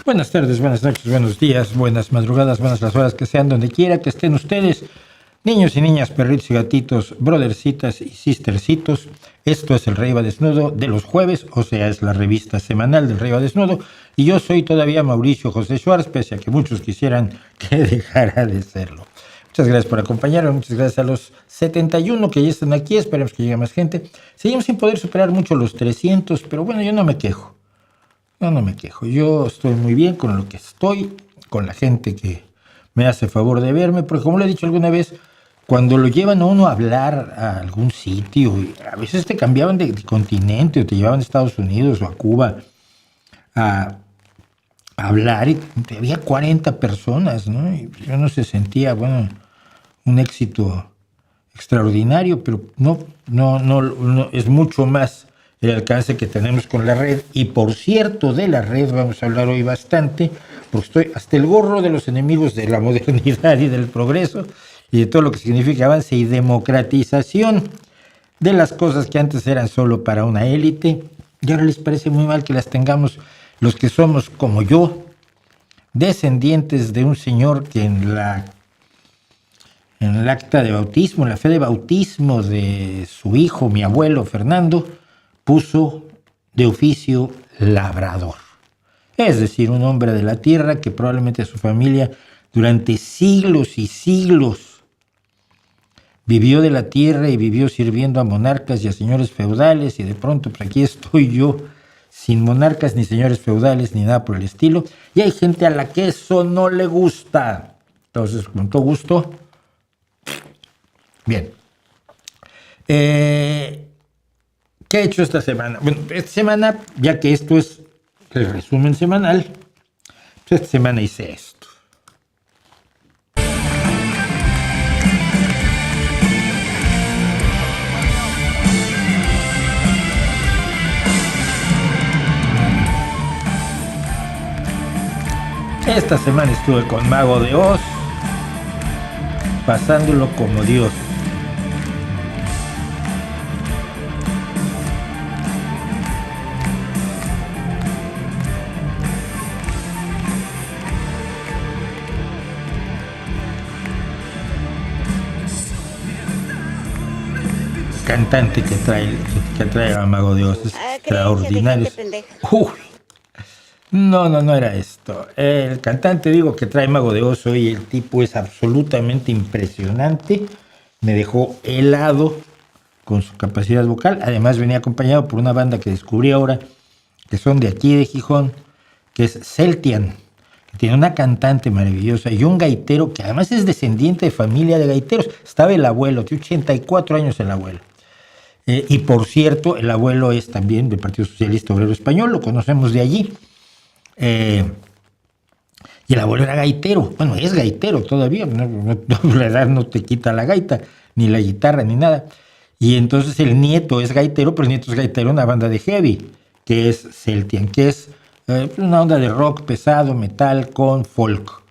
Buenas tardes, buenas noches, buenos días, buenas madrugadas, buenas las horas que sean, donde quiera que estén ustedes, niños y niñas, perritos y gatitos, brothercitas y sistercitos. Esto es el Rey Va Desnudo de los jueves, o sea, es la revista semanal del Rey Va Desnudo, y yo soy todavía Mauricio José Schwartz, pese a que muchos quisieran que dejara de serlo. Muchas gracias por acompañarme, muchas gracias a los 71 que ya están aquí, esperemos que llegue más gente. Seguimos sin poder superar mucho los 300, pero bueno, yo no me quejo. Yo estoy muy bien con lo que estoy, con la gente que me hace favor de verme, porque como le he dicho alguna vez, cuando lo llevan a uno a hablar a algún sitio, a veces te cambiaban de continente o te llevaban a Estados Unidos o a Cuba a hablar y había 40 personas, ¿no? Y uno se sentía, bueno, un éxito extraordinario, pero no, es mucho más el alcance que tenemos con la red. Y por cierto, de la red vamos a hablar hoy bastante, porque estoy hasta el gorro de los enemigos de la modernidad y del progreso y de todo lo que significa avance y democratización de las cosas que antes eran solo para una élite, y ahora les parece muy mal que las tengamos los que somos como yo, descendientes de un señor que en el acta de bautismo, en la fe de bautismo de su hijo, mi abuelo Fernando, puso de oficio labrador. Es decir, un hombre de la tierra que probablemente su familia durante siglos y siglos vivió de la tierra y vivió sirviendo a monarcas y a señores feudales, y de pronto pues aquí estoy yo sin monarcas ni señores feudales ni nada por el estilo, y hay gente a la que eso no le gusta. Entonces, con todo gusto. Bien. ¿Qué he hecho esta semana? Bueno, esta semana, ya que esto es el resumen semanal, pues esta semana hice esto. Esta semana estuve con Mago de Oz, pasándolo como Dios. Cantante que trae a Mago de Oz es extraordinario. No era esto. El cantante, digo, que trae Mago de Oz hoy, el tipo es absolutamente impresionante. Me dejó helado con su capacidad vocal. Además venía acompañado por una banda que descubrí ahora, que son de aquí de Gijón, que es Celtian, que tiene una cantante maravillosa y un gaitero que además es descendiente de familia de gaiteros. Estaba el abuelo, tiene 84 años el abuelo. Y por cierto, el abuelo es también del Partido Socialista Obrero Español, lo conocemos de allí. Y el abuelo era gaitero, bueno, es gaitero todavía, la edad no te quita la gaita, ni la guitarra, ni nada. Y entonces el nieto es gaitero, pero el nieto es gaitero en una banda de heavy, que es Celtian, que es una onda de rock pesado, metal con folk,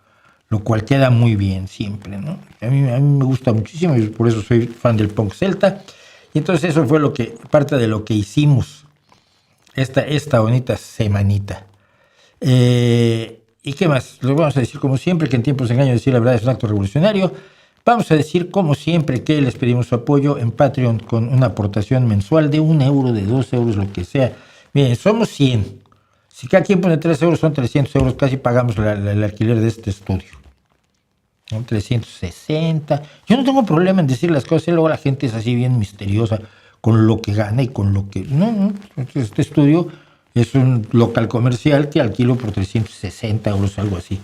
lo cual queda muy bien siempre, ¿no? A mí me gusta muchísimo y por eso soy fan del punk celta. Y entonces eso fue parte de lo que hicimos esta bonita semanita. ¿Y qué más? Les vamos a decir como siempre que en tiempos de engaño decir la verdad es un acto revolucionario. Vamos a decir como siempre que les pedimos su apoyo en Patreon con una aportación mensual de 1 euro, de 2 euros, lo que sea. Miren, somos 100. Si cada quien pone 3 euros son 300 euros, casi pagamos el alquiler de este estudio. Son 360. Yo no tengo problema en decir las cosas, y luego la gente es así bien misteriosa con lo que gana y con lo que... No, este estudio es un local comercial que alquilo por 360 euros, algo así.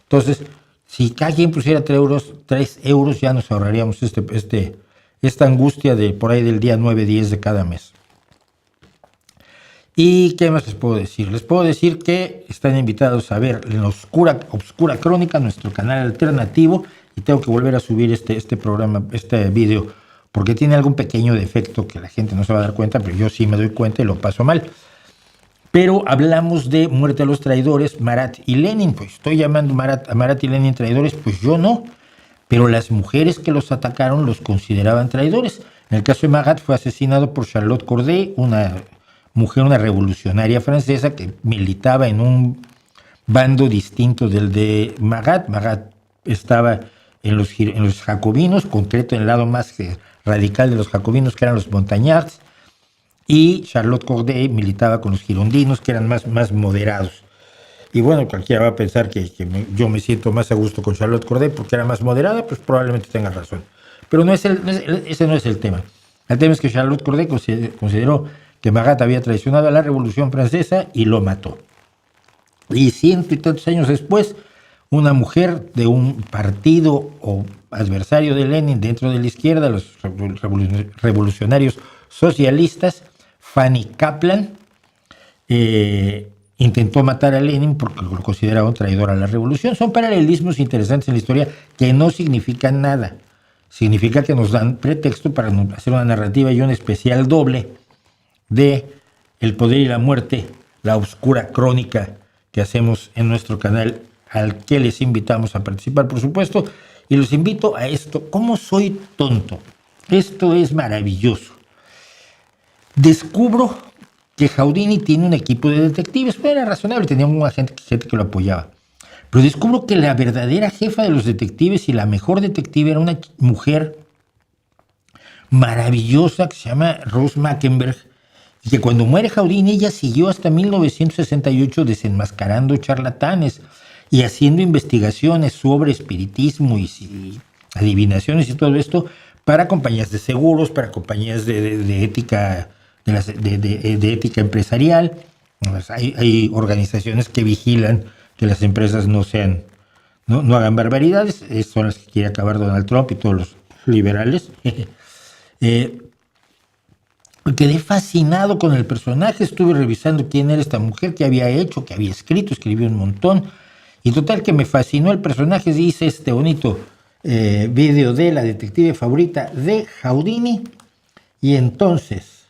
Entonces, si cada quien pusiera 3 euros, ya nos ahorraríamos esta angustia de por ahí del día 9-10 de cada mes. ¿Y qué más les puedo decir? Les puedo decir que están invitados a ver en Obscura Crónica, nuestro canal alternativo, y tengo que volver a subir este programa, este video, porque tiene algún pequeño defecto que la gente no se va a dar cuenta, pero yo sí me doy cuenta y lo paso mal. Pero hablamos de Muerte a los Traidores, Marat y Lenin. Pues estoy llamando a Marat y Lenin traidores, pues yo no. Pero las mujeres que los atacaron los consideraban traidores. En el caso de Marat fue asesinado por Charlotte Corday, una mujer, una revolucionaria francesa que militaba en un bando distinto del de Marat. Marat estaba en los jacobinos, concreto en el lado más radical de los jacobinos, que eran los Montagnards, y Charlotte Corday militaba con los girondinos, que eran más moderados. Y bueno, cualquiera va a pensar que yo me siento más a gusto con Charlotte Corday porque era más moderada, pues probablemente tenga razón. Pero ese no es el tema. El tema es que Charlotte Corday consideró que Marat había traicionado a la Revolución Francesa y lo mató. Y ciento y tantos años después, una mujer de un partido o adversario de Lenin dentro de la izquierda, los revolucionarios socialistas, Fanny Kaplan, intentó matar a Lenin porque lo consideraba un traidor a la revolución. Son paralelismos interesantes en la historia que no significan nada. Significa que nos dan pretexto para hacer una narrativa y un especial doble de El poder y la muerte, la oscura crónica que hacemos en nuestro canal, al que les invitamos a participar, por supuesto, y los invito a esto. ¿Cómo soy tonto? Esto es maravilloso. Descubro que Houdini tiene un equipo de detectives, pero era razonable, tenía mucha gente que lo apoyaba. Pero descubro que la verdadera jefa de los detectives y la mejor detective era una mujer maravillosa que se llama Rose Mackenberg, y que cuando muere Houdini ella siguió hasta 1968 desenmascarando charlatanes y haciendo investigaciones sobre espiritismo y adivinaciones y todo esto para compañías de seguros, para compañías de ética, de ética empresarial. Pues hay organizaciones que vigilan que las empresas no hagan barbaridades. Son las que quiere acabar Donald Trump y todos los liberales. Quedé fascinado con el personaje, estuve revisando quién era esta mujer, qué había hecho, qué había escrito, escribió un montón, y total que me fascinó el personaje. Hice este bonito video de la detective favorita de Houdini, y entonces,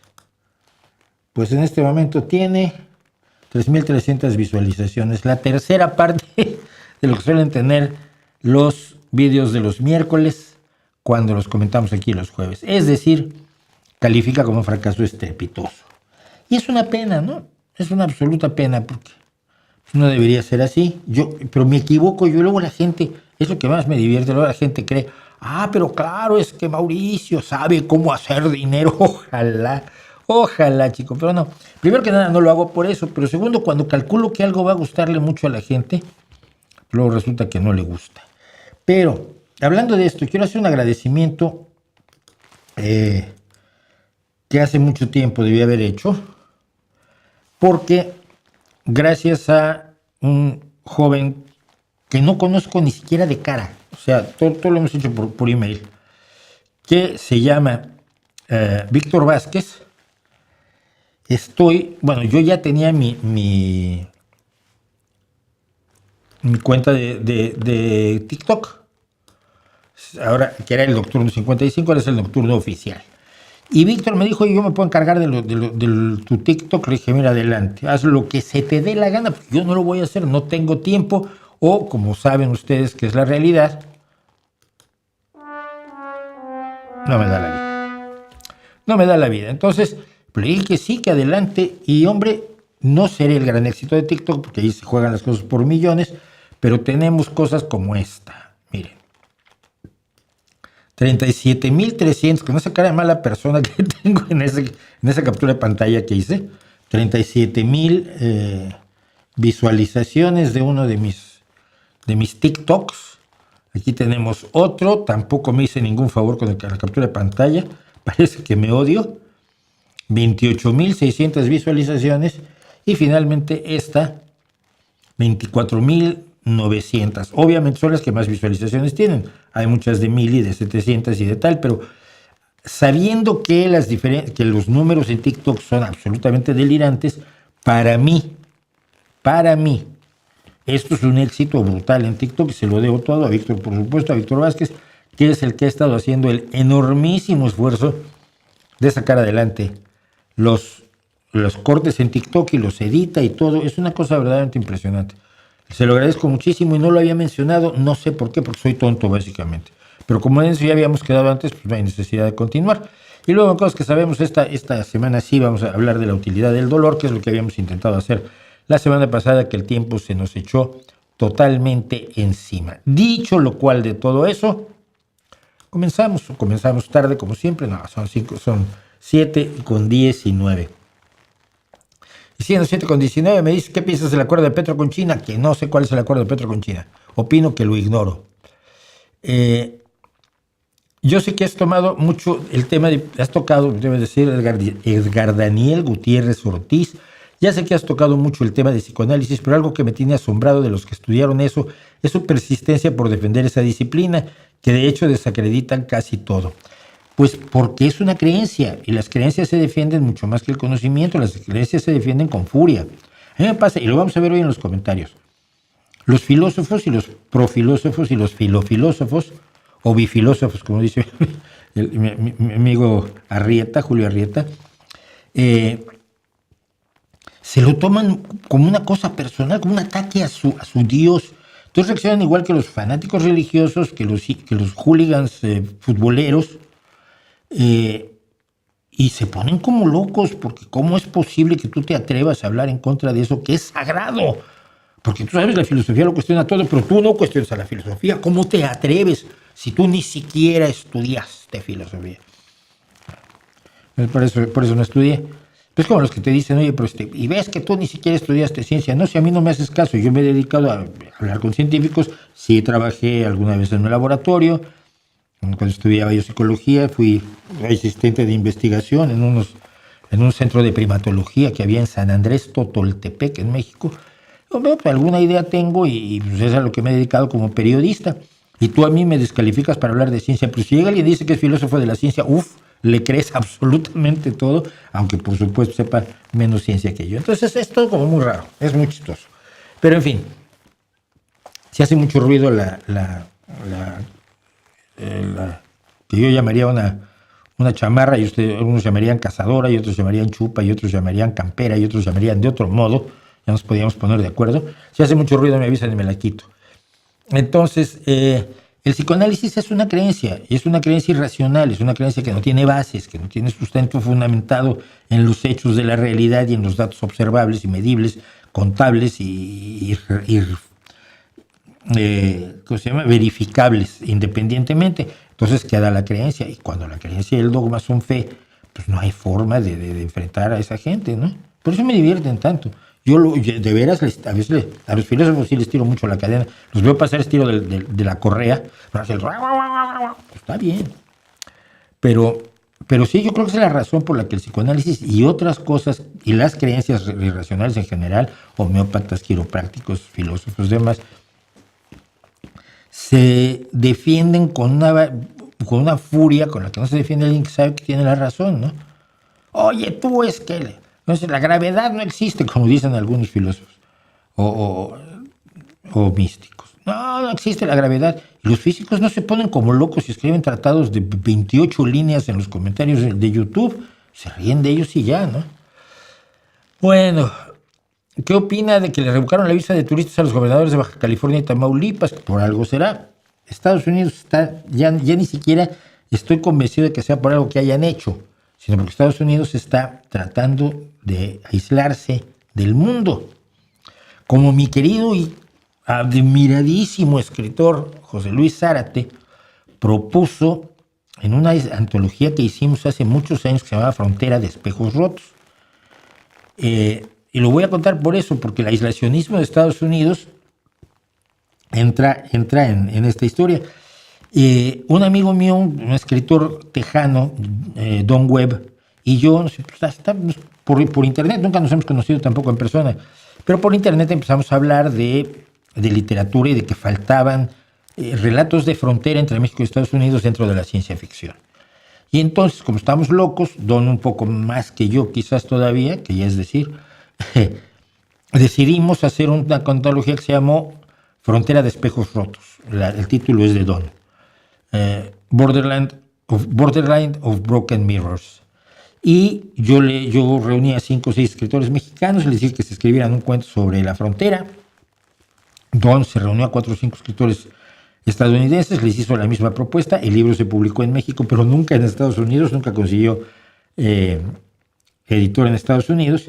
pues en este momento tiene 3.300 visualizaciones, la tercera parte de lo que suelen tener los videos de los miércoles cuando los comentamos aquí los jueves, es decir, califica como un fracaso estrepitoso. Y es una pena, ¿no? Es una absoluta pena porque no debería ser así. Pero me equivoco yo. Luego la gente, es lo que más me divierte, luego la gente cree, pero claro, es que Mauricio sabe cómo hacer dinero. Ojalá, chico. Pero no. Primero que nada, no lo hago por eso. Pero segundo, cuando calculo que algo va a gustarle mucho a la gente, luego resulta que no le gusta. Pero, hablando de esto, quiero hacer un agradecimiento que hace mucho tiempo debí haber hecho, porque gracias a un joven que no conozco ni siquiera de cara, o sea, todo lo hemos hecho por email, que se llama Víctor Vázquez. Yo ya tenía mi cuenta de TikTok, ahora que era el Nocturno 55, ahora es el Nocturno Oficial. Y Víctor me dijo, yo me puedo encargar de tu TikTok. Le dije, mira, adelante, haz lo que se te dé la gana, porque yo no lo voy a hacer, no tengo tiempo, o como saben ustedes que es la realidad, no me da la vida. No me da la vida. Entonces, le dije que sí, que adelante, y hombre, no seré el gran éxito de TikTok, porque ahí se juegan las cosas por millones, pero tenemos cosas como esta, miren. 37.300, con esa cara de mala persona que tengo en esa captura de pantalla que hice, 37.000 visualizaciones de uno de mis TikToks. Aquí tenemos otro, tampoco me hice ningún favor con la captura de pantalla, parece que me odio. 28.600 visualizaciones, y finalmente esta, 24.900. Obviamente son las que más visualizaciones tienen. Hay muchas de 1.000 y de 700 y de tal, pero sabiendo que los números en TikTok son absolutamente delirantes, para mí, esto es un éxito brutal en TikTok, y se lo debo todo a Víctor, por supuesto, a Víctor Vázquez, que es el que ha estado haciendo el enormísimo esfuerzo de sacar adelante los cortes en TikTok y los edita y todo. Es una cosa verdaderamente impresionante. Se lo agradezco muchísimo y no lo había mencionado, no sé por qué, porque soy tonto básicamente. Pero como en eso ya habíamos quedado antes, pues no hay necesidad de continuar. Y luego, cosas que sabemos, esta semana sí vamos a hablar de la utilidad del dolor, que es lo que habíamos intentado hacer la semana pasada que el tiempo se nos echó totalmente encima. Dicho lo cual de todo eso, comenzamos tarde como siempre, no, son 7:19. Y siendo 7:19 me dices, ¿qué piensas del acuerdo de Petro con China? Que no sé cuál es el acuerdo de Petro con China. Opino que lo ignoro. Yo sé que has tomado mucho el tema has tocado, debes decir, Edgar Daniel Gutiérrez Ortiz. Ya sé que has tocado mucho el tema de psicoanálisis, pero algo que me tiene asombrado de los que estudiaron eso es su persistencia por defender esa disciplina, que de hecho desacreditan casi todo. Pues porque es una creencia, y las creencias se defienden mucho más que el conocimiento, las creencias se defienden con furia. A mí me pasa, y lo vamos a ver hoy en los comentarios, los filósofos y los profilósofos y los filofilósofos, o bifilósofos, como dice mi amigo Arrieta, Julio Arrieta, se lo toman como una cosa personal, como un ataque a su Dios. Entonces reaccionan igual que los fanáticos religiosos, que los hooligans futboleros, y se ponen como locos, porque ¿cómo es posible que tú te atrevas a hablar en contra de eso que es sagrado? Porque tú sabes, la filosofía lo cuestiona todo, pero tú no cuestionas a la filosofía. ¿Cómo te atreves si tú ni siquiera estudiaste filosofía? Por eso no estudié. Pues como los que te dicen, oye, pero y ves que tú ni siquiera estudiaste ciencia. No, si a mí no me haces caso, yo me he dedicado a hablar con científicos. Sí trabajé alguna vez en un laboratorio. Cuando estudiaba yo psicología, fui asistente de investigación en un centro de primatología que había en San Andrés Totoltepec, en México. Pues alguna idea tengo y pues es a lo que me he dedicado como periodista. Y tú a mí me descalificas para hablar de ciencia. Pero si llega alguien y dice que es filósofo de la ciencia, le crees absolutamente todo, aunque por supuesto sepa menos ciencia que yo. Entonces es todo como muy raro, es muy chistoso. Pero en fin, se hace mucho ruido que yo llamaría una chamarra, y algunos llamarían cazadora, y otros llamarían chupa, y otros llamarían campera, y otros llamarían de otro modo. Ya nos podíamos poner de acuerdo. Si hace mucho ruido me avisan y me la quito. Entonces, el psicoanálisis es una creencia, y es una creencia irracional, es una creencia que no tiene bases, que no tiene sustento fundamentado en los hechos de la realidad y en los datos observables y medibles, contables y ¿cómo se llama? Verificables independientemente. Entonces queda la creencia, y cuando la creencia y el dogma son fe, pues no hay forma de enfrentar a esa gente, ¿no? Por eso me divierten tanto. Yo de veras, a veces a los filósofos sí les tiro mucho la cadena, los veo pasar estilo de la correa, está bien, pero sí, yo creo que esa es la razón por la que el psicoanálisis y otras cosas, y las creencias irracionales en general, homeópatas, quiroprácticos, filósofos, demás, se defienden con una furia con la que no se defiende alguien que sabe que tiene la razón, ¿no? Oye, tú es que... Entonces, la gravedad no existe, como dicen algunos filósofos o místicos. No existe la gravedad. Y los físicos no se ponen como locos y escriben tratados de 28 líneas en los comentarios de YouTube. Se ríen de ellos y ya, ¿no? Bueno, ¿qué opina de que le revocaron la visa de turistas a los gobernadores de Baja California y Tamaulipas? Por algo será. Estados Unidos está, ya ni siquiera estoy convencido de que sea por algo que hayan hecho, sino porque Estados Unidos está tratando de aislarse del mundo. Como mi querido y admiradísimo escritor José Luis Zárate propuso en una antología que hicimos hace muchos años que se llamaba Frontera de Espejos Rotos. Y lo voy a contar por eso, porque el aislacionismo de Estados Unidos entra en esta historia. Un amigo mío, un escritor tejano, Don Webb, y yo, por internet, nunca nos hemos conocido tampoco en persona, pero por internet empezamos a hablar de literatura y de que faltaban relatos de frontera entre México y Estados Unidos dentro de la ciencia ficción. Y entonces, como estamos locos, Don un poco más que yo quizás todavía, que ya es decir, decidimos hacer una antología que se llamó Frontera de Espejos Rotos. El título es de Don. Borderline of Broken Mirrors. Y yo reuní a 5 o 6 escritores mexicanos, les dije que se escribieran un cuento sobre la frontera. Don se reunió a 4 o 5 escritores estadounidenses, les hizo la misma propuesta. El libro se publicó en México, pero nunca en Estados Unidos, nunca consiguió editor en Estados Unidos.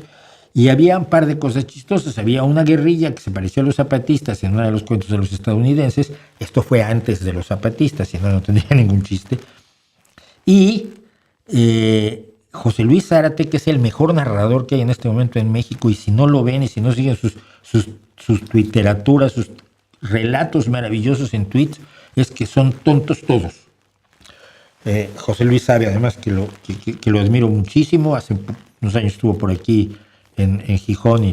Y había un par de cosas chistosas. Había una guerrilla que se parecía a los zapatistas en uno de los cuentos de los estadounidenses. Esto fue antes de los zapatistas, si no, no tendría ningún chiste. Y José Luis Zárate, que es el mejor narrador que hay en este momento en México, y si no lo ven y si no siguen sus twitteraturas, sus relatos maravillosos en tweets, es que son tontos todos. José Luis sabe además que lo admiro muchísimo. Hace unos años estuvo por aquí en Gijón y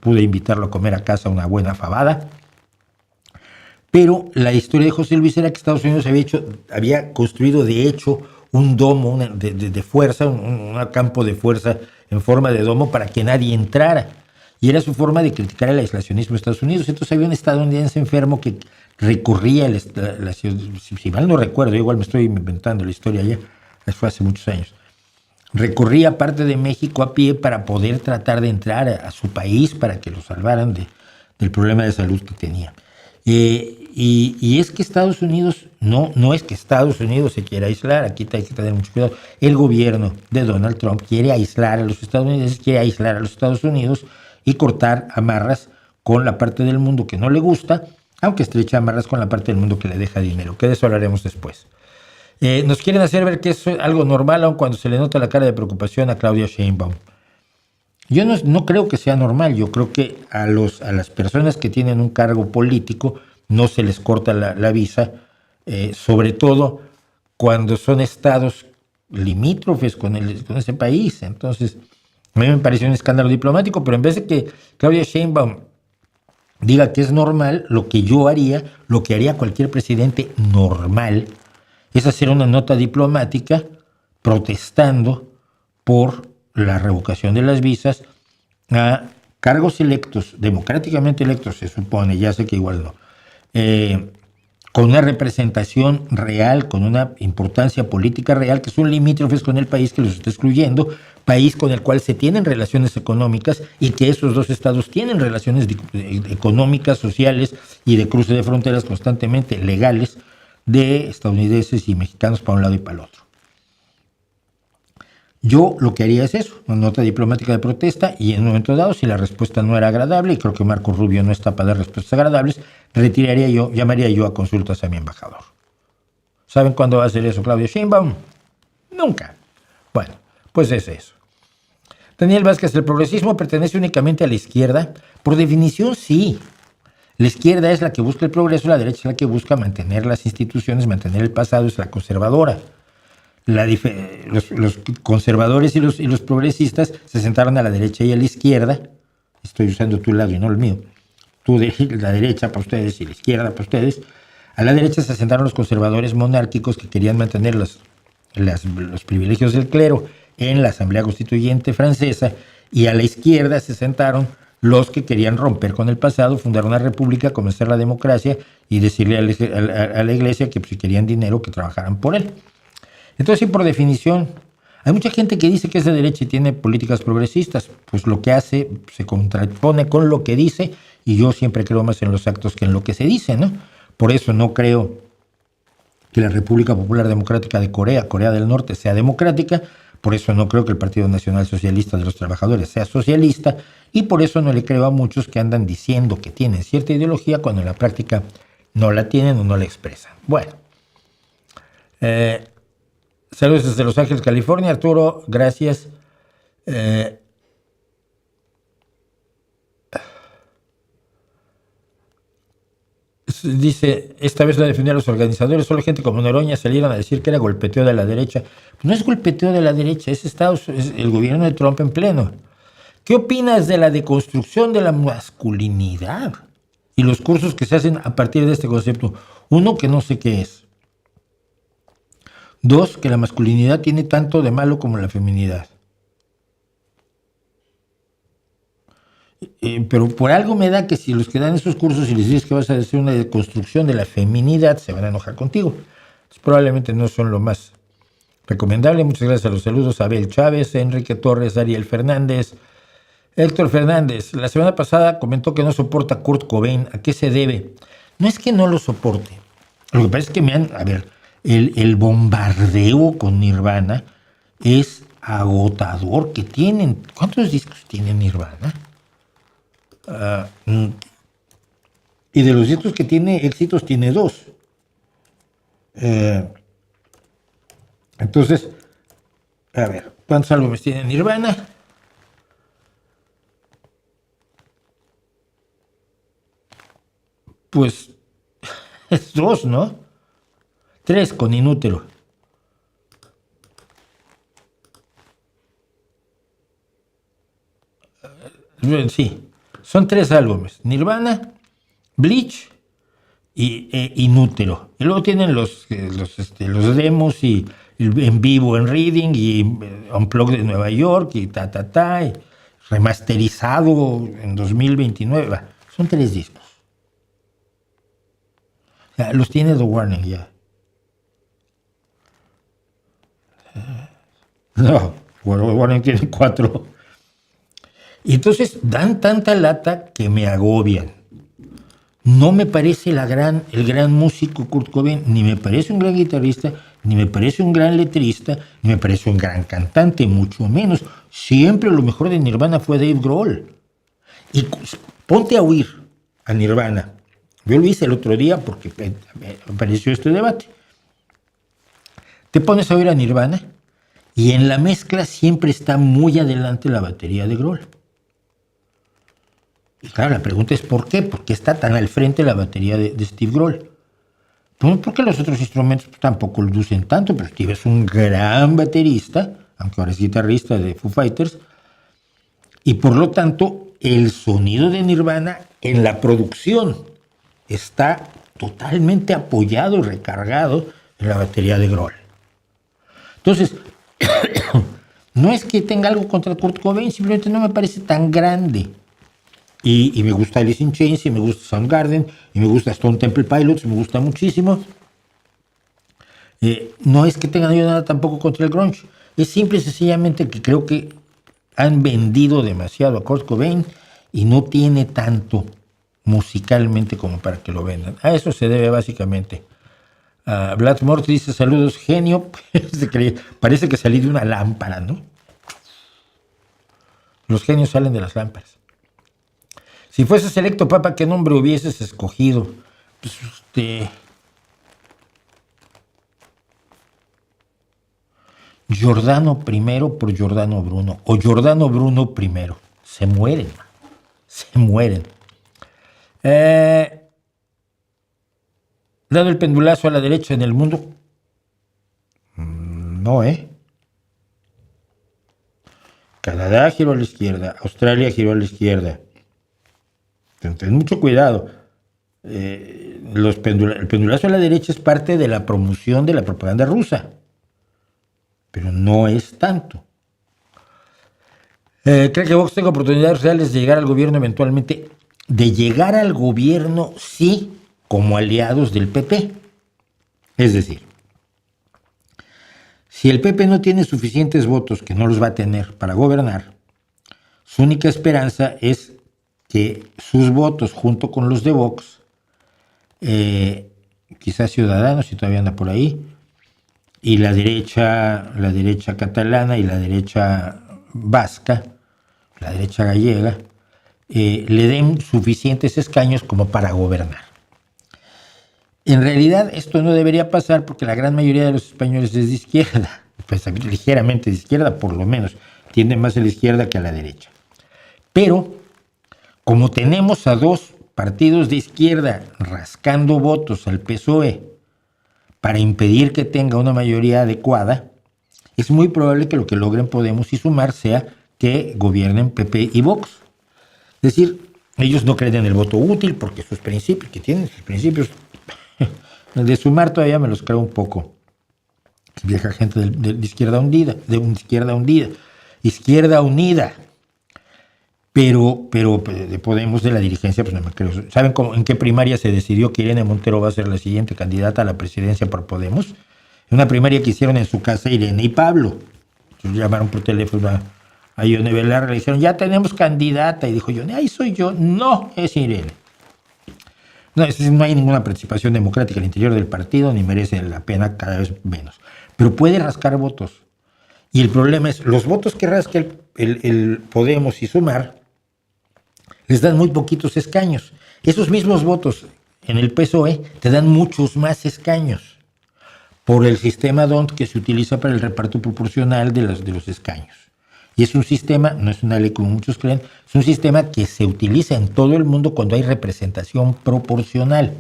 pude invitarlo a comer a casa una buena fabada. Pero la historia de José Luis era que Estados Unidos había construido de hecho un domo de fuerza, un campo de fuerza en forma de domo para que nadie entrara. Y era su forma de criticar el aislacionismo de Estados Unidos. Entonces había un estadounidense enfermo que recorría si mal no recuerdo, igual me estoy inventando la historia ya, fue hace muchos años, recorría parte de México a pie para poder tratar de entrar a su país para que lo salvaran del problema de salud que tenía. Y es que Estados Unidos, no es que Estados Unidos se quiera aislar, aquí hay que tener mucho cuidado. El gobierno de Donald Trump quiere aislar a los estadounidenses, quiere aislar a los Estados Unidos y cortar amarras con la parte del mundo que no le gusta, aunque estrecha amarras con la parte del mundo que le deja dinero, que de eso hablaremos después. Nos quieren hacer ver que es algo normal, aun cuando se le nota la cara de preocupación a Claudia Sheinbaum. Yo no creo que sea normal. Yo creo que a las personas que tienen un cargo político no se les corta la visa, sobre todo cuando son estados limítrofes con ese país. Entonces, a mí me pareció un escándalo diplomático, pero en vez de que Claudia Sheinbaum diga que es normal, lo que haría cualquier presidente normal, es hacer una nota diplomática protestando por la revocación de las visas a cargos electos, democráticamente electos, se supone, ya sé que igual no, con una representación real, con una importancia política real, que son limítrofes con el país que los está excluyendo, país con el cual se tienen relaciones económicas y que esos dos estados tienen relaciones económicas, sociales y de cruce de fronteras constantemente legales de estadounidenses y mexicanos para un lado y para el otro. Yo lo que haría es eso, una nota diplomática de protesta, y en un momento dado, si la respuesta no era agradable, y creo que Marco Rubio no está para dar respuestas agradables, llamaría yo a consultas a mi embajador. ¿Saben cuándo va a hacer eso Claudia Sheinbaum? Nunca. Bueno, pues es eso. Daniel Vázquez, ¿el progresismo pertenece únicamente a la izquierda? Por definición, sí. La izquierda es la que busca el progreso, la derecha es la que busca mantener las instituciones, mantener el pasado, es la conservadora. Los conservadores y los progresistas se sentaron a la derecha y a la izquierda. Estoy usando tu lado y no el mío. Tú de la derecha para ustedes y la izquierda para ustedes. A la derecha se sentaron los conservadores monárquicos que querían mantener los privilegios del clero en la Asamblea Constituyente francesa, y a la izquierda se sentaron los que querían romper con el pasado, fundar una república, comenzar la democracia y decirle a la iglesia que si querían dinero que trabajaran por él. Entonces, sí, por definición, hay mucha gente que dice que es de derecha y tiene políticas progresistas, pues lo que hace se contrapone con lo que dice, y yo siempre creo más en los actos que en lo que se dice, ¿no? Por eso no creo que la República Popular Democrática de Corea del Norte, sea democrática, por eso no creo que el Partido Nacional Socialista de los Trabajadores sea socialista, y por eso no le creo a muchos que andan diciendo que tienen cierta ideología cuando en la práctica no la tienen o no la expresan. Bueno, saludos desde Los Ángeles, California. Arturo, gracias. Dice, esta vez la defendió a los organizadores, solo gente como Noroña salieron a decir que era golpeteo de la derecha. Pues no es golpeteo de la derecha, es el gobierno de Trump en pleno. ¿Qué opinas de la deconstrucción de la masculinidad y los cursos que se hacen a partir de este concepto? Uno, que no sé qué es. Dos, que la masculinidad tiene tanto de malo como la feminidad. Pero por algo me da que si los que dan esos cursos y les dices que vas a hacer una deconstrucción de la feminidad, se van a enojar contigo. Entonces, probablemente no son lo más recomendable. Muchas gracias a los saludos. Abel Chávez, Enrique Torres, Ariel Fernández, Héctor Fernández. La semana pasada comentó que no soporta a Kurt Cobain. ¿A qué se debe? No es que no lo soporte. Lo que pasa es que el bombardeo con Nirvana es agotador que tienen. ¿Cuántos discos tiene Nirvana? Y de los discos que tiene éxitos, tiene 2. Entonces, a ver, ¿cuántos álbumes tiene Nirvana? Pues es 2, ¿no? 3 con Inútero. Sí, son 3 álbumes. Nirvana, Bleach y Inútero. Y luego tienen los demos y en vivo en Reading y Unplugged de Nueva York y y remasterizado en 2029. Son 3 discos. O sea, los tiene The Warning ya. No, The Warning tiene 4. Y entonces dan tanta lata que me agobian. No me parece el gran músico Kurt Cobain, ni me parece un gran guitarrista, ni me parece un gran letrista, ni me parece un gran cantante, mucho menos. Siempre lo mejor de Nirvana fue Dave Grohl. Y ponte a oír a Nirvana. Yo lo hice el otro día porque apareció este debate. Te pones a oír a Nirvana y en la mezcla siempre está muy adelante la batería de Grohl. Y claro, la pregunta es ¿por qué? ¿Por qué está tan al frente la batería de Steve Grohl? Pues porque los otros instrumentos tampoco lucen tanto, pero Steve es un gran baterista, aunque ahora es guitarrista de Foo Fighters, y por lo tanto el sonido de Nirvana en la producción está totalmente apoyado y recargado en la batería de Grohl. Entonces, no es que tenga algo contra Kurt Cobain, simplemente no me parece tan grande. Y me gusta Alice in Chains, y me gusta Soundgarden, y me gusta Stone Temple Pilots, me gusta muchísimo. No es que tengan yo nada tampoco contra el grunge, es simple y sencillamente que creo que han vendido demasiado a Kurt Cobain y no tiene tanto musicalmente como para que lo vendan. A eso se debe básicamente. Vlad Mort dice saludos, genio. Parece que salí de una lámpara, ¿no? Los genios salen de las lámparas. Si fueses electo papa, ¿qué nombre hubieses escogido? Pues Giordano I por Giordano Bruno, o Giordano Bruno I. Se mueren. Dado el pendulazo a la derecha en el mundo. No, Canadá giró a la izquierda, Australia giró a la izquierda. Ten mucho cuidado. El pendulazo a la derecha es parte de la promoción de la propaganda rusa, pero no es tanto. ¿Cree que Vox tenga oportunidades reales de llegar al gobierno eventualmente? De llegar al gobierno, sí, como aliados del PP. Es decir, si el PP no tiene suficientes votos, que no los va a tener para gobernar, su única esperanza es que sus votos junto con los de Vox, quizás Ciudadanos, si todavía anda por ahí, y la derecha catalana y la derecha vasca, la derecha gallega, le den suficientes escaños como para gobernar. En realidad esto no debería pasar porque la gran mayoría de los españoles es de izquierda, pues ligeramente de izquierda por lo menos, tienden más a la izquierda que a la derecha. Pero como tenemos a 2 partidos de izquierda rascando votos al PSOE para impedir que tenga una mayoría adecuada, es muy probable que lo que logren Podemos y Sumar sea que gobiernen PP y Vox. Es decir, ellos no creen en el voto útil porque sus principios, que tienen sus principios, el de Sumar todavía me los creo un poco. Vieja gente de izquierda hundida, izquierda unida. Pero de Podemos, de la dirigencia, pues no me creo. ¿Saben en qué primaria se decidió que Irene Montero va a ser la siguiente candidata a la presidencia por Podemos? En una primaria que hicieron en su casa Irene y Pablo. Llamaron por teléfono a Ione Belarra, le dijeron, ya tenemos candidata. Y dijo Ione, ahí soy yo. No, es Irene. No, no hay ninguna participación democrática al interior del partido, ni merece la pena, cada vez menos. Pero puede rascar votos. Y el problema es, los votos que rasca el Podemos y Sumar les dan muy poquitos escaños. Esos mismos votos en el PSOE te dan muchos más escaños por el sistema DONT que se utiliza para el reparto proporcional de los escaños. Y es un sistema, no es una ley como muchos creen, es un sistema que se utiliza en todo el mundo cuando hay representación proporcional.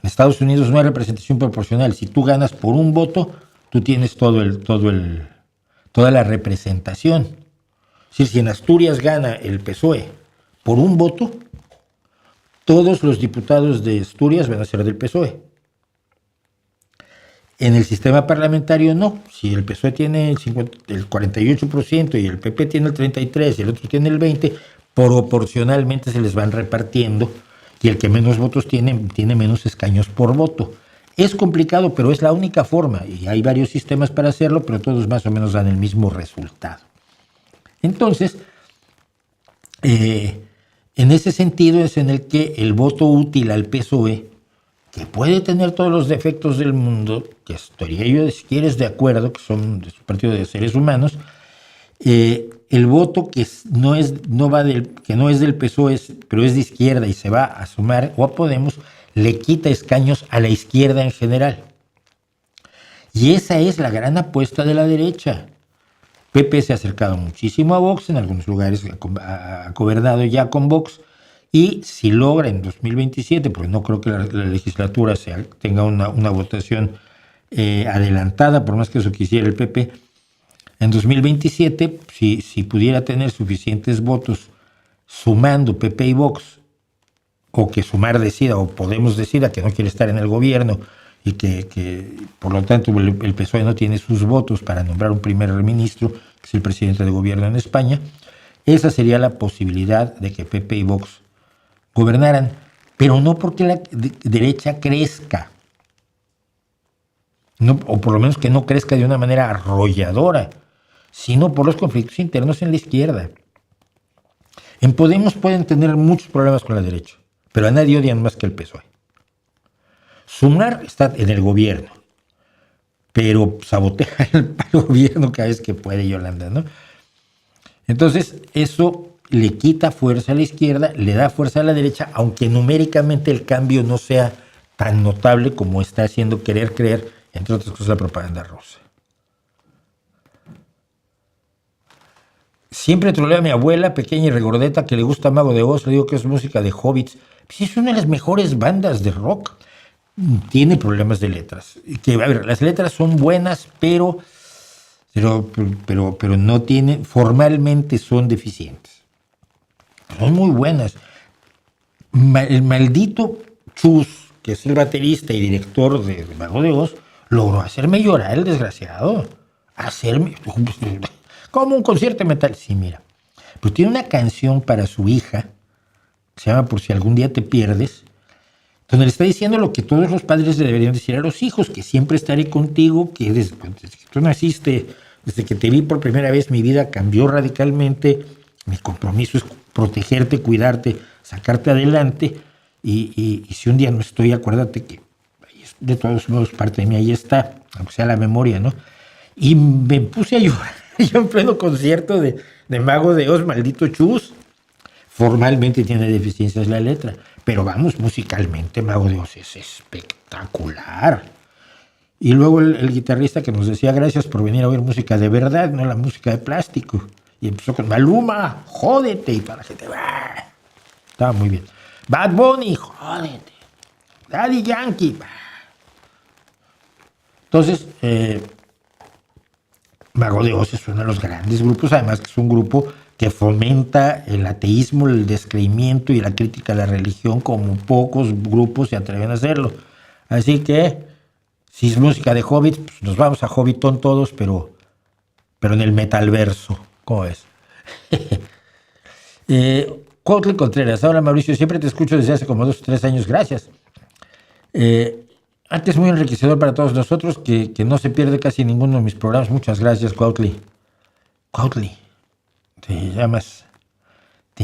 En Estados Unidos no hay representación proporcional. Si tú ganas por un voto, tú tienes toda la representación. Es decir, si en Asturias gana el PSOE por un voto, todos los diputados de Asturias van a ser del PSOE. En el sistema parlamentario no. Si el PSOE tiene el 48% y el PP tiene el 33% y el otro tiene el 20%, proporcionalmente se les van repartiendo y el que menos votos tiene menos escaños por voto. Es complicado, pero es la única forma y hay varios sistemas para hacerlo, pero todos más o menos dan el mismo resultado. Entonces, en ese sentido es en el que el voto útil al PSOE, que puede tener todos los defectos del mundo, que estaría yo, si quieres, de acuerdo, que son de su partido de seres humanos, el voto que no es del PSOE, pero es de izquierda y se va a Sumar o a Podemos, le quita escaños a la izquierda en general. Y esa es la gran apuesta de la derecha. PP se ha acercado muchísimo a Vox, en algunos lugares ha gobernado ya con Vox, y si logra en 2027, porque no creo que la legislatura tenga una votación adelantada, por más que eso quisiera el PP, en 2027, si pudiera tener suficientes votos sumando PP y Vox, o que Sumar decida, o Podemos decida que no quiere estar en el gobierno, y que por lo tanto el PSOE no tiene sus votos para nombrar un primer ministro, que es el presidente de gobierno en España, esa sería la posibilidad de que PP y Vox gobernaran, pero no porque la derecha crezca, no, o por lo menos que no crezca de una manera arrolladora, sino por los conflictos internos en la izquierda. En Podemos pueden tener muchos problemas con la derecha, pero a nadie odian más que el PSOE. Sumar está en el gobierno, pero sabotea el gobierno cada vez que puede Yolanda, ¿no? Entonces, eso le quita fuerza a la izquierda, le da fuerza a la derecha, aunque numéricamente el cambio no sea tan notable como está haciendo querer creer, entre otras cosas, la propaganda rusa. Siempre troleo a mi abuela, pequeña y regordeta, que le gusta Mago de Oz, le digo que es música de hobbits. Pues es una de las mejores bandas de rock. Tiene problemas de letras. A ver, las letras son buenas, pero no tienen, formalmente son deficientes. Son muy buenas. El maldito Chus, que es el baterista y director de Mago de Oz, logró hacerme llorar, el desgraciado. Como un concierto de metal. Sí, mira. Pues tiene una canción para su hija, que se llama Por si algún día te pierdes, donde le está diciendo lo que todos los padres le deberían decir a los hijos, que siempre estaré contigo, que desde que tú naciste, desde que te vi por primera vez, mi vida cambió radicalmente, mi compromiso es protegerte, cuidarte, sacarte adelante, y si un día no estoy, acuérdate que de todos modos parte de mí ahí está, aunque sea la memoria, ¿no? Y me puse a llorar, yo en pleno concierto de Mago de Oz, maldito Chus. Formalmente tiene deficiencias la letra, pero vamos, musicalmente Mago de Oz es espectacular. Y luego el guitarrista que nos decía gracias por venir a oír música de verdad, no la música de plástico. Y empezó con Maluma, jódete, y toda la gente, ¡bah! Estaba muy bien. Bad Bunny, jódete. Daddy Yankee, ¡bah! Entonces, Mago de Oz es uno de los grandes grupos, además que es un grupo que fomenta el ateísmo, el descreimiento y la crítica a la religión como pocos grupos se atreven a hacerlo. Así que, si es música de Hobbit, pues nos vamos a Hobbiton todos, pero en el metalverso. ¿Cómo ves? Cuautli Contreras, ahora Mauricio, siempre te escucho desde hace como 2 o 3 años, gracias. Antes muy enriquecedor para todos nosotros, que no se pierde casi ninguno de mis programas. Muchas gracias, Cuautli. Cuautli. Te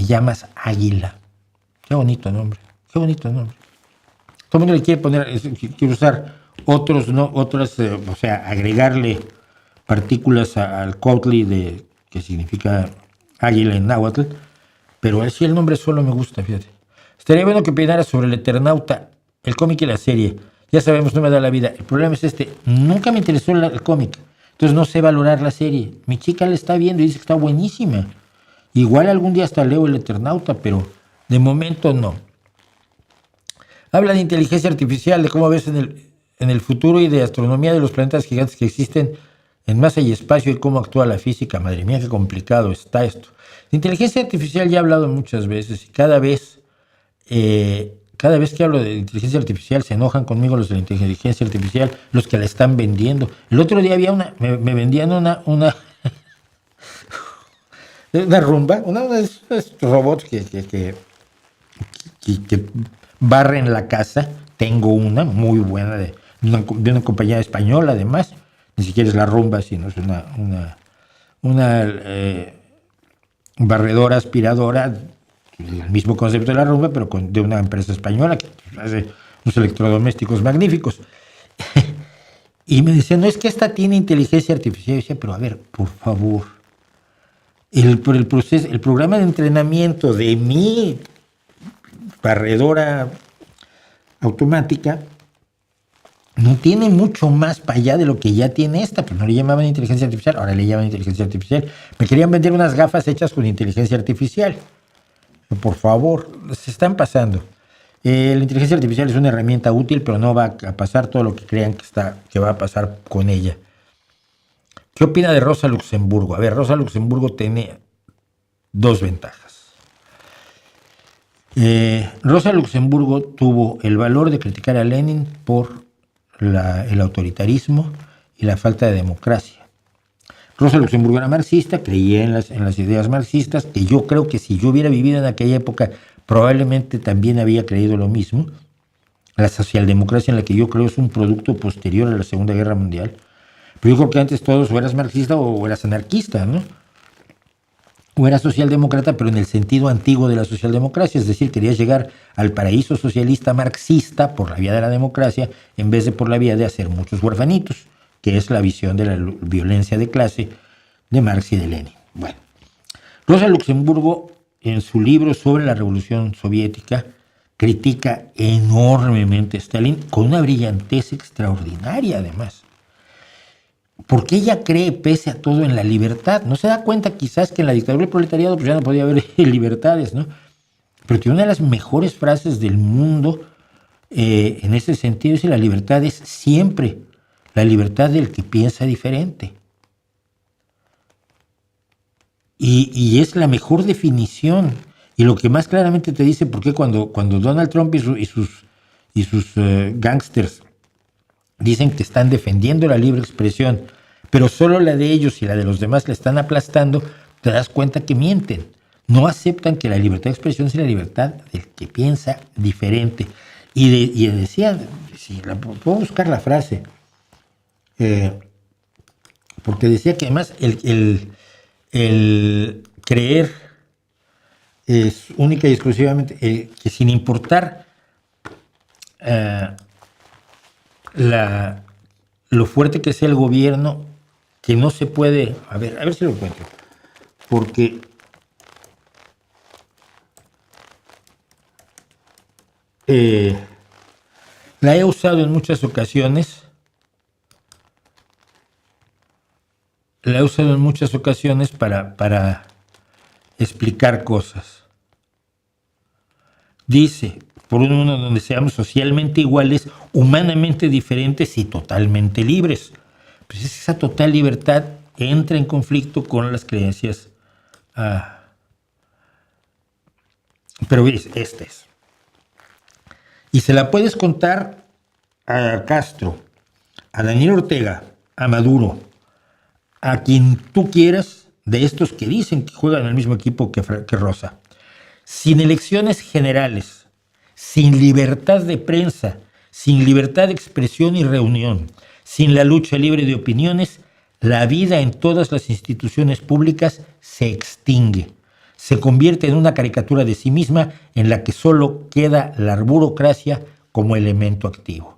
llamas Águila. Qué bonito nombre. Todo el mundo le quiere poner, quiere usar otros, ¿no? Otras, o sea, agregarle partículas al Cuautli, que significa águila en náhuatl, pero así el nombre solo me gusta, fíjate. Estaría bueno que opinara sobre el Eternauta, el cómic y la serie. Ya sabemos, no me da la vida. El problema es nunca me interesó el cómic, entonces no sé valorar la serie. Mi chica la está viendo y dice que está buenísima. Igual algún día hasta leo el Eternauta, pero de momento no. Habla de inteligencia artificial, de cómo ves en el futuro y de astronomía de los planetas gigantes que existen en masa y espacio y cómo actúa la física. Madre mía, qué complicado está esto. De inteligencia artificial ya he hablado muchas veces y cada vez que hablo de inteligencia artificial se enojan conmigo los de la inteligencia artificial, los que la están vendiendo. El otro día me vendían una rumba, uno de esos robots que barren la casa. Tengo una muy buena de una compañía española, además. Ni siquiera es la rumba, sino es una barredora, aspiradora, el mismo concepto de la rumba, pero de una empresa española que hace unos electrodomésticos magníficos. Y me decían, no, es que esta tiene inteligencia artificial. Yo decía, pero a ver, por favor, el programa de entrenamiento de mi barredora automática no tiene mucho más para allá de lo que ya tiene esta, pero no le llamaban inteligencia artificial, ahora le llaman inteligencia artificial. Me querían vender unas gafas hechas con inteligencia artificial. Por favor, se están pasando. La inteligencia artificial es una herramienta útil, pero no va a pasar todo lo que crean que va a pasar con ella. ¿Qué opina de Rosa Luxemburgo? A ver, Rosa Luxemburgo tiene dos ventajas. Rosa Luxemburgo tuvo el valor de criticar a Lenin por el autoritarismo y la falta de democracia. Rosa Luxemburgo era marxista, creía en las ideas marxistas, que yo creo que si yo hubiera vivido en aquella época probablemente también había creído lo mismo. La socialdemocracia en la que yo creo es un producto posterior a la Segunda Guerra Mundial. Pero yo creo que antes todos o eras marxista o eras anarquista, ¿no? O eras socialdemócrata, pero en el sentido antiguo de la socialdemocracia, es decir, querías llegar al paraíso socialista marxista por la vía de la democracia en vez de por la vía de hacer muchos huerfanitos, que es la visión de la violencia de clase de Marx y de Lenin. Bueno, Rosa Luxemburgo, en su libro sobre la Revolución Soviética, critica enormemente a Stalin con una brillantez extraordinaria, además. Porque ella cree, pese a todo, en la libertad. No se da cuenta quizás que en la dictadura del proletariado pues ya no podía haber libertades, ¿no? Pero tiene una de las mejores frases del mundo en ese sentido, es que la libertad es siempre la libertad del que piensa diferente. Y es la mejor definición. Y lo que más claramente te dice por qué cuando Donald Trump y sus gángsters dicen que están defendiendo la libre expresión, pero solo la de ellos y la de los demás la están aplastando, te das cuenta que mienten. No aceptan que la libertad de expresión sea la libertad del que piensa diferente. Y decía, si puedo buscar la frase, porque decía que además el creer es única y exclusivamente que sin importar lo fuerte que sea el gobierno, que no se puede, a ver si lo encuentro, porque la he usado en muchas ocasiones. Para explicar cosas. Dice, por un mundo donde seamos socialmente iguales, humanamente diferentes y totalmente libres. Pues esa total libertad entra en conflicto con las creencias. Pero ves, este es. Y se la puedes contar a Castro, a Daniel Ortega, a Maduro, a quien tú quieras, de estos que dicen que juegan en el mismo equipo que Rosa. Sin elecciones generales, sin libertad de prensa, sin libertad de expresión y reunión, sin la lucha libre de opiniones, la vida en todas las instituciones públicas se extingue. Se convierte en una caricatura de sí misma en la que solo queda la burocracia como elemento activo.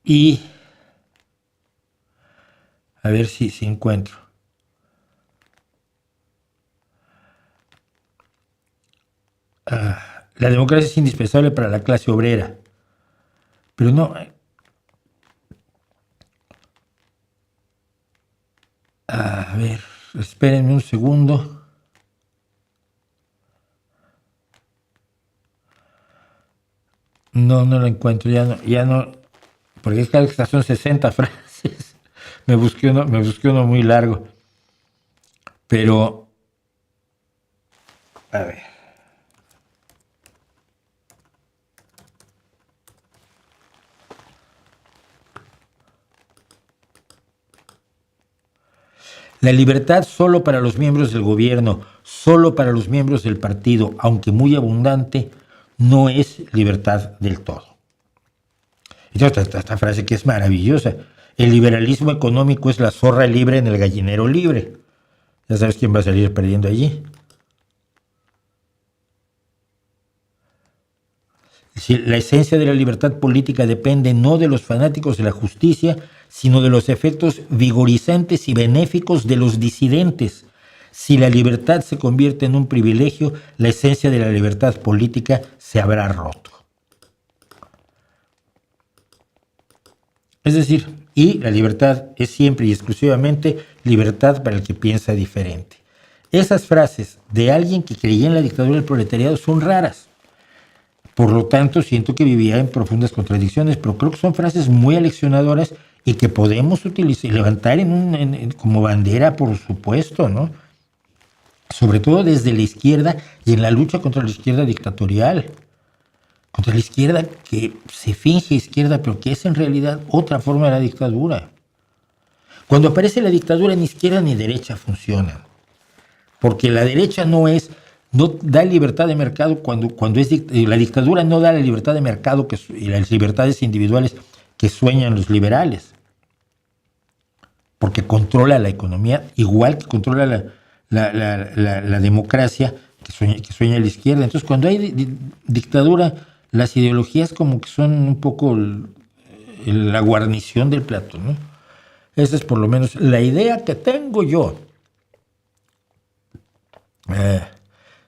Y a ver si encuentro. La democracia es indispensable para la clase obrera. Pero no. A ver, espérenme un segundo. No lo encuentro, ya no, porque es que estas son 60 frases. Me busqué uno muy largo. Pero, a ver. La libertad solo para los miembros del gobierno, solo para los miembros del partido, aunque muy abundante, no es libertad del todo. Y esta frase que es maravillosa. El liberalismo económico es la zorra libre en el gallinero libre. Ya sabes quién va a salir perdiendo allí. La esencia de la libertad política depende no de los fanáticos de la justicia, sino de los efectos vigorizantes y benéficos de los disidentes. Si la libertad se convierte en un privilegio, la esencia de la libertad política se habrá roto. Es decir, y la libertad es siempre y exclusivamente libertad para el que piensa diferente. Esas frases de alguien que creía en la dictadura del proletariado son raras. Por lo tanto, siento que vivía en profundas contradicciones, pero creo que son frases muy aleccionadoras y que podemos utilizar y levantar como bandera, por supuesto, ¿no? Sobre todo desde la izquierda y en la lucha contra la izquierda dictatorial. Contra la izquierda que se finge izquierda, pero que es en realidad otra forma de la dictadura. Cuando aparece la dictadura, ni izquierda ni derecha funcionan. Porque la derecha no da libertad de mercado cuando es la dictadura no da la libertad de mercado y las libertades individuales que sueñan los liberales. Porque controla la economía, igual que controla la democracia que sueña la izquierda. Entonces, cuando hay dictadura, las ideologías como que son un poco la guarnición del plato, ¿no? Esa es por lo menos la idea que tengo yo.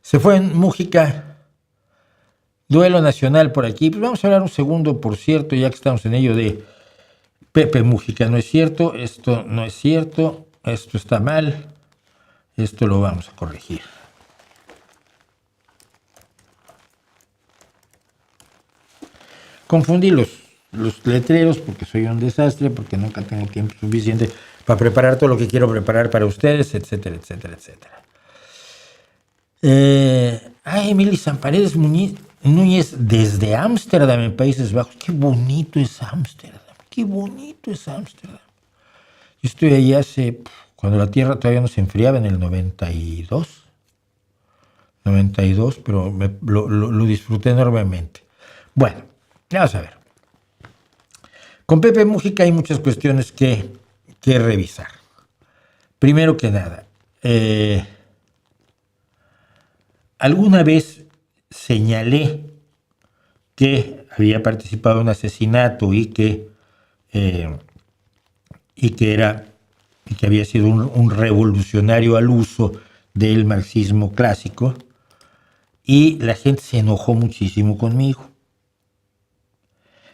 Se fue en Mújica, duelo nacional por aquí. Pues vamos a hablar un segundo, por cierto, ya que estamos en ello, de Pepe Mújica. No es cierto, esto no es cierto, esto está mal, esto lo vamos a corregir. Confundí los letreros porque soy un desastre, porque nunca tengo tiempo suficiente para preparar todo lo que quiero preparar para ustedes, etcétera, etcétera, etcétera. Emily Samparedes Núñez desde Ámsterdam, en Países Bajos. Qué bonito es Ámsterdam, qué bonito es Ámsterdam. Yo estoy allí cuando la Tierra todavía no se enfriaba, en el 92, pero lo disfruté enormemente. Bueno, vamos a ver. Con Pepe Mújica hay muchas cuestiones que revisar. Primero que nada, alguna vez señalé que había participado en un asesinato y que había sido un revolucionario al uso del marxismo clásico, y la gente se enojó muchísimo conmigo.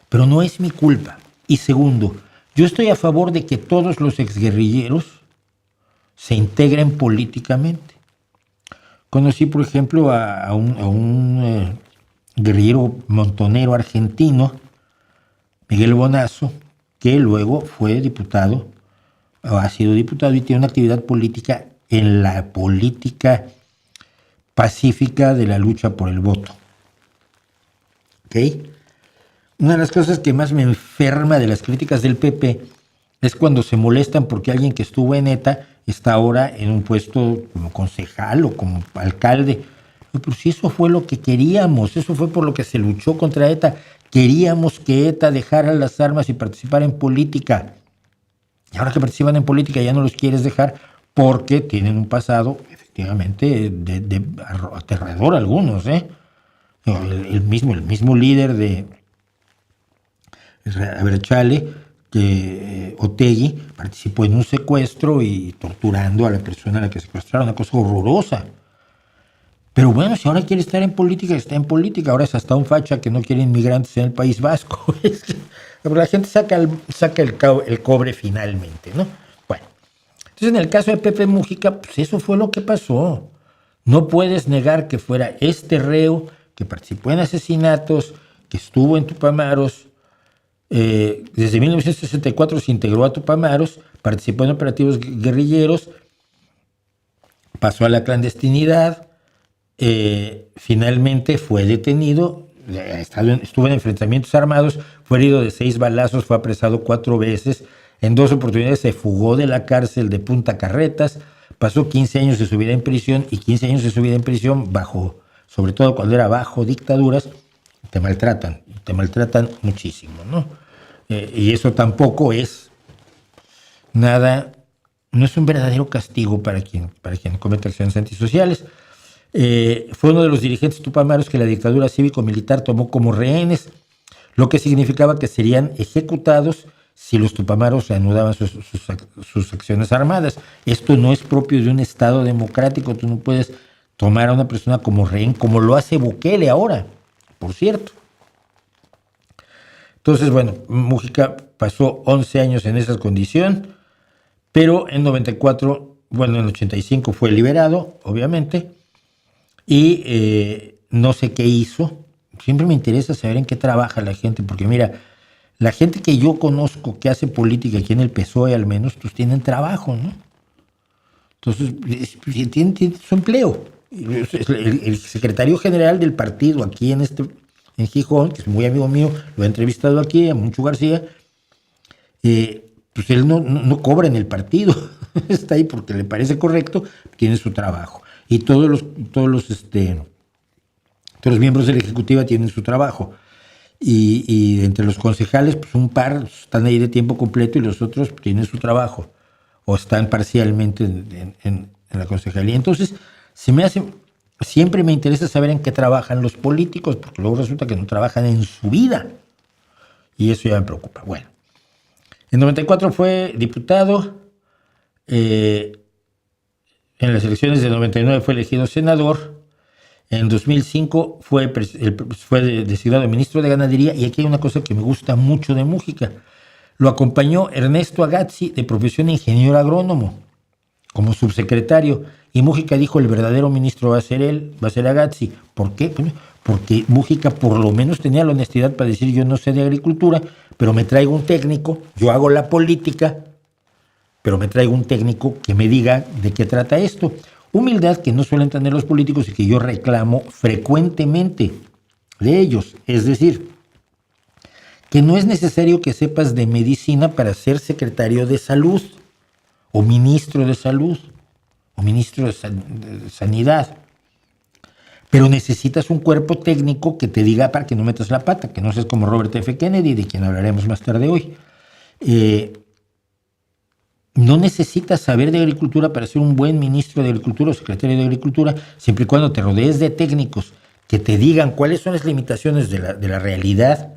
Pero no es mi culpa. Y segundo, yo estoy a favor de que todos los exguerrilleros se integren políticamente. Conocí, por ejemplo, a un guerrillero montonero argentino, Miguel Bonazo, que luego fue diputado, o ha sido diputado, y tiene una actividad política en la política pacífica de la lucha por el voto. ¿Ok? Una de las cosas que más me enferma de las críticas del PP es cuando se molestan porque alguien que estuvo en ETA está ahora en un puesto como concejal o como alcalde. Pero si eso fue lo que queríamos, eso fue por lo que se luchó contra ETA. Queríamos que ETA dejara las armas y participara en política. Y ahora que participan en política ya no los quieres dejar porque tienen un pasado, efectivamente, de aterrador algunos, ¿eh? El mismo líder A ver, chale, que Otegi participó en un secuestro y torturando a la persona a la que secuestraron, una cosa horrorosa. Pero bueno, si ahora quiere estar en política, está en política. Ahora es hasta un facha que no quiere inmigrantes en el País Vasco. Pero la gente saca el cobre finalmente, ¿no? Bueno, entonces en el caso de Pepe Mújica, pues eso fue lo que pasó. No puedes negar que fuera este reo que participó en asesinatos, que estuvo en Tupamaros. Desde 1964 se integró a Tupamaros, participó en operativos guerrilleros, pasó a la clandestinidad, finalmente fue detenido, estuvo en enfrentamientos armados, fue herido de 6 balazos, fue apresado 4 veces, en 2 oportunidades se fugó de la cárcel de Punta Carretas, pasó 15 años de su vida en prisión, y 15 años de su vida en prisión sobre todo cuando era bajo dictaduras, te maltratan muchísimo, ¿no? Y eso tampoco es nada, no es un verdadero castigo para quien comete acciones antisociales. Fue uno de los dirigentes tupamaros que la dictadura cívico-militar tomó como rehenes, lo que significaba que serían ejecutados si los tupamaros reanudaban sus acciones armadas. Esto no es propio de un Estado democrático. Tú no puedes tomar a una persona como rehén, como lo hace Bukele ahora, por cierto. Entonces, bueno, Mújica pasó 11 años en esa condición, pero en 94, bueno, en 85 fue liberado, obviamente, y no sé qué hizo. Siempre me interesa saber en qué trabaja la gente, porque mira, la gente que yo conozco que hace política aquí en el PSOE al menos, pues tienen trabajo, ¿no? Entonces, tienen su empleo. El secretario general del partido aquí en Gijón, que es muy amigo mío, lo he entrevistado aquí, a Moncho García, pues él no cobra en el partido, está ahí porque le parece correcto, tiene su trabajo. Y todos los miembros de la ejecutiva tienen su trabajo. Y entre los concejales, pues un par están ahí de tiempo completo y los otros tienen su trabajo o están parcialmente en la concejalía. Entonces, siempre me interesa saber en qué trabajan los políticos, porque luego resulta que no trabajan en su vida. Y eso ya me preocupa. Bueno, en 94 fue diputado, en las elecciones de 99 fue elegido senador, en 2005 fue designado ministro de Ganadería, y aquí hay una cosa que me gusta mucho de Mújica. Lo acompañó Ernesto Agazzi, de profesión ingeniero agrónomo, como subsecretario, y Mújica dijo: el verdadero ministro va a ser él, va a ser Agazzi. ¿Por qué? Porque Mújica por lo menos tenía la honestidad para decir: yo no sé de agricultura, pero me traigo un técnico, yo hago la política, pero me traigo un técnico que me diga de qué trata esto. Humildad que no suelen tener los políticos y que yo reclamo frecuentemente de ellos. Es decir, que no es necesario que sepas de medicina para ser secretario de salud, o ministro de salud, o ministro de sanidad. Pero necesitas un cuerpo técnico que te diga para que no metas la pata, que no seas como Robert F. Kennedy, de quien hablaremos más tarde hoy. No necesitas saber de agricultura para ser un buen ministro de Agricultura o secretario de Agricultura, siempre y cuando te rodees de técnicos que te digan cuáles son las limitaciones de la realidad,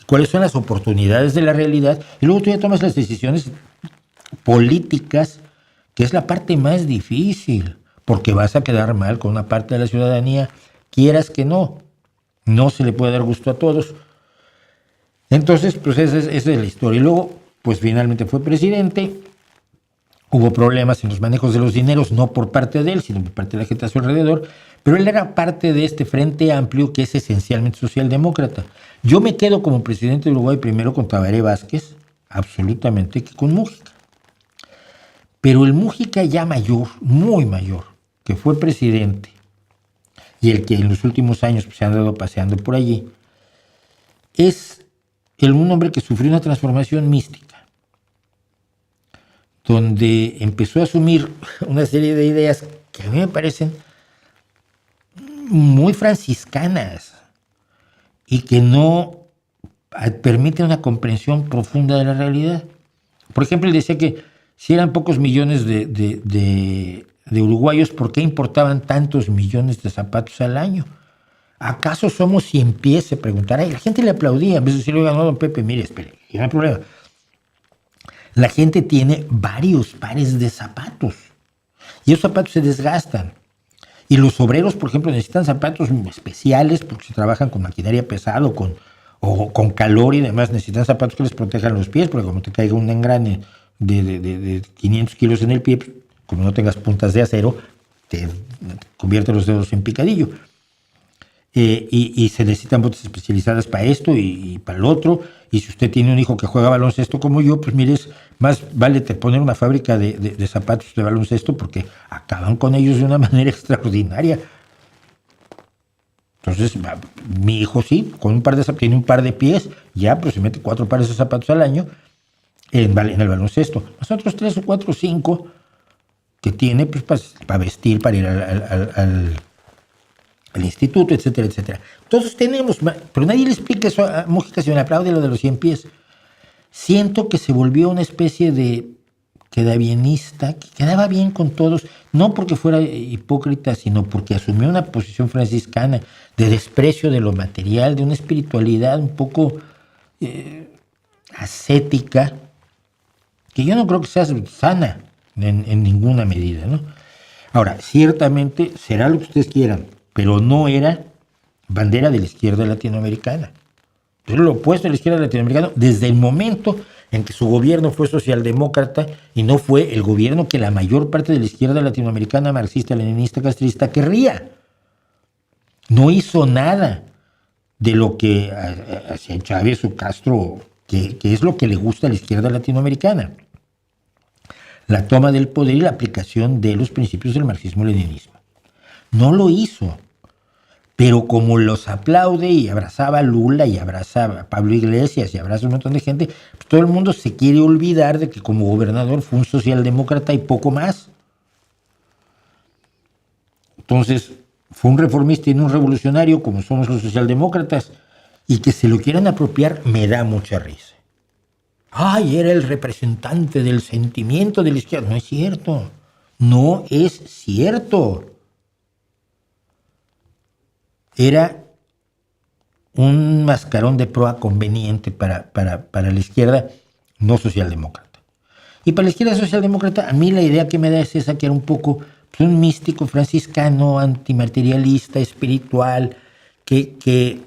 cuáles son las oportunidades de la realidad, y luego tú ya tomas las decisiones políticas, que es la parte más difícil, porque vas a quedar mal con una parte de la ciudadanía, quieras que no se le puede dar gusto a todos. Entonces, pues esa es la historia. Y luego, pues finalmente fue presidente. Hubo problemas en los manejos de los dineros, no por parte de él, sino por parte de la gente a su alrededor, pero él era parte de este Frente Amplio que es esencialmente socialdemócrata. Yo me quedo como presidente de Uruguay primero con Tabaré Vázquez, absolutamente, que con Mújica. Pero el Mújica ya mayor, muy mayor, que fue presidente, y el que en los últimos años se han dado paseando por allí, es un hombre que sufrió una transformación mística, donde empezó a asumir una serie de ideas que a mí me parecen muy franciscanas y que no permiten una comprensión profunda de la realidad. Por ejemplo, él decía que si eran pocos millones de uruguayos, ¿por qué importaban tantos millones de zapatos al año? ¿Acaso somos 100 pies? Se preguntará. Y la gente le aplaudía. En vez de decirle, oiga, no, don Pepe, mire, espere, no hay problema. La gente tiene varios pares de zapatos. Y esos zapatos se desgastan. Y los obreros, por ejemplo, necesitan zapatos especiales porque se trabajan con maquinaria pesada o con calor y demás. Necesitan zapatos que les protejan los pies, porque como te caiga un engrane de 500 kilos en el pie, pues, como no tengas puntas de acero, te convierte los dedos en picadillo. Y se necesitan botas especializadas para esto y para el otro. Y si usted tiene un hijo que juega baloncesto como yo, pues mire, más vale te poner una fábrica de zapatos de baloncesto porque acaban con ellos de una manera extraordinaria. Entonces, mi hijo sí, con un par de zapatos, tiene un par de pies, ya pues se mete 4 pares de zapatos al año en el baloncesto. Nosotros 3 o 4 o 5 que tiene pues para vestir, para ir al instituto, etcétera, etcétera. Todos tenemos, pero nadie le explica eso a Mújica, si me aplaude lo de los 100 pies. Siento que se volvió una especie de quedabienista, que quedaba bien con todos, no porque fuera hipócrita, sino porque asumió una posición franciscana de desprecio de lo material, de una espiritualidad un poco ascética, que yo no creo que sea sana en ninguna medida, ¿no? Ahora, ciertamente será lo que ustedes quieran, pero no era bandera de la izquierda latinoamericana. Era lo opuesto a la izquierda latinoamericana desde el momento en que su gobierno fue socialdemócrata y no fue el gobierno que la mayor parte de la izquierda latinoamericana marxista, leninista, castrista querría. No hizo nada de lo que hacía Chávez o Castro, que es lo que le gusta a la izquierda latinoamericana. La toma del poder y la aplicación de los principios del marxismo-leninismo. No lo hizo. Pero como los aplaude y abrazaba a Lula y abrazaba a Pablo Iglesias y abraza a un montón de gente, pues todo el mundo se quiere olvidar de que como gobernador fue un socialdemócrata y poco más. Entonces, fue un reformista y no un revolucionario como somos los socialdemócratas, y que se lo quieran apropiar me da mucha risa. ¡Ay, era el representante del sentimiento de la izquierda! No es cierto. No es cierto. Era un mascarón de proa conveniente para la izquierda no socialdemócrata. Y para la izquierda socialdemócrata, a mí la idea que me da es esa, que era un poco pues, un místico franciscano, antimaterialista, espiritual, que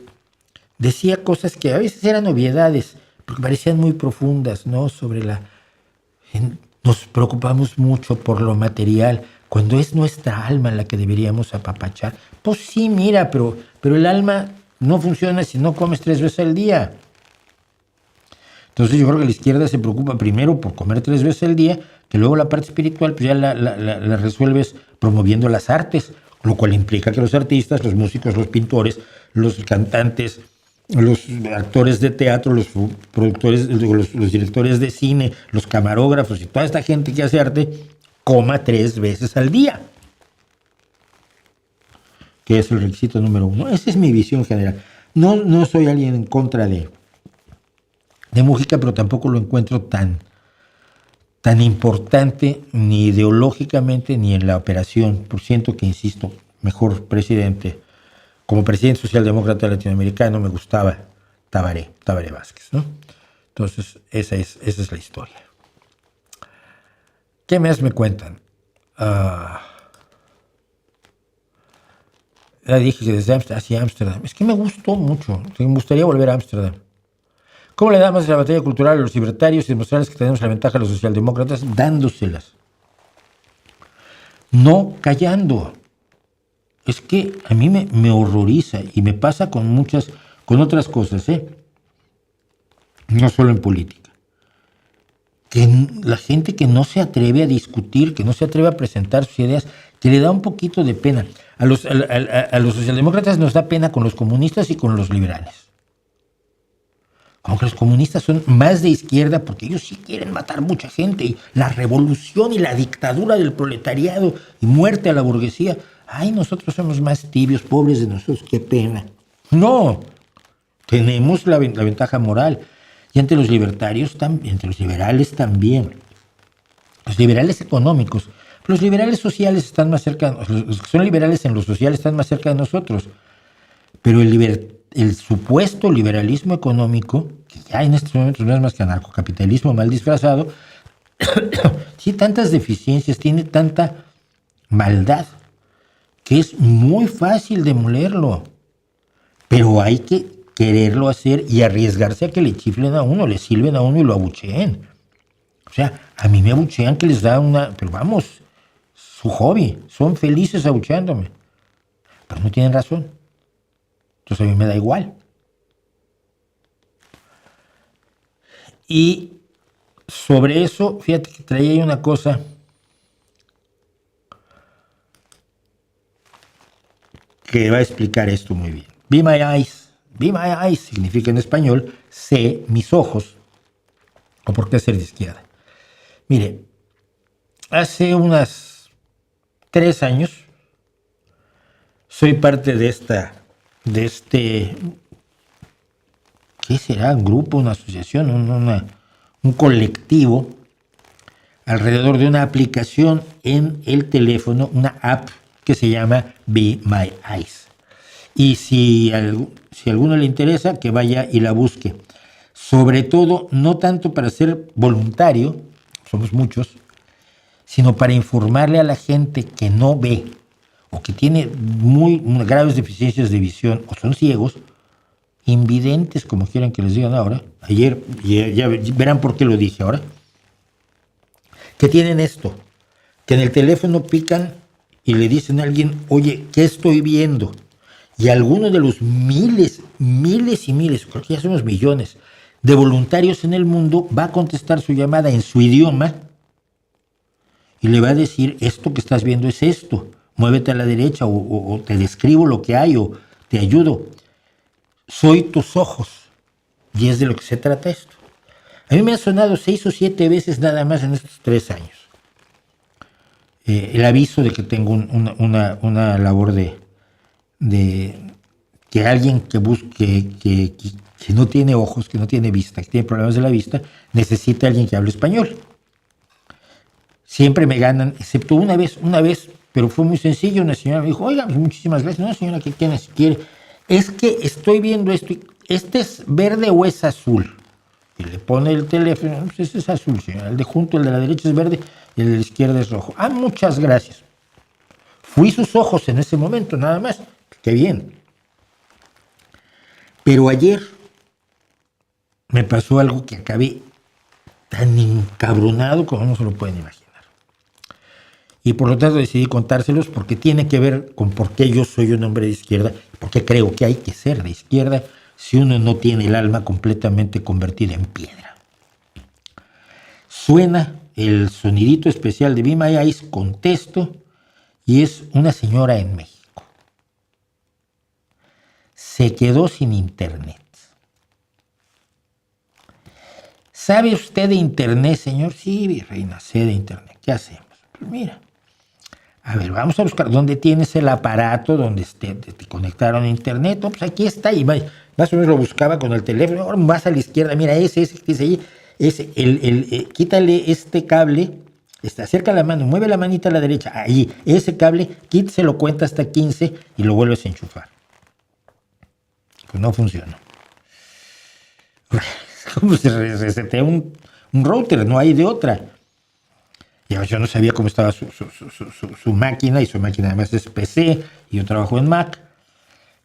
decía cosas que a veces eran obviedades, porque parecían muy profundas, ¿no? Nos preocupamos mucho por lo material, cuando es nuestra alma la que deberíamos apapachar. Pues sí, mira, pero el alma no funciona si no comes 3 veces al día. Entonces yo creo que la izquierda se preocupa primero por comer 3 veces al día, que luego la parte espiritual pues ya la resuelves promoviendo las artes, lo cual implica que los artistas, los músicos, los pintores, los cantantes, los actores de teatro, los productores, los directores de cine, los camarógrafos y toda esta gente que hace arte, coma 3 veces al día, que es el requisito número 1. Esa es mi visión general. No soy alguien en contra de Mújica, pero tampoco lo encuentro tan importante ni ideológicamente ni en la operación. Por ciento que, insisto, mejor presidente, como presidente socialdemócrata latinoamericano, me gustaba Tabaré Vázquez, ¿no? Entonces, esa es la historia. ¿Qué más me cuentan? Ya dije que desde hacia Ámsterdam. Es que me gustó mucho. Me gustaría volver a Ámsterdam. ¿Cómo le damos la batalla cultural a los libertarios y demostrarles que tenemos la ventaja a los socialdemócratas? Dándoselas. No callando. Es que a mí me horroriza y me pasa con otras cosas, no solo en política. Que la gente que no se atreve a discutir, que no se atreve a presentar sus ideas, que le da un poquito de pena. A los socialdemócratas nos da pena con los comunistas y con los liberales. Aunque los comunistas son más de izquierda porque ellos sí quieren matar mucha gente y la revolución y la dictadura del proletariado y muerte a la burguesía. Ay, nosotros somos más tibios, pobres de nosotros, qué pena. No, tenemos la ventaja moral. Y entre los libertarios, entre los liberales también. Los liberales económicos. Los liberales sociales están más cerca, los que son liberales en lo social están más cerca de nosotros. Pero el supuesto liberalismo económico, que ya en estos momentos no es más que anarcocapitalismo mal disfrazado, tiene tantas deficiencias, tiene tanta maldad, que es muy fácil demolerlo. Pero hay que quererlo hacer y arriesgarse a que le chiflen a uno, le silben a uno y lo abucheen. O sea, a mí me abuchean que les da una... Pero vamos, su hobby, son felices abucheándome. Pero no tienen razón. Entonces a mí me da igual. Y sobre eso, fíjate que traía ahí una cosa que va a explicar esto muy bien. Be my eyes. Be my eyes significa en español, sé mis ojos. ¿O por qué ser de izquierda? Mire, hace unas 3 años soy parte de este, ¿qué será? Un grupo, una asociación, un colectivo alrededor de una aplicación en el teléfono, una app que se llama Be My Eyes. Y si alguno le interesa, que vaya y la busque. Sobre todo, no tanto para ser voluntario, somos muchos, sino para informarle a la gente que no ve o que tiene muy graves deficiencias de visión o son ciegos, invidentes, como quieran que les digan ahora. Ayer, ya verán por qué lo dije ahora. Que tienen esto, que en el teléfono pican y le dicen a alguien, oye, ¿qué estoy viendo? Y alguno de los miles y miles, creo que ya somos millones, de voluntarios en el mundo va a contestar su llamada en su idioma y le va a decir, esto que estás viendo es esto, muévete a la derecha o te describo lo que hay o te ayudo. Soy tus ojos. Y es de lo que se trata esto. A mí me ha sonado 6 o 7 veces nada más en estos 3 años. El aviso de que tengo una labor de que alguien que busque, que no tiene ojos, que no tiene vista, que tiene problemas de la vista, necesita a alguien que hable español. Siempre me ganan, excepto una vez, pero fue muy sencillo. Una señora me dijo, oiga, pues muchísimas gracias. No, señora, ¿qué tiene? Si quiere. Es que estoy viendo esto. ¿Este es verde o es azul? Y le pone el teléfono. Pues este es azul, señora. El de junto, el de la derecha es verde y el de la izquierda es rojo. Ah, muchas gracias. Fui sus ojos en ese momento, nada más. Qué bien. Pero ayer me pasó algo que acabé tan encabronado como no se lo pueden imaginar. Y por lo tanto decidí contárselos porque tiene que ver con por qué yo soy un hombre de izquierda, porque creo que hay que ser de izquierda si uno no tiene el alma completamente convertida en piedra. Suena el sonidito especial de Be My Eyes, contesto, y es una señora en México. Se quedó sin internet. ¿Sabe usted de internet, señor? Sí, reina, sé de internet. ¿Qué hacemos? Pues mira, a ver, vamos a buscar dónde tienes el aparato donde te conectaron a internet. Oh, pues aquí está. Y más o menos lo buscaba con el teléfono. Ahora vas a la izquierda, mira, ese que dice ahí, quítale este cable, acerca la mano, mueve la manita a la derecha, ahí, ese cable, quíteselo, cuenta hasta 15 y lo vuelves a enchufar. Pues no funcionó. Como se resetea un router, no hay de otra. Y yo no sabía cómo estaba su máquina, y su máquina además es PC, y yo trabajo en Mac.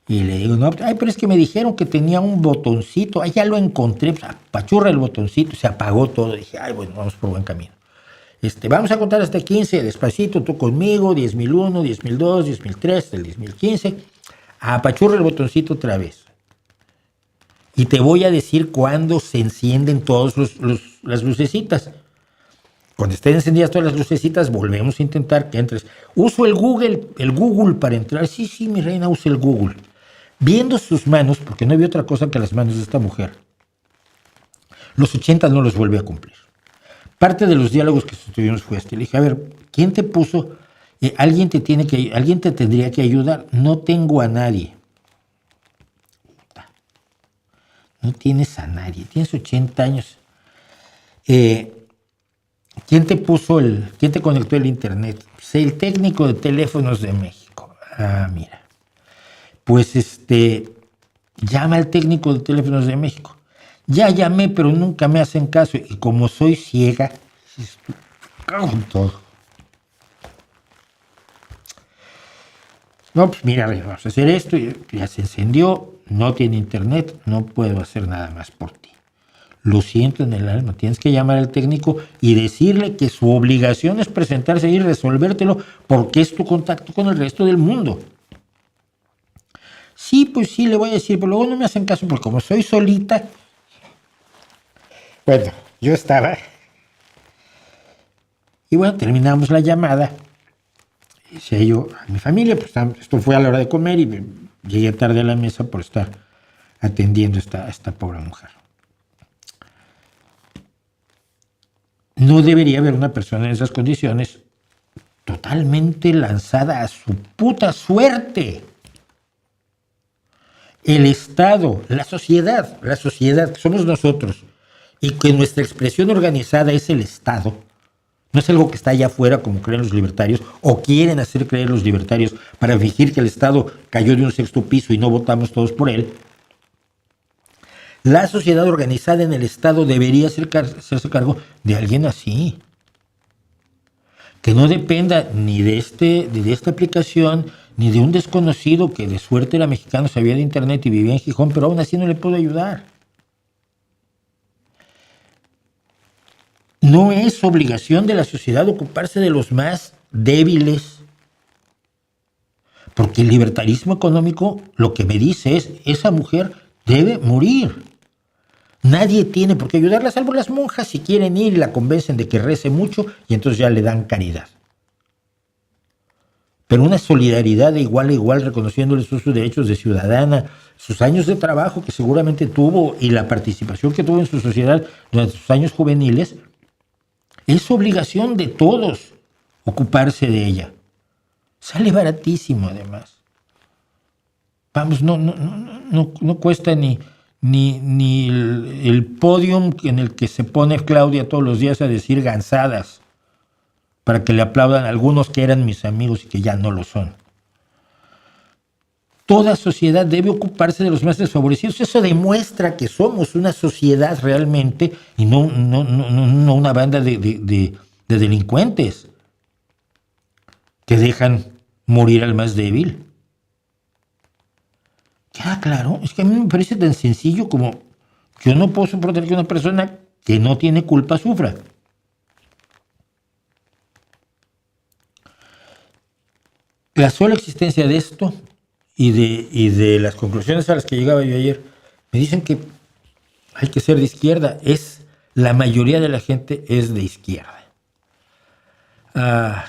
Y le digo, no, pero es que me dijeron que tenía un botoncito, ya lo encontré, pues, apachurra el botoncito, se apagó todo. Dije, bueno, vamos por buen camino. Vamos a contar hasta 15, despacito, tú conmigo, 10.001, 10.002, 10.003, el 10.015. Apachurra el botoncito otra vez. Y te voy a decir cuándo se encienden todas las lucecitas. Cuando estén encendidas todas las lucecitas, volvemos a intentar que entres. Uso el Google para entrar. Sí, mi reina, usa el Google. Viendo sus manos, porque no había otra cosa que las manos de esta mujer, los 80 no los vuelve a cumplir. Parte de los diálogos que tuvimos fue este. Le dije, a ver, ¿quién te puso? Alguien te tendría que ayudar. No tengo a nadie. No tienes a nadie. Tienes 80 años. ¿Quién te conectó el internet? Pues el técnico de teléfonos de México. Ah, mira. Pues llama al técnico de Teléfonos de México. Ya llamé, pero nunca me hacen caso. Y como soy ciega, cago en todo. No, pues mira, vamos a hacer esto. Ya se encendió, no tiene internet, no puedo hacer nada más por ti. Lo siento en el alma, tienes que llamar al técnico y decirle que su obligación es presentarse ahí y resolvértelo porque es tu contacto con el resto del mundo. Sí, pues sí, le voy a decir, pero luego no me hacen caso porque como soy solita. Bueno, yo estaba. Y bueno, terminamos la llamada. Decía yo a mi familia, pues esto fue a la hora de comer y llegué tarde a la mesa por estar atendiendo a esta pobre mujer. No debería haber una persona en esas condiciones totalmente lanzada a su puta suerte. El Estado, la sociedad, que somos nosotros, y que nuestra expresión organizada es el Estado, no es algo que está allá afuera como creen los libertarios, o quieren hacer creer los libertarios para fingir que el Estado cayó de un sexto piso y no votamos todos por él. La sociedad organizada en el Estado debería hacerse cargo de alguien así, que no dependa ni de esta aplicación, ni de un desconocido que de suerte era mexicano, sabía de internet y vivía en Gijón, pero aún así no le puedo ayudar. No es obligación de la sociedad ocuparse de los más débiles, porque el libertarismo económico lo que me dice es, esa mujer debe morir. Nadie tiene por qué ayudarla, salvo las monjas si quieren ir y la convencen de que rece mucho y entonces ya le dan caridad. Pero una solidaridad de igual a igual, reconociéndole sus derechos de ciudadana, sus años de trabajo que seguramente tuvo y la participación que tuvo en su sociedad durante sus años juveniles, es obligación de todos ocuparse de ella. Sale baratísimo además. Vamos, no cuesta ni el podium en el que se pone Claudia todos los días a decir gansadas para que le aplaudan a algunos que eran mis amigos y que ya no lo son. Toda sociedad debe ocuparse de los más desfavorecidos. Eso demuestra que somos una sociedad realmente y no una banda de delincuentes que dejan morir al más débil. Queda claro, es que a mí me parece tan sencillo como yo no puedo soportar que una persona que no tiene culpa sufra. La sola existencia de esto y de las conclusiones a las que llegaba yo ayer me dicen que hay que ser de izquierda. La mayoría de la gente es de izquierda.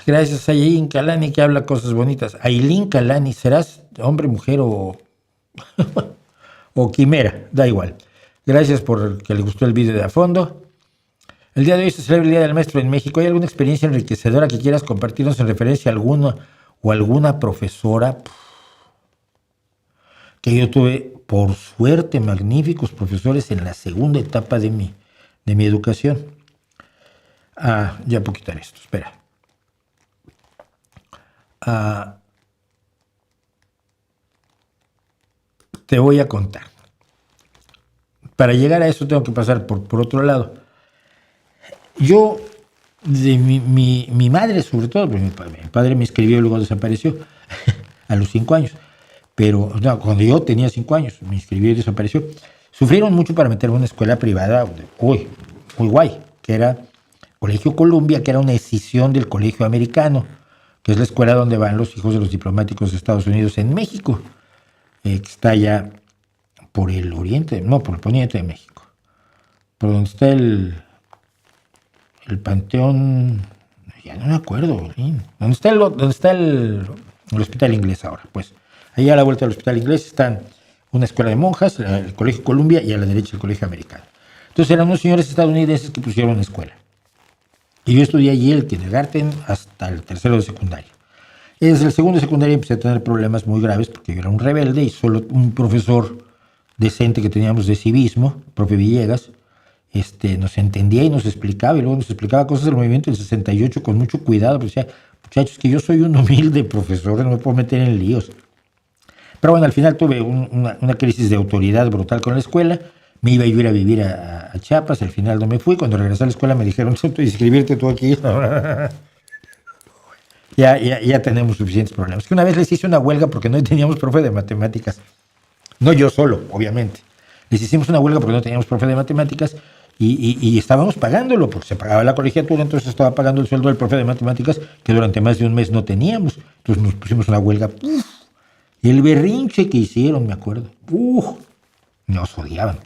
Gracias a Ailín Calani que habla cosas bonitas. Ailín Calani, ¿serás hombre, mujer o quimera? Da igual. Gracias por que le gustó el vídeo de a fondo. El día de hoy se celebra el Día del Maestro en México. ¿Hay alguna experiencia enriquecedora que quieras compartirnos en referencia a alguna o alguna profesora? Que yo tuve, por suerte, magníficos profesores en la segunda etapa de mi educación. Ya puedo quitar esto, espera. Te voy a contar. Para llegar a eso tengo que pasar por otro lado. Yo, de mi madre sobre todo, porque mi padre me escribió y luego desapareció a los 5 años. Pero cuando yo tenía 5 años, me inscribió y desapareció. Sufrieron mucho para meterme en una escuela privada, muy guay, que era Colegio Columbia, que era una escisión del Colegio Americano, que es la escuela donde van los hijos de los diplomáticos de Estados Unidos en México, que está allá por el oriente, por el poniente de México, por donde está el Panteón, ya no me acuerdo, donde está el Hospital Inglés ahora, pues. Allá a la vuelta del Hospital Inglés están una escuela de monjas, el Colegio Columbia y a la derecha el Colegio Americano. Entonces eran unos señores estadounidenses que pusieron una escuela. Y yo estudié allí el kindergarten hasta el tercero de secundaria. Y desde el segundo de secundaria empecé a tener problemas muy graves porque yo era un rebelde y solo un profesor decente que teníamos de civismo, el profe Villegas, nos entendía y nos explicaba, y luego nos explicaba cosas del movimiento del 68 con mucho cuidado, porque decía, muchachos, que yo soy un humilde profesor, no me puedo meter en líos. Pero bueno, al final tuve una crisis de autoridad brutal con la escuela. Me iba a ir a vivir a Chiapas, al final no me fui. Cuando regresé a la escuela me dijeron, inscribirte tú aquí. ya tenemos suficientes problemas. Que una vez les hice una huelga porque no teníamos profe de matemáticas. No yo solo, obviamente. Les hicimos una huelga porque no teníamos profe de matemáticas y estábamos pagándolo, porque se pagaba la colegiatura, entonces estaba pagando el sueldo del profe de matemáticas que durante más de un mes no teníamos. Entonces nos pusimos una huelga. Y el berrinche que hicieron, me acuerdo. Nos odiaban.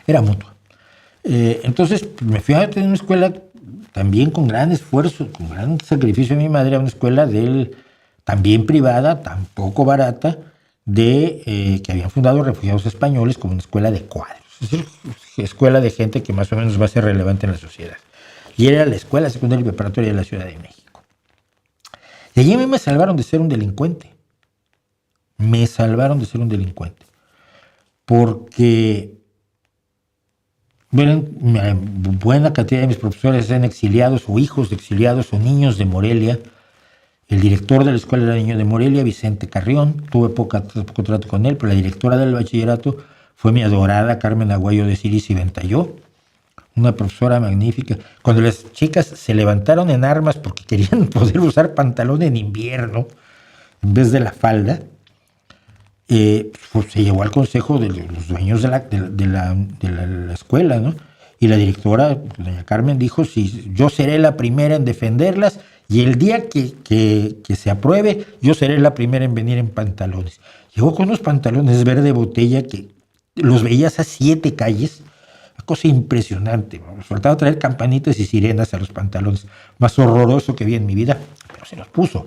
Era mutuo. Entonces me fui a tener una escuela también con gran esfuerzo, con gran sacrificio de mi madre, a una escuela también privada, tampoco barata, que habían fundado refugiados españoles como una escuela de cuadros. Es decir, escuela de gente que más o menos va a ser relevante en la sociedad. Y era la escuela secundaria y preparatoria de la Ciudad de México. Y allí me salvaron de ser un delincuente. Me salvaron de ser un delincuente. Porque buena cantidad de mis profesores eran exiliados o hijos de exiliados o niños de Morelia. El director de la escuela era niño de Morelia, Vicente Carrión. Tuve poco trato con él, pero la directora del bachillerato fue mi adorada Carmen Aguayo de Siris y Ventayó, una profesora magnífica. Cuando las chicas se levantaron en armas porque querían poder usar pantalón en invierno en vez de la falda, pues se llevó al consejo de los dueños de la escuela, ¿no? Y la directora, doña Carmen, dijo, si yo seré la primera en defenderlas y el día que se apruebe, yo seré la primera en venir en pantalones. Llegó con unos pantalones verde botella que los veías a 7 calles, una cosa impresionante. Me faltaba traer campanitas y sirenas a los pantalones, más horroroso que vi en mi vida, pero se los puso.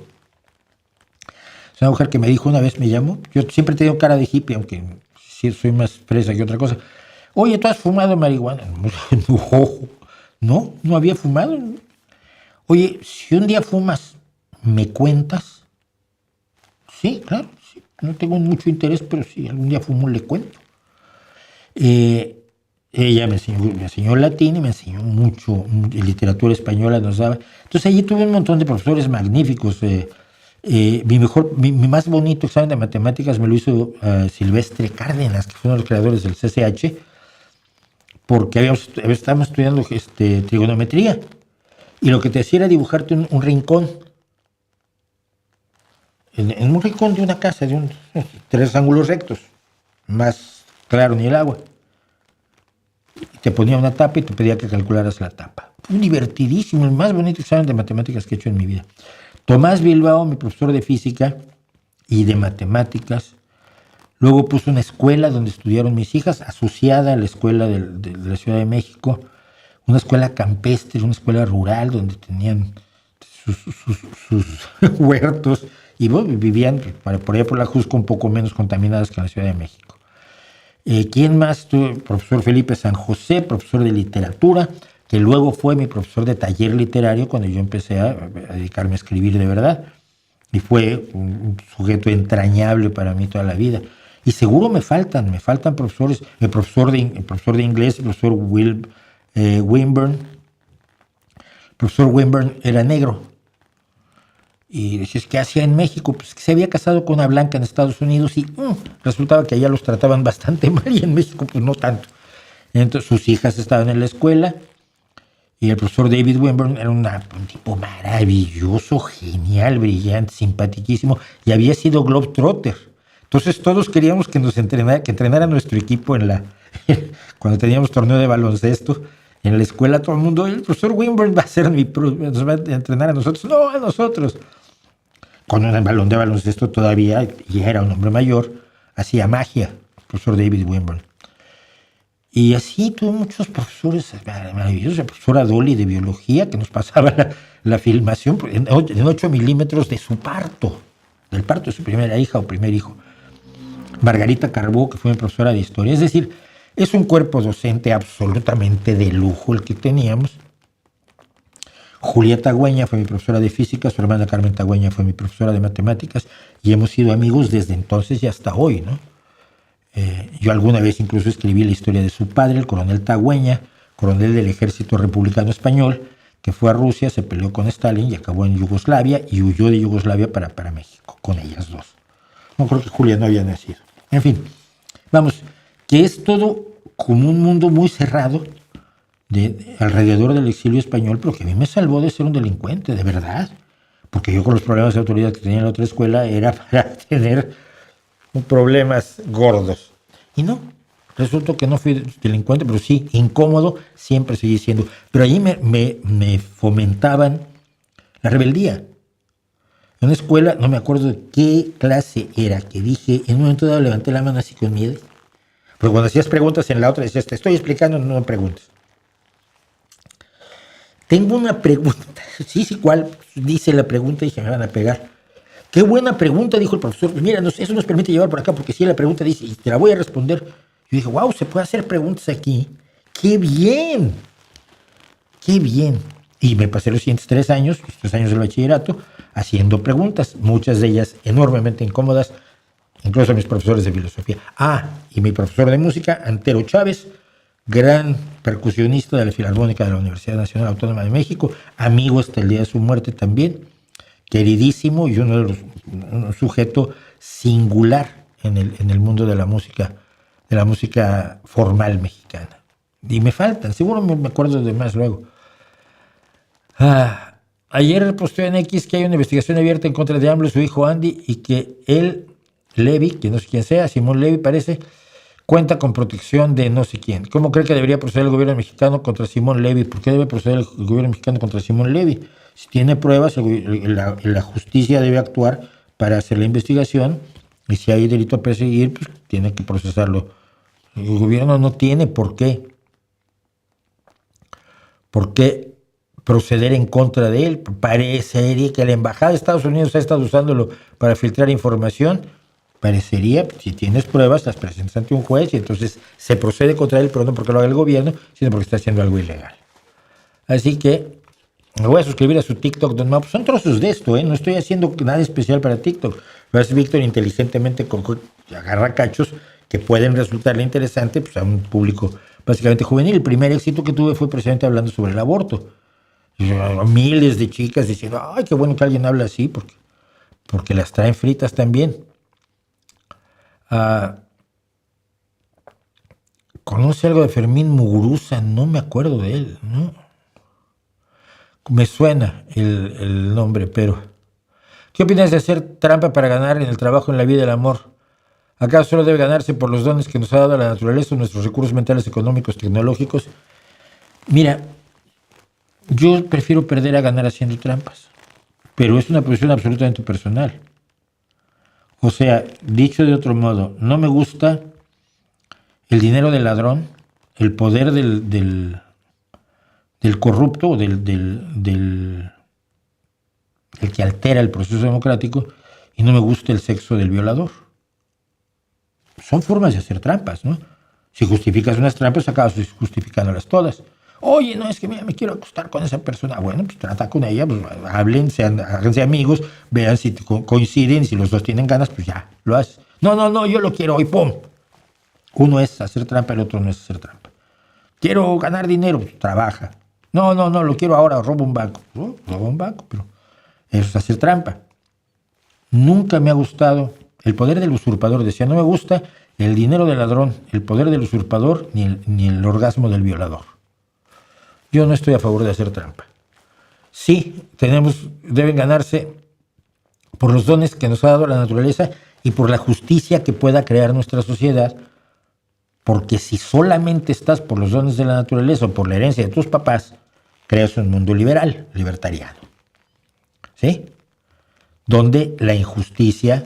Es una mujer que me dijo una vez, me llamó, yo siempre he tenido cara de hippie, aunque sí soy más fresa que otra cosa. Oye, ¿tú has fumado marihuana? No había fumado. Oye, si un día fumas, ¿me cuentas? Sí, claro, sí. No tengo mucho interés, pero si algún día fumo, le cuento. Ella me enseñó latín y me enseñó mucho literatura española, nos daba. Entonces allí tuve un montón de profesores magníficos. Mi más bonito examen de matemáticas me lo hizo Silvestre Cárdenas, que fue uno de los creadores del CCH, porque estábamos estudiando trigonometría, y lo que te hacía era dibujarte un rincón, en un rincón de una casa, de 3 ángulos rectos, más claro ni el agua. Te ponía una tapa y te pedía que calcularas la tapa. Un divertidísimo, el más bonito examen de matemáticas que he hecho en mi vida. Tomás Bilbao, mi profesor de física y de matemáticas, luego puso una escuela donde estudiaron mis hijas, asociada a la escuela de la Ciudad de México, una escuela campestre, una escuela rural donde tenían sus huertos y vivían por allá por la Jusco un poco menos contaminadas que en la Ciudad de México. ¿Quién más? Profesor Felipe San José, profesor de literatura, que luego fue mi profesor de taller literario cuando yo empecé a dedicarme a escribir de verdad. Y fue un sujeto entrañable para mí toda la vida. Y seguro me faltan profesores. El profesor de inglés, el profesor Wimburn. El profesor Wimburn era negro. Y decías, ¿qué hacía en México? Pues que se había casado con una blanca en Estados Unidos y resultaba que allá los trataban bastante mal y en México pues no tanto. Entonces sus hijas estaban en la escuela y el profesor David Wimburn era un tipo maravilloso, genial, brillante, simpaticísimo y había sido globetrotter. Entonces todos queríamos que entrenara nuestro equipo cuando teníamos torneo de baloncesto. En la escuela todo el mundo, el profesor Wimburn va nos va a entrenar a nosotros. No, a nosotros. Con un balón de baloncesto todavía, ya era un hombre mayor, hacía magia, el profesor David Wimburn. Y así tuve muchos profesores maravillosos. La profesora Dolly de biología, que nos pasaba la filmación en 8 milímetros de su parto, del parto de su primera hija o primer hijo. Margarita Carbó, que fue mi profesora de historia. Es decir, es un cuerpo docente absolutamente de lujo el que teníamos. Julieta Tagüeña fue mi profesora de física, su hermana Carmen Tagüeña fue mi profesora de matemáticas y hemos sido amigos desde entonces y hasta hoy, ¿no? Yo alguna vez incluso escribí la historia de su padre, el coronel Tagüeña, coronel del Ejército Republicano Español, que fue a Rusia, se peleó con Stalin y acabó en Yugoslavia y huyó de Yugoslavia para México, con ellas dos. No creo que Julia no haya nacido. En fin, vamos, que es todo como un mundo muy cerrado alrededor del exilio español, pero que a mí me salvó de ser un delincuente, de verdad. Porque yo con los problemas de autoridad que tenía en la otra escuela era para tener problemas gordos. Y no, resultó que no fui delincuente, pero sí, incómodo, siempre seguí siendo. Pero allí me fomentaban la rebeldía. En una escuela, no me acuerdo de qué clase era, que dije, en un momento dado levanté la mano así con miedo. Porque cuando hacías preguntas en la otra, decías, te estoy explicando, no me preguntes. Tengo una pregunta. Sí, ¿cuál? Dice la pregunta y dije, me van a pegar. Qué buena pregunta, dijo el profesor. Pues mira, eso nos permite llevar por acá, porque si la pregunta dice, y te la voy a responder. Yo dije, wow, se puede hacer preguntas aquí. ¡Qué bien! ¡Qué bien! Y me pasé los siguientes 3 años del bachillerato, haciendo preguntas, muchas de ellas enormemente incómodas, incluso a mis profesores de filosofía. Y mi profesor de música, Antero Chávez, gran percusionista de la Filarmónica de la Universidad Nacional Autónoma de México, amigo hasta el día de su muerte también, queridísimo y un sujeto singular en el mundo de la música formal mexicana. Y me faltan, seguro me acuerdo de más luego. Ayer posteó en X que hay una investigación abierta en contra de AMLO y su hijo Andy y que él, Levy, que no sé quién sea, Simón Levy parece, cuenta con protección de no sé quién. ¿Cómo cree que debería proceder el gobierno mexicano contra Simón Levy? ¿Por qué debe proceder el gobierno mexicano contra Simón Levy? Si tiene pruebas, la justicia debe actuar para hacer la investigación y si hay delito a perseguir, pues tiene que procesarlo. El gobierno no tiene por qué proceder en contra de él. Parecería que la embajada de Estados Unidos ha estado usándolo para filtrar información. Parecería, si tienes pruebas, las presentas ante un juez y entonces se procede contra él, pero no porque lo haga el gobierno, sino porque está haciendo algo ilegal. Así que me voy a suscribir a su TikTok, Don Mau. Son trozos de esto, no estoy haciendo nada especial para TikTok. Lo hace Víctor inteligentemente, agarra cachos que pueden resultarle interesante pues, a un público básicamente juvenil. El primer éxito que tuve fue precisamente hablando sobre el aborto. Miles de chicas diciendo, ay, qué bueno que alguien habla así, porque las traen fritas también. ¿Conoce algo de Fermín Muguruza? No me acuerdo de él, ¿no? Me suena el nombre, pero... ¿Qué opinas de hacer trampa para ganar en el trabajo, en la vida y el amor? ¿Acaso solo debe ganarse por los dones que nos ha dado la naturaleza, nuestros recursos mentales, económicos, tecnológicos? Mira, yo prefiero perder a ganar haciendo trampas, pero es una posición absolutamente personal. O sea, dicho de otro modo, no me gusta el dinero del ladrón, el poder del corrupto o del que altera el proceso democrático, y no me gusta el sexo del violador. Son formas de hacer trampas, ¿no? Si justificas unas trampas, acabas justificándolas todas. Oye, no, es que mira, me quiero acostar con esa persona. Bueno, pues trata con ella, pues hablen, háganse amigos, vean si coinciden, si los dos tienen ganas, pues ya, lo haces. No, yo lo quiero hoy, ¡pum! Uno es hacer trampa, el otro no es hacer trampa. Quiero ganar dinero, pues trabaja. No, lo quiero ahora, robo un banco. Robo un banco, pero eso es hacer trampa. Nunca me ha gustado el poder del usurpador. Decía, no me gusta el dinero del ladrón, el poder del usurpador, ni el orgasmo del violador. Yo no estoy a favor de hacer trampa. Sí, deben ganarse por los dones que nos ha dado la naturaleza y por la justicia que pueda crear nuestra sociedad, porque si solamente estás por los dones de la naturaleza o por la herencia de tus papás, creas un mundo liberal, libertariano. ¿Sí? Donde la injusticia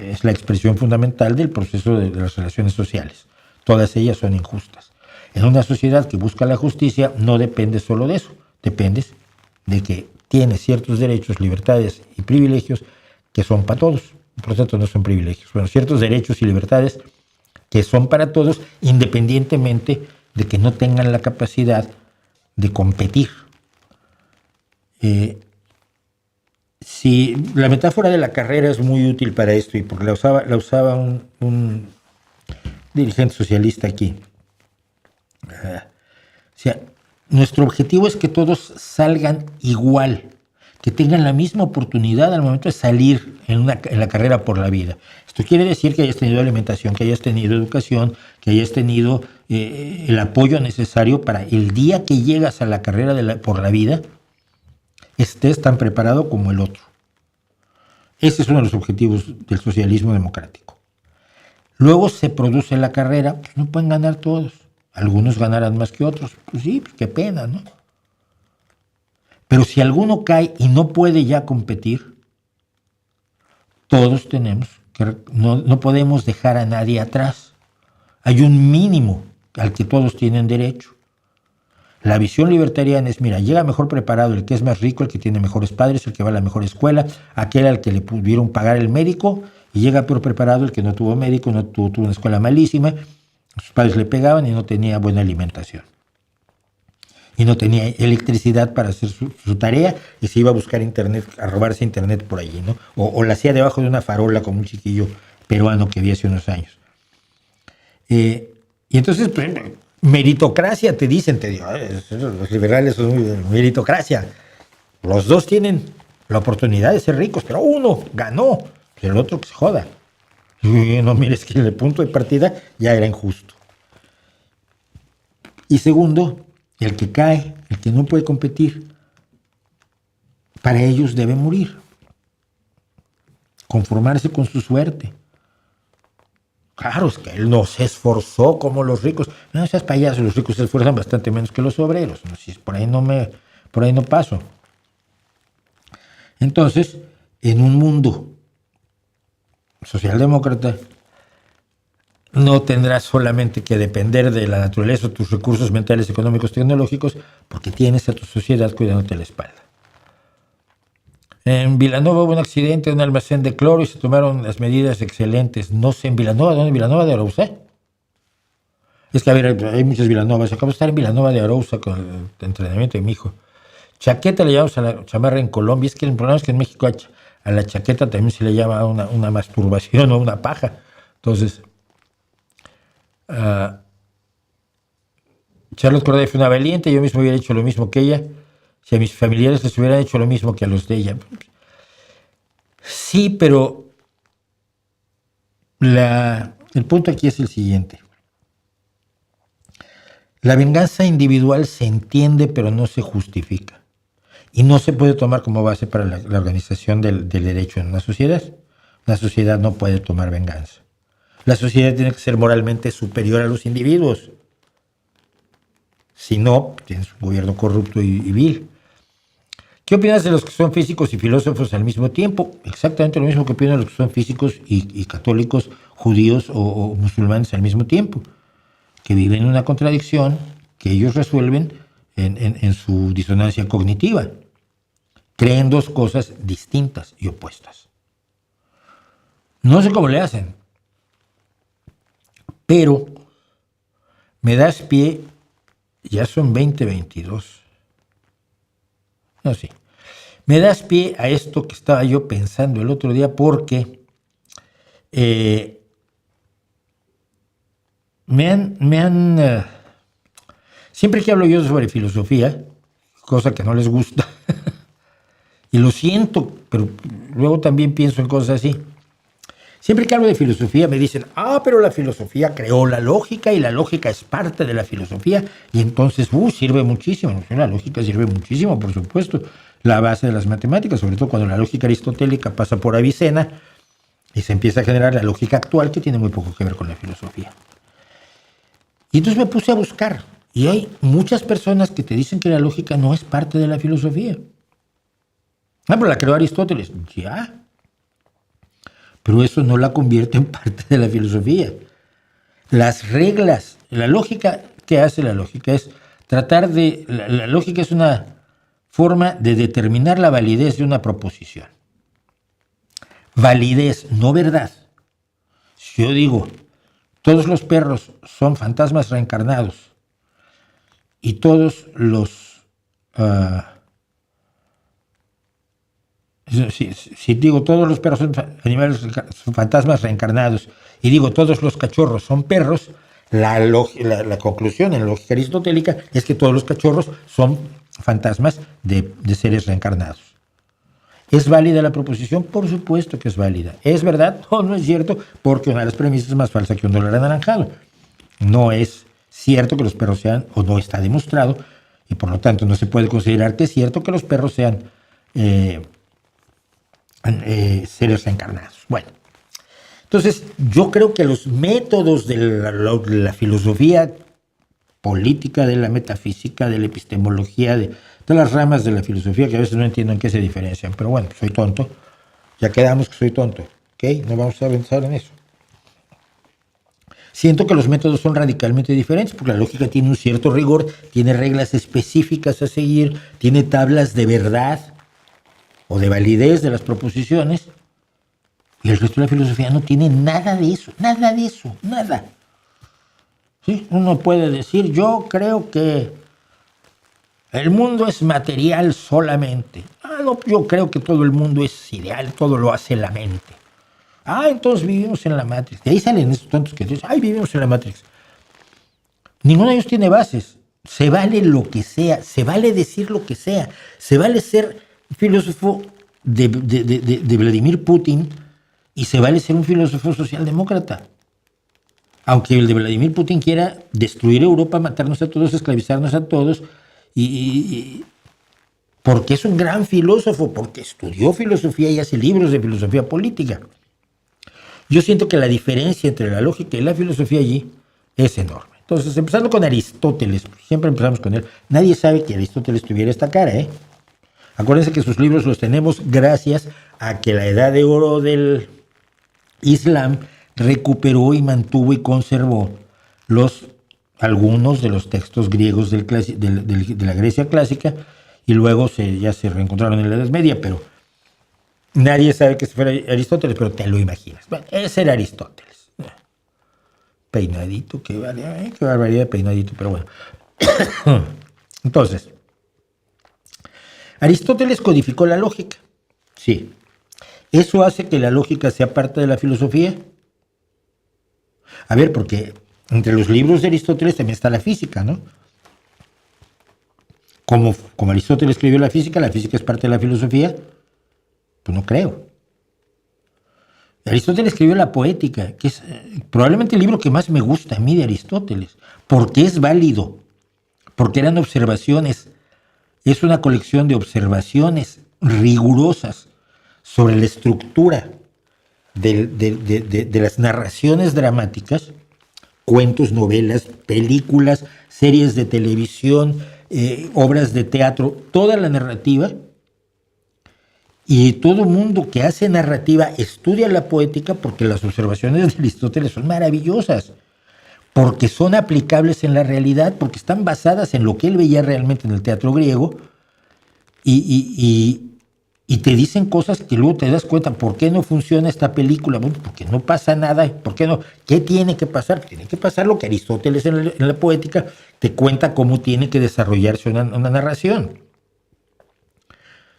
es la expresión fundamental del proceso de las relaciones sociales. Todas ellas son injustas. En una sociedad que busca la justicia no depende solo de eso, dependes de que tiene ciertos derechos, libertades y privilegios que son para todos. Por lo tanto, no son privilegios, bueno, ciertos derechos y libertades que son para todos, independientemente de que no tengan la capacidad de competir. Si la metáfora de la carrera es muy útil para esto, y porque la usaba un dirigente socialista aquí. O sea, nuestro objetivo es que todos salgan igual. que tengan la misma oportunidad al momento de salir en la carrera por la vida. Esto quiere decir que hayas tenido alimentación, que hayas tenido educación, que hayas tenido el apoyo necesario para el día que llegas a la carrera por la vida, estés tan preparado como el otro. Ese es uno de los objetivos del socialismo democrático. Luego se produce la carrera, pues no pueden ganar todos. Algunos ganarán más que otros. Pues sí, pues qué pena, ¿no? Pero si alguno cae y no puede ya competir, todos tenemos que... No podemos dejar a nadie atrás. Hay un mínimo al que todos tienen derecho. La visión libertariana es, mira, llega mejor preparado el que es más rico, el que tiene mejores padres, el que va a la mejor escuela, aquel al que le pudieron pagar el médico, y llega peor preparado el que no tuvo médico, tuvo una escuela malísima, sus padres le pegaban y no tenía buena alimentación. Y no tenía electricidad para hacer su tarea, y se iba a buscar internet, a robarse internet por allí, ¿no? O la hacía debajo de una farola como un chiquillo peruano que vi hace unos años. Y entonces, pues, meritocracia, te dicen, los liberales son meritocracia. Los dos tienen la oportunidad de ser ricos, pero uno ganó, el otro que se joda. Y no mires que el punto de partida ya era injusto. Y segundo, el que cae, el que no puede competir, para ellos debe morir. Conformarse con su suerte. Claro, es que él no se esforzó como los ricos. No seas payaso, los ricos se esfuerzan bastante menos que los obreros. ¿No? Si por ahí no paso. Entonces, en un mundo socialdemócrata, no tendrás solamente que depender de la naturaleza o tus recursos mentales, económicos, tecnológicos, porque tienes a tu sociedad cuidándote la espalda. En Vilanova hubo un accidente en un almacén de cloro y se tomaron las medidas excelentes. No sé, ¿en Vilanova? ¿Dónde? ¿Vilanova de Arousa? Es que, a ver, hay muchas Vilanovas. Acabo de estar en Vilanova de Arousa con el entrenamiento de mi hijo. Chaqueta le llamamos a la chamarra en Colombia. Es que el problema es que en México a la chaqueta también se le llama una masturbación o una paja. Entonces, Charlotte Corday fue una valiente. Yo mismo hubiera hecho lo mismo que ella. Si a mis familiares les hubieran hecho lo mismo que a los de ella. Sí, pero el punto aquí es el siguiente. La venganza individual se entiende, pero no se justifica. Y no se puede tomar como base para la organización del derecho en una sociedad. Una sociedad no puede tomar venganza. La sociedad tiene que ser moralmente superior a los individuos. Si no, tienes un gobierno corrupto y vil. ¿Qué opinas de los que son físicos y filósofos al mismo tiempo? Exactamente lo mismo que opinan los que son físicos y católicos, judíos o musulmanes al mismo tiempo, que viven una contradicción que ellos resuelven en su disonancia cognitiva. Creen dos cosas distintas y opuestas. No sé cómo le hacen, pero me das pie, ya son 20:22. No, sí. Me das pie a esto que estaba yo pensando el otro día porque siempre que hablo yo sobre filosofía, cosa que no les gusta, y lo siento, pero luego también pienso en cosas así. Siempre que hablo de filosofía me dicen, pero la filosofía creó la lógica y la lógica es parte de la filosofía y entonces sirve muchísimo. La lógica sirve muchísimo, por supuesto. La base de las matemáticas, sobre todo cuando la lógica aristotélica pasa por Avicena y se empieza a generar la lógica actual que tiene muy poco que ver con la filosofía. Y entonces me puse a buscar y hay muchas personas que te dicen que la lógica no es parte de la filosofía. Pero la creó Aristóteles. Ya. Pero eso no la convierte en parte de la filosofía. Las reglas, la lógica, ¿qué hace la lógica? Es tratar de... La lógica es una forma de determinar la validez de una proposición. Validez, no verdad. Si yo digo, todos los perros son fantasmas reencarnados y todos los... Si digo todos los perros son animales, son fantasmas reencarnados, y digo todos los cachorros son perros, la conclusión en la lógica aristotélica es que todos los cachorros son fantasmas de seres reencarnados. ¿Es válida la proposición? Por supuesto que es válida. ¿Es verdad? No es cierto, porque una de las premisas es más falsa que un dólar anaranjado. No es cierto que los perros sean, o no está demostrado, y por lo tanto no se puede considerar que es cierto que los perros sean seres reencarnados. Bueno, entonces yo creo que los métodos de la filosofía política, de la metafísica, de la epistemología, de las ramas de la filosofía, que a veces no entiendo en qué se diferencian, pero bueno, soy tonto, ya quedamos que soy tonto, ¿ok? No vamos a pensar en eso. Siento que los métodos son radicalmente diferentes, porque la lógica tiene un cierto rigor, tiene reglas específicas a seguir, tiene tablas de verdad o de validez de las proposiciones, y el resto de la filosofía no tiene nada de eso, nada. ¿Sí? Uno puede decir, yo creo que el mundo es material solamente. No, yo creo que todo el mundo es ideal, todo lo hace la mente. Entonces vivimos en la Matrix. De ahí salen esos tontos que dicen, vivimos en la Matrix. Ninguno de ellos tiene bases. Se vale lo que sea, se vale decir lo que sea, se vale ser filósofo de Vladimir Putin y se vale ser un filósofo socialdemócrata. Aunque el de Vladimir Putin quiera destruir Europa, matarnos a todos, esclavizarnos a todos, y porque es un gran filósofo, porque estudió filosofía y hace libros de filosofía política. Yo siento que la diferencia entre la lógica y la filosofía allí es enorme. Entonces, empezando con Aristóteles, siempre empezamos con él. Nadie sabe que Aristóteles tuviera esta cara, ¿eh? Acuérdense que sus libros los tenemos gracias a que la edad de oro del Islam recuperó y mantuvo y conservó algunos de los textos griegos de la Grecia clásica, y luego ya se reencontraron en la Edad Media, pero nadie sabe que fuera Aristóteles, pero te lo imaginas. Bueno, ese era Aristóteles. Peinadito, qué barbaridad de peinadito, pero bueno. Entonces, Aristóteles codificó la lógica. Sí. ¿Eso hace que la lógica sea parte de la filosofía? A ver, porque entre los libros de Aristóteles también está la física, ¿no? Como Aristóteles escribió la física es parte de la filosofía. Pues no creo. Aristóteles escribió la poética, que es probablemente el libro que más me gusta a mí de Aristóteles, porque es válido, porque eran observaciones, es una colección de observaciones rigurosas sobre la estructura de las narraciones dramáticas, cuentos, novelas, películas, series de televisión, obras de teatro, toda la narrativa. Y todo mundo que hace narrativa estudia la poética porque las observaciones de Aristóteles son maravillosas, porque son aplicables en la realidad, porque están basadas en lo que él veía realmente en el teatro griego, y te dicen cosas que luego te das cuenta, ¿por qué no funciona esta película? Bueno, porque no pasa nada, ¿por qué no? ¿Qué tiene que pasar? Tiene que pasar lo que Aristóteles en la poética te cuenta cómo tiene que desarrollarse una narración.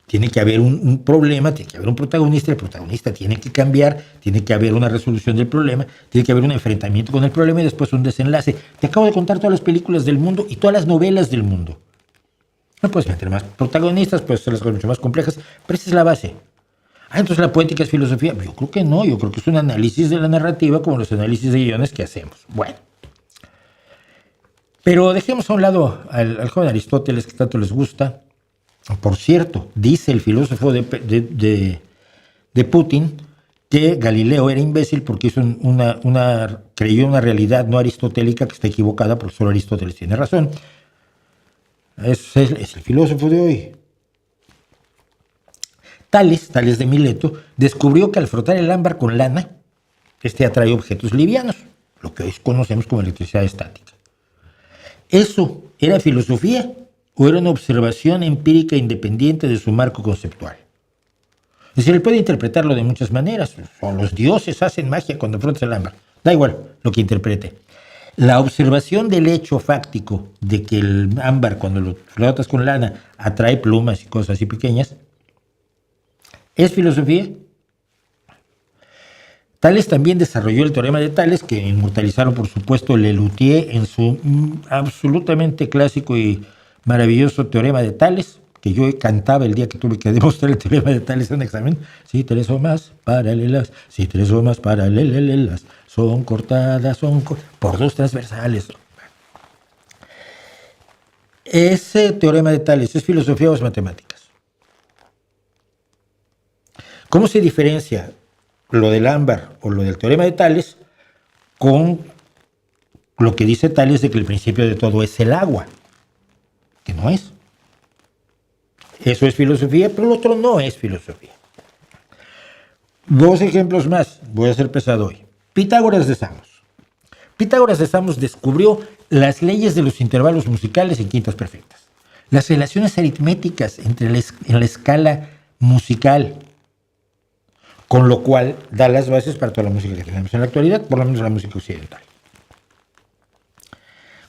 Tiene que haber un problema, tiene que haber un protagonista, el protagonista tiene que cambiar, tiene que haber una resolución del problema, tiene que haber un enfrentamiento con el problema y después un desenlace. Te acabo de contar todas las películas del mundo y todas las novelas del mundo. No puedes meter más protagonistas, puedes hacerlas mucho más complejas, pero esa es la base. Entonces la poética es filosofía. Yo creo que no, yo creo que es un análisis de la narrativa como los análisis de guiones que hacemos. Bueno. Pero dejemos a un lado al joven Aristóteles que tanto les gusta. Por cierto, dice el filósofo de Putin que Galileo era imbécil porque hizo creyó una realidad no aristotélica que está equivocada, porque solo Aristóteles tiene razón. Es el filósofo de hoy. Tales de Mileto descubrió que al frotar el ámbar con lana, atrae objetos livianos, lo que hoy conocemos como electricidad estática. ¿Eso era filosofía o era una observación empírica independiente de su marco conceptual? Es decir, él puede interpretarlo de muchas maneras. O los dioses hacen magia cuando frotas el ámbar. Da igual lo que interprete. La observación del hecho fáctico de que el ámbar, cuando lo frotas con lana, atrae plumas y cosas así pequeñas, ¿es filosofía? Tales también desarrolló el teorema de Tales, que inmortalizaron, por supuesto, Lelutier en su absolutamente clásico y maravilloso teorema de Tales, que yo cantaba el día que tuve que demostrar el teorema de Tales en un examen. Si tres o más paralelas, si tres o más paralelas son cortadas, por dos transversales. Ese teorema de Tales, ¿es filosofía o es matemáticas? ¿Cómo se diferencia lo del ámbar o lo del teorema de Tales con lo que dice Tales de que el principio de todo es el agua? Que no es. Eso es filosofía, pero lo otro no es filosofía. Dos ejemplos más, voy a ser pesado hoy. Pitágoras de Samos. Pitágoras de Samos descubrió las leyes de los intervalos musicales en quintas perfectas, las relaciones aritméticas en la escala musical, con lo cual da las bases para toda la música que tenemos en la actualidad, por lo menos la música occidental.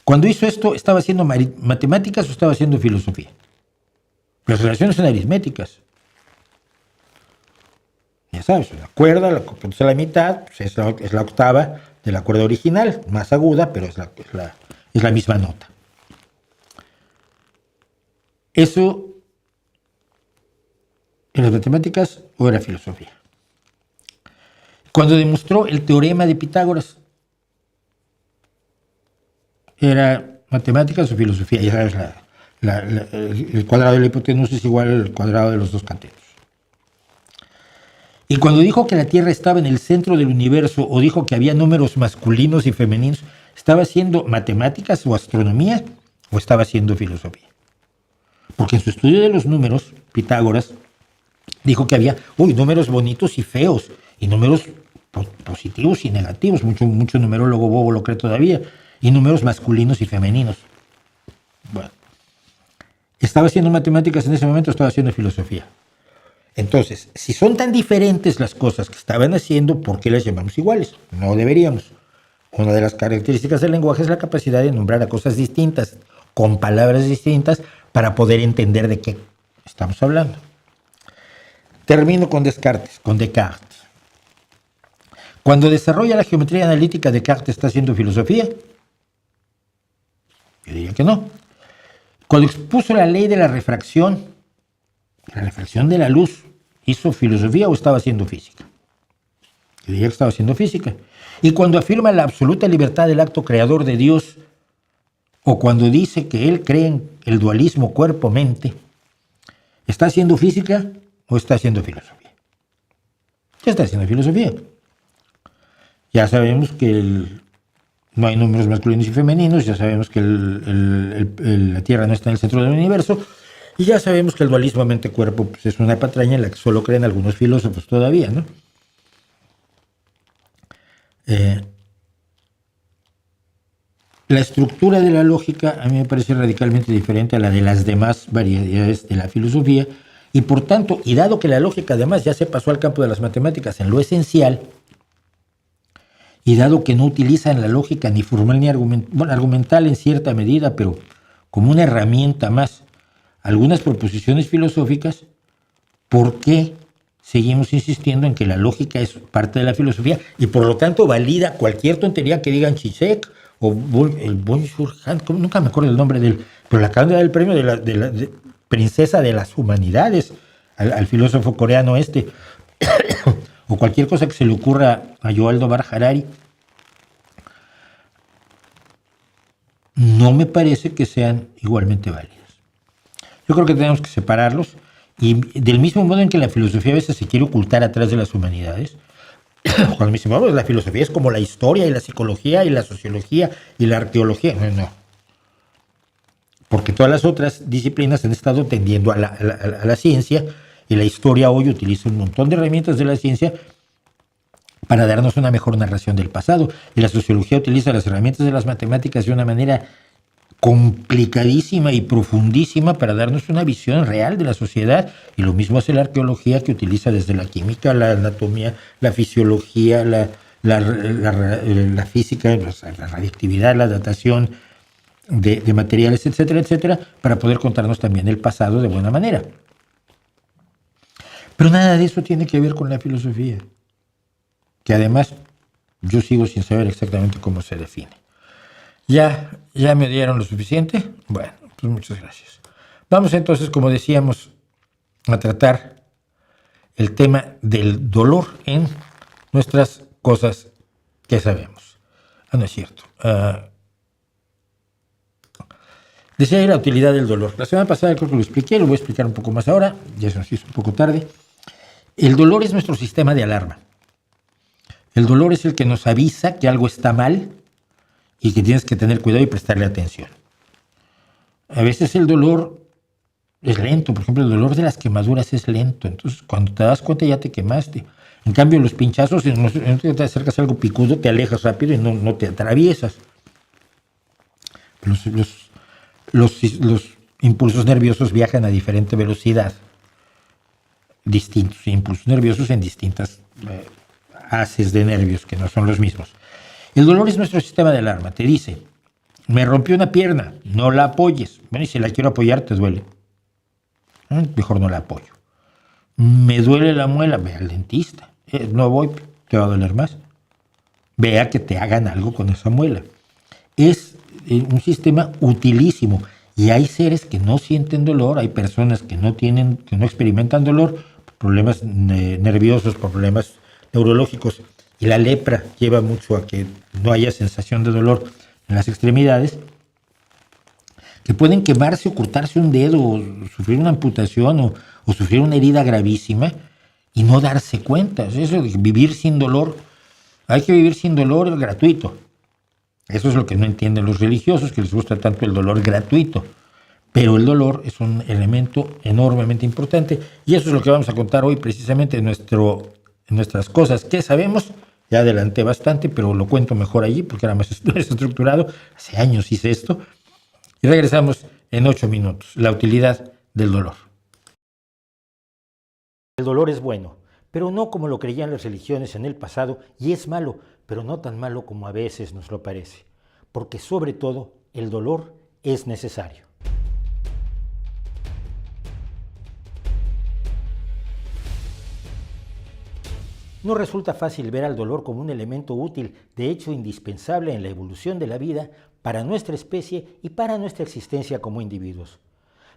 Cuando hizo esto, ¿estaba haciendo matemáticas o estaba haciendo filosofía? Las relaciones son aritméticas. Ya sabes, una cuerda, la compones a la mitad, pues es la octava de la cuerda original, más aguda, pero es la misma nota. ¿Eso en las matemáticas o era filosofía? Cuando demostró el teorema de Pitágoras, ¿era matemáticas o filosofía? Ya sabes, el cuadrado de la hipotenusa es igual al cuadrado de los dos catetos. Y cuando dijo que la Tierra estaba en el centro del universo o dijo que había números masculinos y femeninos, ¿estaba haciendo matemáticas o astronomía o estaba haciendo filosofía? Porque en su estudio de los números, Pitágoras dijo que había números bonitos y feos, y números positivos y negativos, mucho numerólogo bobo lo cree todavía, y números masculinos y femeninos. Bueno, ¿estaba haciendo matemáticas en ese momento o estaba haciendo filosofía? Entonces, si son tan diferentes las cosas que estaban haciendo, ¿por qué las llamamos iguales? No deberíamos. Una de las características del lenguaje es la capacidad de nombrar a cosas distintas, con palabras distintas, para poder entender de qué estamos hablando. Termino con Descartes. Cuando desarrolla la geometría analítica, ¿Descartes está haciendo filosofía? Yo diría que no. Cuando expuso la ley de la refracción de la luz, ¿hizo filosofía o estaba haciendo física? Yo diría que estaba haciendo física. Y cuando afirma la absoluta libertad del acto creador de Dios, o cuando dice que él cree en el dualismo cuerpo-mente, ¿está haciendo física o está haciendo filosofía? Ya está haciendo filosofía. Ya sabemos que no hay números masculinos y femeninos, ya sabemos que la Tierra no está en el centro del universo, y ya sabemos que el dualismo mente-cuerpo pues, es una patraña en la que solo creen algunos filósofos todavía, ¿no? La estructura de la lógica a mí me parece radicalmente diferente a la de las demás variedades de la filosofía, y por tanto, y dado que la lógica además ya se pasó al campo de las matemáticas en lo esencial, y dado que no utilizan la lógica ni formal ni argumental en cierta medida, pero como una herramienta más, algunas proposiciones filosóficas, ¿por qué seguimos insistiendo en que la lógica es parte de la filosofía y por lo tanto valida cualquier tontería que digan Zizek o el Bonjour Han, nunca me acuerdo el nombre de él, pero le acaban de dar el premio de princesa de las humanidades al filósofo coreano o cualquier cosa que se le ocurra a Yuval Noah Harari? No me parece que sean igualmente válidas. Yo creo que tenemos que separarlos, y del mismo modo en que la filosofía a veces se quiere ocultar atrás de las humanidades, cuando me dicen, la filosofía es como la historia y la psicología y la sociología y la arqueología. No. Porque todas las otras disciplinas han estado tendiendo a la ciencia, y la historia hoy utiliza un montón de herramientas de la ciencia para darnos una mejor narración del pasado, y la sociología utiliza las herramientas de las matemáticas de una manera complicadísima y profundísima para darnos una visión real de la sociedad, y lo mismo hace la arqueología, que utiliza desde la química, la anatomía, la fisiología, la física, la radiactividad, la datación de materiales, etcétera, etcétera, para poder contarnos también el pasado de buena manera. Pero nada de eso tiene que ver con la filosofía, que además yo sigo sin saber exactamente cómo se define. ¿Ya me dieron lo suficiente? Bueno, pues muchas gracias. Vamos entonces, como decíamos, a tratar el tema del dolor en nuestras cosas que sabemos. No es cierto. Decía la utilidad del dolor. La semana pasada creo que lo expliqué, lo voy a explicar un poco más ahora, ya se nos hizo un poco tarde. El dolor es nuestro sistema de alarma. El dolor es el que nos avisa que algo está mal y que tienes que tener cuidado y prestarle atención. A veces el dolor es lento, por ejemplo, el dolor de las quemaduras es lento, entonces cuando te das cuenta ya te quemaste. En cambio, los pinchazos, si no te acercas a algo picudo, te alejas rápido y no te atraviesas. Los impulsos nerviosos viajan a diferente velocidad, distintos impulsos nerviosos en distintas haces de nervios que no son los mismos. El dolor es nuestro sistema de alarma, te dice, me rompió una pierna, no la apoyes. Bueno, y si la quiero apoyar, te duele. Mejor no la apoyo. Me duele la muela, ve al dentista. No voy, te va a doler más. Vea que te hagan algo con esa muela. Es un sistema utilísimo. Y hay seres que no sienten dolor, hay personas que no experimentan dolor, problemas nerviosos, problemas neurológicos. Y la lepra lleva mucho a que no haya sensación de dolor en las extremidades, que pueden quemarse o cortarse un dedo, o sufrir una amputación, o sufrir una herida gravísima y no darse cuenta. Eso de vivir sin dolor, hay que vivir sin dolor gratuito. Eso es lo que no entienden los religiosos, que les gusta tanto el dolor gratuito. Pero el dolor es un elemento enormemente importante y eso es lo que vamos a contar hoy precisamente en nuestras cosas que sabemos. Ya adelanté bastante, pero lo cuento mejor allí porque era más estructurado. Hace años hice esto. Y regresamos en 8 minutos. La utilidad del dolor. El dolor es bueno, pero no como lo creían las religiones en el pasado, y es malo, pero no tan malo como a veces nos lo parece. Porque sobre todo, el dolor es necesario. No resulta fácil ver al dolor como un elemento útil, de hecho indispensable en la evolución de la vida, para nuestra especie y para nuestra existencia como individuos.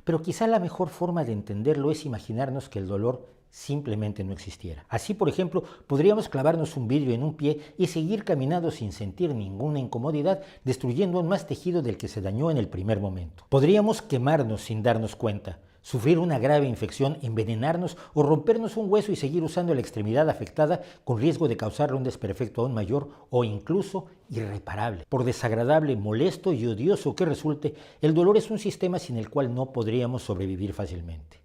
Pero quizá la mejor forma de entenderlo es imaginarnos que el dolor simplemente no existiera. Así, por ejemplo, podríamos clavarnos un vidrio en un pie y seguir caminando sin sentir ninguna incomodidad, destruyendo aún más tejido del que se dañó en el primer momento. Podríamos quemarnos sin darnos cuenta, sufrir una grave infección, envenenarnos o rompernos un hueso y seguir usando la extremidad afectada con riesgo de causarle un desperfecto aún mayor o incluso irreparable. Por desagradable, molesto y odioso que resulte, el dolor es un sistema sin el cual no podríamos sobrevivir fácilmente.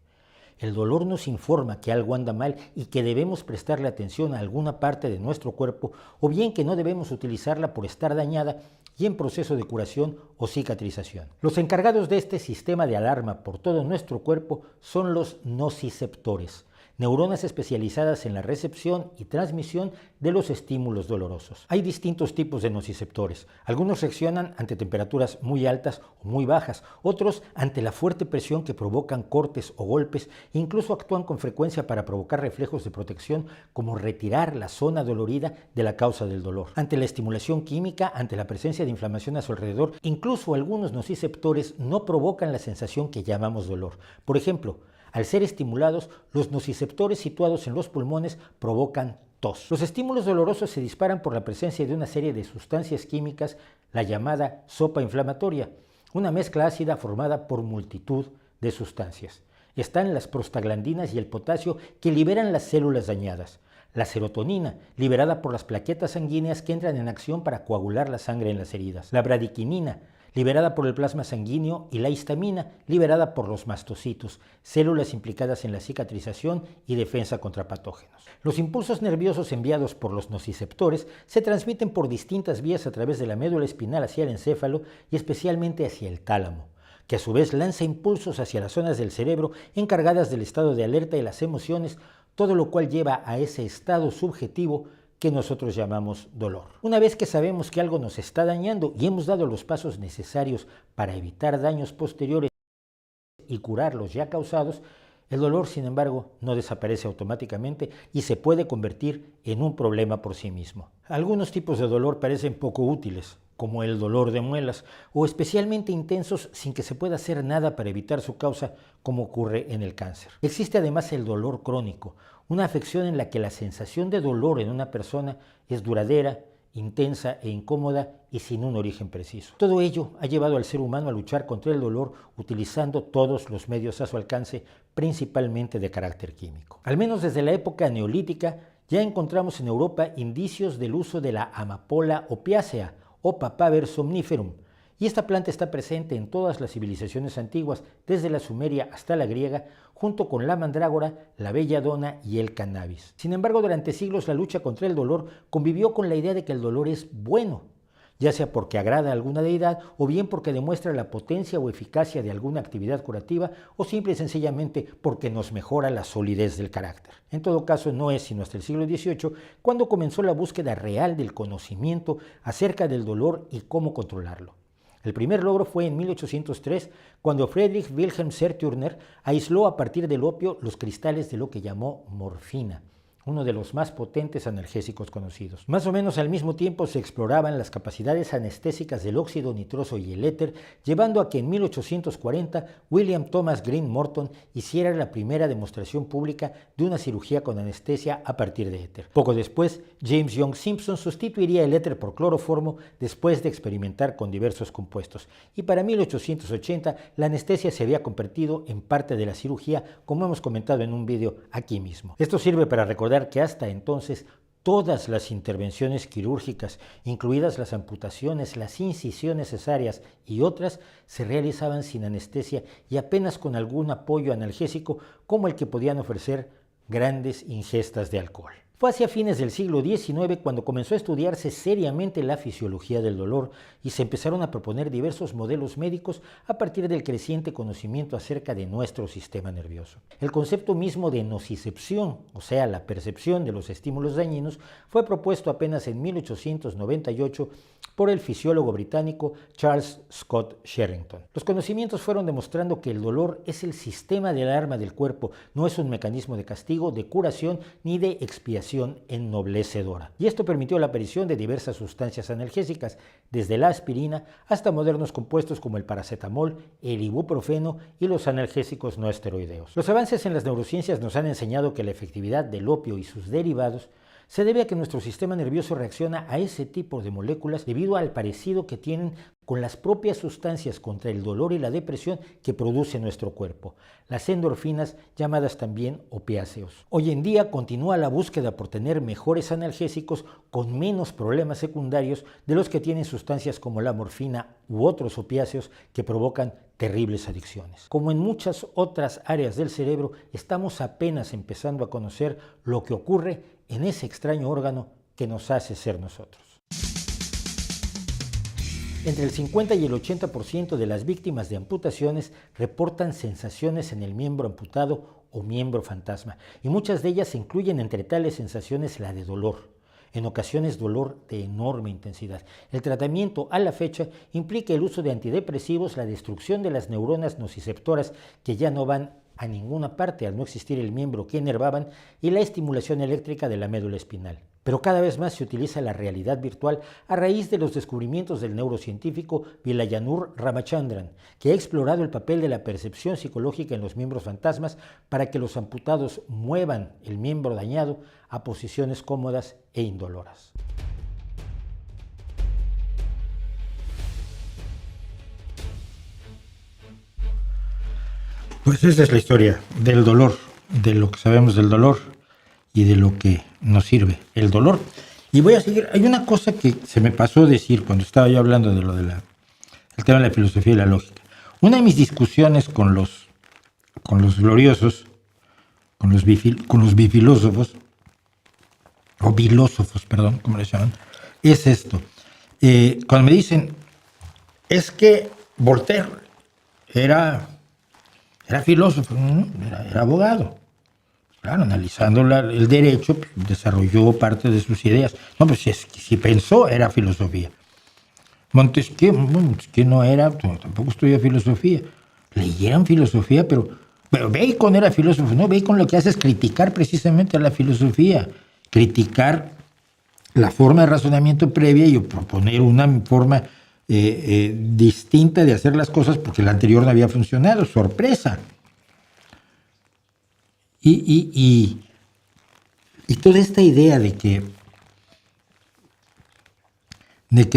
El dolor nos informa que algo anda mal y que debemos prestarle atención a alguna parte de nuestro cuerpo, o bien que no debemos utilizarla por estar dañada y en proceso de curación o cicatrización. Los encargados de este sistema de alarma por todo nuestro cuerpo son los nociceptores, neuronas especializadas en la recepción y transmisión de los estímulos dolorosos. Hay distintos tipos de nociceptores. Algunos reaccionan ante temperaturas muy altas o muy bajas, otros ante la fuerte presión que provocan cortes o golpes, e incluso actúan con frecuencia para provocar reflejos de protección como retirar la zona dolorida de la causa del dolor. Ante la estimulación química, ante la presencia de inflamación a su alrededor, incluso algunos nociceptores no provocan la sensación que llamamos dolor. Por ejemplo, al ser estimulados, los nociceptores situados en los pulmones provocan tos. Los estímulos dolorosos se disparan por la presencia de una serie de sustancias químicas, la llamada sopa inflamatoria, una mezcla ácida formada por multitud de sustancias. Están las prostaglandinas y el potasio que liberan las células dañadas. La serotonina, liberada por las plaquetas sanguíneas que entran en acción para coagular la sangre en las heridas. La bradiquinina, liberada por el plasma sanguíneo, y la histamina, liberada por los mastocitos, células implicadas en la cicatrización y defensa contra patógenos. Los impulsos nerviosos enviados por los nociceptores se transmiten por distintas vías a través de la médula espinal hacia el encéfalo y especialmente hacia el tálamo, que a su vez lanza impulsos hacia las zonas del cerebro encargadas del estado de alerta y las emociones, todo lo cual lleva a ese estado subjetivo que nosotros llamamos dolor. Una vez que sabemos que algo nos está dañando y hemos dado los pasos necesarios para evitar daños posteriores y curar los ya causados, el dolor, sin embargo, no desaparece automáticamente y se puede convertir en un problema por sí mismo. Algunos tipos de dolor parecen poco útiles, como el dolor de muelas, o especialmente intensos sin que se pueda hacer nada para evitar su causa, como ocurre en el cáncer. Existe además el dolor crónico, una afección en la que la sensación de dolor en una persona es duradera, intensa e incómoda y sin un origen preciso. Todo ello ha llevado al ser humano a luchar contra el dolor utilizando todos los medios a su alcance, principalmente de carácter químico. Al menos desde la época neolítica ya encontramos en Europa indicios del uso de la amapola opiácea o Papaver somniferum, y esta planta está presente en todas las civilizaciones antiguas, desde la Sumeria hasta la griega, junto con la mandrágora, la belladona y el cannabis. Sin embargo, durante siglos la lucha contra el dolor convivió con la idea de que el dolor es bueno, ya sea porque agrada a alguna deidad o bien porque demuestra la potencia o eficacia de alguna actividad curativa o simple y sencillamente porque nos mejora la solidez del carácter. En todo caso, no es sino hasta el siglo XVIII cuando comenzó la búsqueda real del conocimiento acerca del dolor y cómo controlarlo. El primer logro fue en 1803, cuando Friedrich Wilhelm Serturner aisló a partir del opio los cristales de lo que llamó morfina, uno de los más potentes analgésicos conocidos. Más o menos al mismo tiempo se exploraban las capacidades anestésicas del óxido nitroso y el éter, llevando a que en 1840 William Thomas Green Morton hiciera la primera demostración pública de una cirugía con anestesia a partir de éter. Poco después, James Young Simpson sustituiría el éter por cloroformo después de experimentar con diversos compuestos. Y para 1880 la anestesia se había convertido en parte de la cirugía, como hemos comentado en un video aquí mismo. Esto sirve para recordar que hasta entonces todas las intervenciones quirúrgicas, incluidas las amputaciones, las incisiones cesáreas y otras, se realizaban sin anestesia y apenas con algún apoyo analgésico como el que podían ofrecer grandes ingestas de alcohol. Fue hacia fines del siglo XIX cuando comenzó a estudiarse seriamente la fisiología del dolor y se empezaron a proponer diversos modelos médicos a partir del creciente conocimiento acerca de nuestro sistema nervioso. El concepto mismo de nocicepción, o sea, la percepción de los estímulos dañinos, fue propuesto apenas en 1898 por el fisiólogo británico Charles Scott Sherrington. Los conocimientos fueron demostrando que el dolor es el sistema de alarma del cuerpo, no es un mecanismo de castigo, de curación ni de expiación ennoblecedora. Y esto permitió la aparición de diversas sustancias analgésicas, desde la aspirina hasta modernos compuestos como el paracetamol, el ibuprofeno y los analgésicos no esteroideos. Los avances en las neurociencias nos han enseñado que la efectividad del opio y sus derivados se debe a que nuestro sistema nervioso reacciona a ese tipo de moléculas debido al parecido que tienen con las propias sustancias contra el dolor y la depresión que produce nuestro cuerpo, las endorfinas, llamadas también opiáceos. Hoy en día continúa la búsqueda por tener mejores analgésicos con menos problemas secundarios de los que tienen sustancias como la morfina u otros opiáceos que provocan terribles adicciones. Como en muchas otras áreas del cerebro, estamos apenas empezando a conocer lo que ocurre en ese extraño órgano que nos hace ser nosotros. Entre el 50 y el 80% de las víctimas de amputaciones reportan sensaciones en el miembro amputado o miembro fantasma, y muchas de ellas incluyen entre tales sensaciones la de dolor, en ocasiones dolor de enorme intensidad. El tratamiento a la fecha implica el uso de antidepresivos, la destrucción de las neuronas nociceptoras que ya no van a ninguna parte al no existir el miembro que inervaban y la estimulación eléctrica de la médula espinal. Pero cada vez más se utiliza la realidad virtual a raíz de los descubrimientos del neurocientífico Vilayanur Ramachandran, que ha explorado el papel de la percepción psicológica en los miembros fantasmas para que los amputados muevan el miembro dañado a posiciones cómodas e indoloras. Pues esa es la historia del dolor, de lo que sabemos del dolor y de lo que nos sirve el dolor. Y voy a seguir. Hay una cosa que se me pasó decir cuando estaba yo hablando de el tema de la filosofía y la lógica. Una de mis discusiones con los gloriosos, con los bifilósofos, o bilósofos, perdón, como les llaman, es esto. Cuando me dicen, es que Voltaire era filósofo, ¿no? Era abogado. Claro, analizando el derecho, pues, desarrolló parte de sus ideas. No, pues si pensó, era filosofía. Montesquieu no era, tampoco estudió filosofía. Leyeron filosofía, pero Bacon era filósofo, ¿no? Bacon lo que hace es criticar precisamente a la filosofía, criticar la forma de razonamiento previa y proponer una forma distinta de hacer las cosas porque la anterior no había funcionado. ¡Sorpresa! Y toda esta idea de que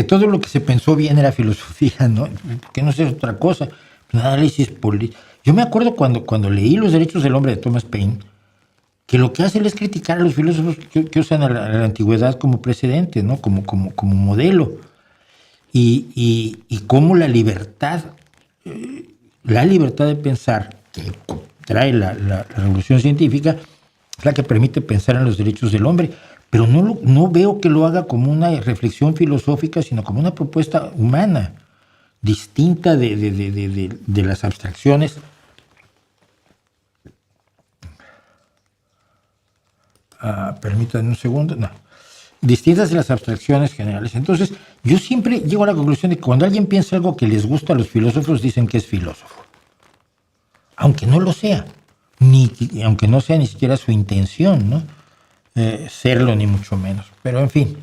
todo lo que se pensó bien era filosofía, ¿no? Que no sea otra cosa, análisis político. Yo me acuerdo cuando leí Los derechos del hombre de Thomas Paine, que lo que hace él es criticar a los filósofos que usan a la antigüedad como precedente, ¿no? Como modelo. Y cómo la libertad de pensar que trae la revolución científica es la que permite pensar en los derechos del hombre, pero no veo que lo haga como una reflexión filosófica, sino como una propuesta humana, distinta de las abstracciones. Permítanme un segundo. No. Distintas de las abstracciones generales. Entonces, yo siempre llego a la conclusión de que cuando alguien piensa algo que les gusta a los filósofos, dicen que es filósofo. Aunque no lo sea. Aunque no sea ni siquiera su intención, ¿no? Serlo, ni mucho menos. Pero, en fin.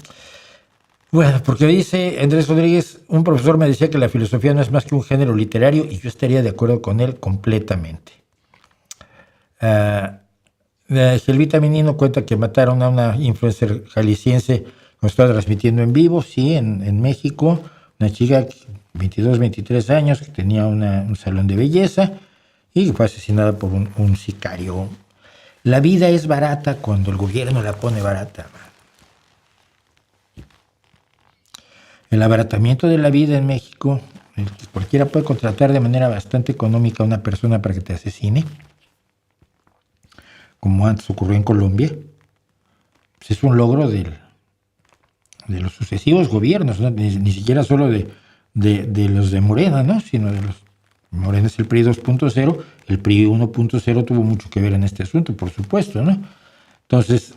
Bueno, porque dice Andrés Rodríguez, un profesor me decía que la filosofía no es más que un género literario y yo estaría de acuerdo con él completamente. Gelvita Menino cuenta que mataron a una influencer jalisciense cuando estaba transmitiendo en vivo, sí, en México, una chica de 22, 23 años que tenía un salón de belleza y fue asesinada por un sicario. La vida es barata cuando el gobierno la pone barata. El abaratamiento de la vida en México, cualquiera puede contratar de manera bastante económica a una persona para que te asesine, como antes ocurrió en Colombia, pues es un logro de los sucesivos gobiernos, ¿no? Ni siquiera solo de los de Morena, ¿no? Sino de los... Morena es el PRI 2.0, el PRI 1.0 tuvo mucho que ver en este asunto, por supuesto, ¿no? Entonces,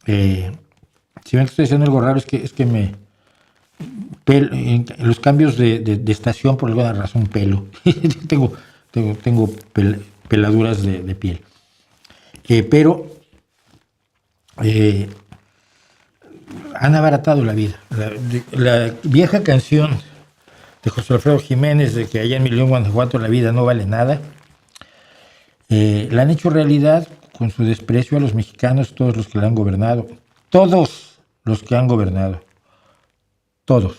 si ven que estoy diciendo algo raro, es que los cambios de estación, por alguna razón, pelo. tengo peladuras de piel. Pero han abaratado la vida. La vieja canción de José Alfredo Jiménez de que allá en León, Guanajuato, la vida no vale nada, la han hecho realidad con su desprecio a los mexicanos, todos los que la han gobernado. Todos los que han gobernado. Todos.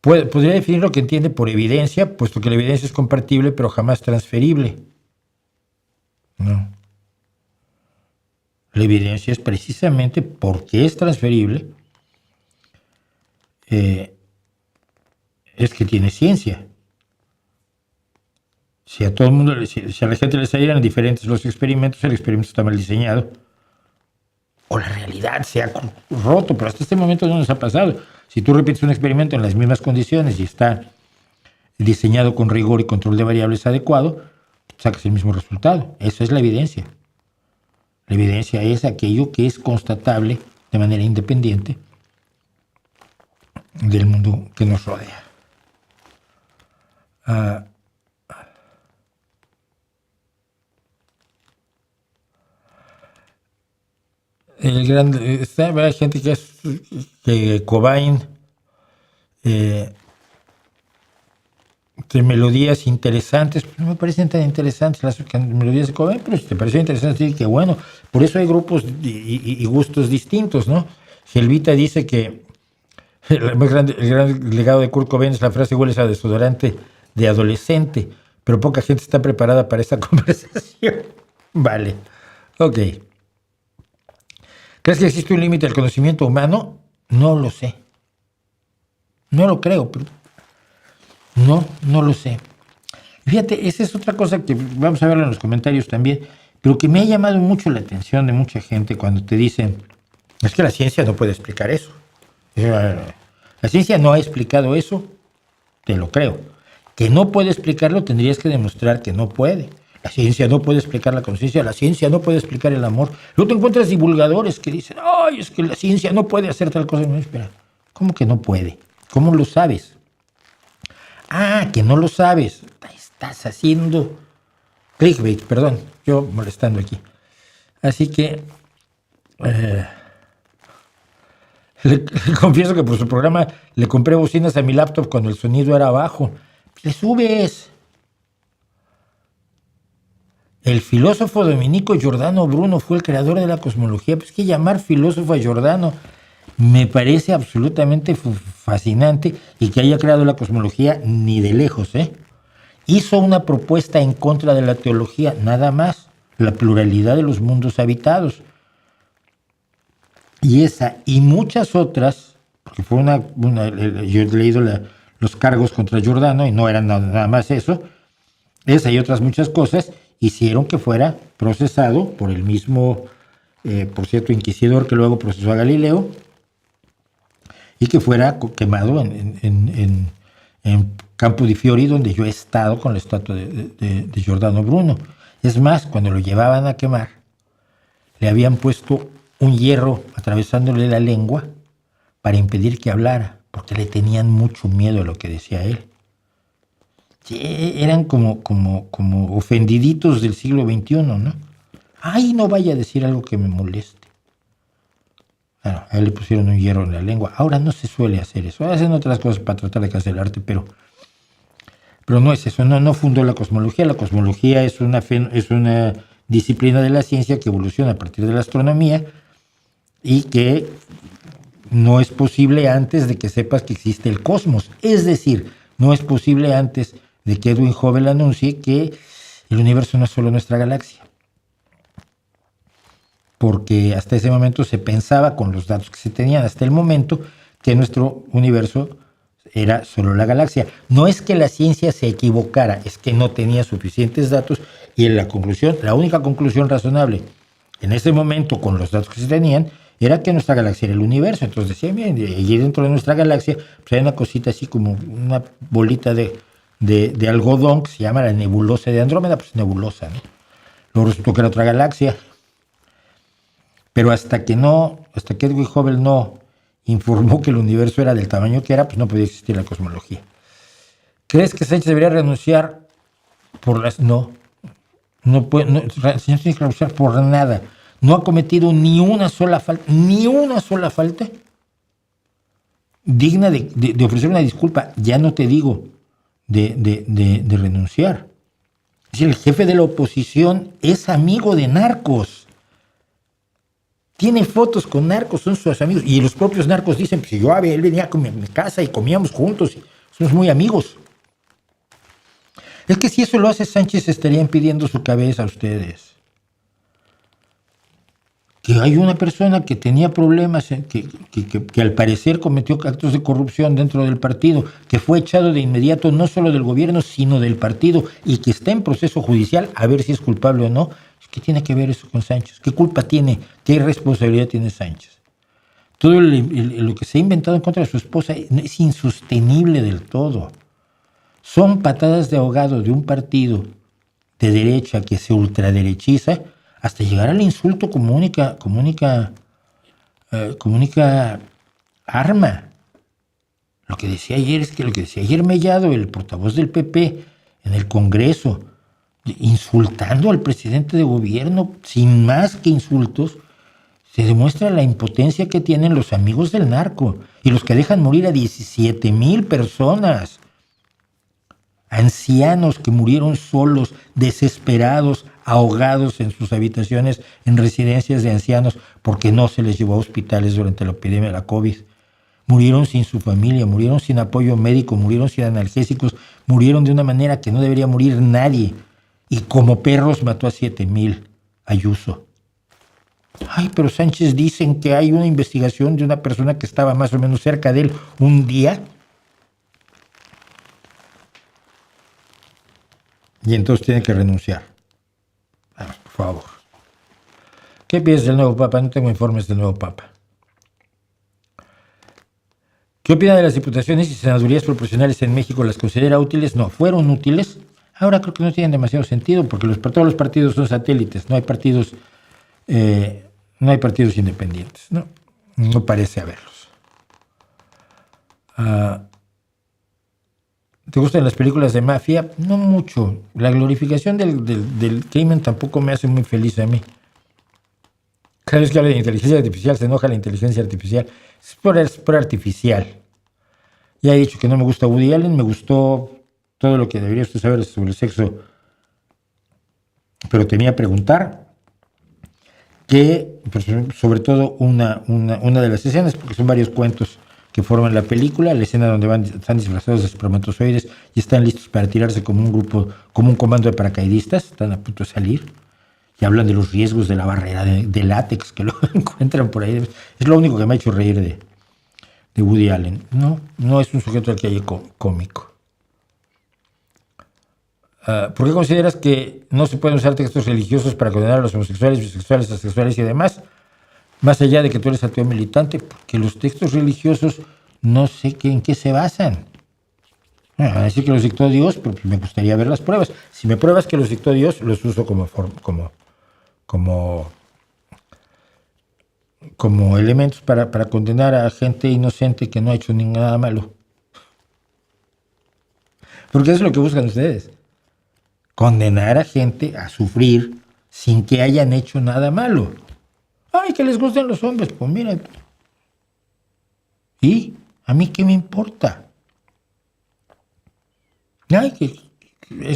Podría definir lo que entiende por evidencia, puesto que la evidencia es compartible, pero jamás transferible. No. La evidencia es precisamente porque es transferible, es que tiene ciencia. Si a todo el mundo, si a la gente le salieran diferentes los experimentos, el experimento está mal diseñado. O la realidad se ha roto, pero hasta este momento no nos ha pasado. Si tú repites un experimento en las mismas condiciones y está diseñado con rigor y control de variables adecuado, sacas el mismo resultado. Esa es la evidencia. La evidencia es aquello que es constatable de manera independiente del mundo que nos rodea. Hay gente que Cobain de melodías interesantes, no me parecen tan interesantes las melodías de Cobain, pero si te parecen interesantes, que bueno, por eso hay grupos y gustos distintos, ¿no? Gelvita dice que el gran legado de Kurt Cobain es la frase hueles a desodorante de adolescente, pero poca gente está preparada para esta conversación. Vale, ok. ¿Crees que existe un límite al conocimiento humano? No lo sé. No lo creo, pero no lo sé. Fíjate, esa es otra cosa que vamos a ver en los comentarios también, pero que me ha llamado mucho la atención de mucha gente cuando te dicen, es que la ciencia no puede explicar eso. La ciencia no ha explicado eso, te lo creo. Que no puede explicarlo, tendrías que demostrar que no puede. La ciencia no puede explicar la conciencia, la ciencia no puede explicar el amor. Luego te encuentras divulgadores que dicen, ay, es que la ciencia no puede hacer tal cosa. No, espera, ¿cómo que no puede? ¿Cómo lo sabes? Ah, que no lo sabes. Estás haciendo clickbait, perdón, yo molestando aquí. Así que le confieso que por su programa le compré bocinas a mi laptop cuando el sonido era bajo. Le subes. El filósofo dominico Giordano Bruno fue el creador de la cosmología. Pues que llamar filósofo a Giordano me parece absolutamente fascinante, y que haya creado la cosmología ni de lejos, ¿eh? Hizo una propuesta en contra de la teología, nada más, la pluralidad de los mundos habitados. Y esa y muchas otras, porque fue yo he leído los cargos contra Giordano y no eran nada más eso, esa y otras muchas cosas hicieron que fuera procesado por el mismo, por cierto, inquisidor que luego procesó a Galileo, y que fuera quemado en Campo di Fiori, donde yo he estado con la estatua de Giordano Bruno. Es más, cuando lo llevaban a quemar, le habían puesto un hierro atravesándole la lengua para impedir que hablara, porque le tenían mucho miedo a lo que decía él. Sí, eran como ofendiditos del siglo XXI, ¿no? Ay, no vaya a decir algo que me moleste. Bueno, a él le pusieron un hierro en la lengua. Ahora no se suele hacer eso. Hacen otras cosas para tratar de cancelarte, pero no es eso. No fundó la cosmología. La cosmología es una disciplina de la ciencia que evoluciona a partir de la astronomía, y que no es posible antes de que sepas que existe el cosmos. Es decir, no es posible antes de que Edwin Hubble anuncie que el universo no es solo nuestra galaxia. Porque hasta ese momento se pensaba, con los datos que se tenían hasta el momento, que nuestro universo era solo la galaxia. No es que la ciencia se equivocara, es que no tenía suficientes datos, y en la única conclusión razonable en ese momento, con los datos que se tenían, era que nuestra galaxia era el universo. Entonces decían, bien, allí dentro de nuestra galaxia pues hay una cosita así como una bolita de algodón que se llama la nebulosa de Andrómeda, pues nebulosa, ¿no? Luego resultó que era otra galaxia. Pero hasta que Edwin Hubble no informó que el universo era del tamaño que era, pues no podía existir la cosmología. ¿Crees que Sánchez debería renunciar por las...? No puede, el señor tiene que renunciar por nada. No ha cometido ni una sola falta digna de ofrecer una disculpa. Ya no te digo de renunciar. Es decir, el jefe de la oposición es amigo de narcos. Tiene fotos con narcos, son sus amigos. Y los propios narcos dicen, pues él venía a mi casa y comíamos juntos, y somos muy amigos. Es que si eso lo hace Sánchez, estarían pidiendo su cabeza a ustedes. Que hay una persona que tenía problemas, que al parecer cometió actos de corrupción dentro del partido, que fue echado de inmediato no solo del gobierno, sino del partido, y que está en proceso judicial a ver si es culpable o no. ¿Qué tiene que ver eso con Sánchez? ¿Qué culpa tiene? ¿Qué responsabilidad tiene Sánchez? Todo lo que se ha inventado en contra de su esposa es insostenible del todo. Son patadas de ahogado de un partido de derecha que se ultraderechiza, hasta llegar al insulto como única arma. Lo que decía ayer Mellado, el portavoz del PP en el Congreso, insultando al presidente de gobierno, sin más que insultos, se demuestra la impotencia que tienen los amigos del narco y los que dejan morir a 17,000 personas. Ancianos que murieron solos, desesperados, ahogados en sus habitaciones en residencias de ancianos porque no se les llevó a hospitales durante la epidemia de la COVID. Murieron sin su familia, murieron sin apoyo médico, murieron sin analgésicos, murieron de una manera que no debería morir nadie. Y como perros mató a 7,000. Ayuso. Ay, pero Sánchez dicen que hay una investigación de una persona que estaba más o menos cerca de él un día. Y entonces tiene que renunciar. Por favor. ¿Qué piensas del nuevo Papa? No tengo informes del nuevo Papa. ¿Qué opina de las diputaciones y senadurías proporcionales en México? ¿Las considera útiles? No, fueron útiles. Ahora creo que no tienen demasiado sentido porque todos los partidos son satélites. No hay partidos independientes. No parece haberlos. ¿Te gustan las películas de mafia? No mucho. La glorificación del crimen tampoco me hace muy feliz a mí. Cada vez que hablo de inteligencia artificial se enoja la inteligencia artificial. Es por artificial. Ya he dicho que no me gusta Woody Allen, me gustó todo lo que debería usted saber sobre el sexo. Pero temía preguntar que, pues, sobre todo una de las escenas, porque son varios cuentos que forman la película, la escena donde están disfrazados de espermatozoides y están listos para tirarse como un grupo, como un comando de paracaidistas, están a punto de salir y hablan de los riesgos de la barrera de látex que lo encuentran por ahí. Es lo único que me ha hecho reír de Woody Allen. No es un sujeto al que haya cómico. ¿Por qué consideras que no se pueden usar textos religiosos para condenar a los homosexuales, bisexuales, asexuales y demás? Más allá de que tú eres ateo militante, porque los textos religiosos no sé en qué se basan. Van a decir que los dictó Dios, pero me gustaría ver las pruebas. Si me pruebas que los dictó Dios, los uso como elementos para condenar a gente inocente que no ha hecho nada malo. Porque eso es lo que buscan ustedes. Condenar a gente a sufrir sin que hayan hecho nada malo. Ay, que les gusten los hombres, pues mira. ¿Y a mí qué me importa? Ay,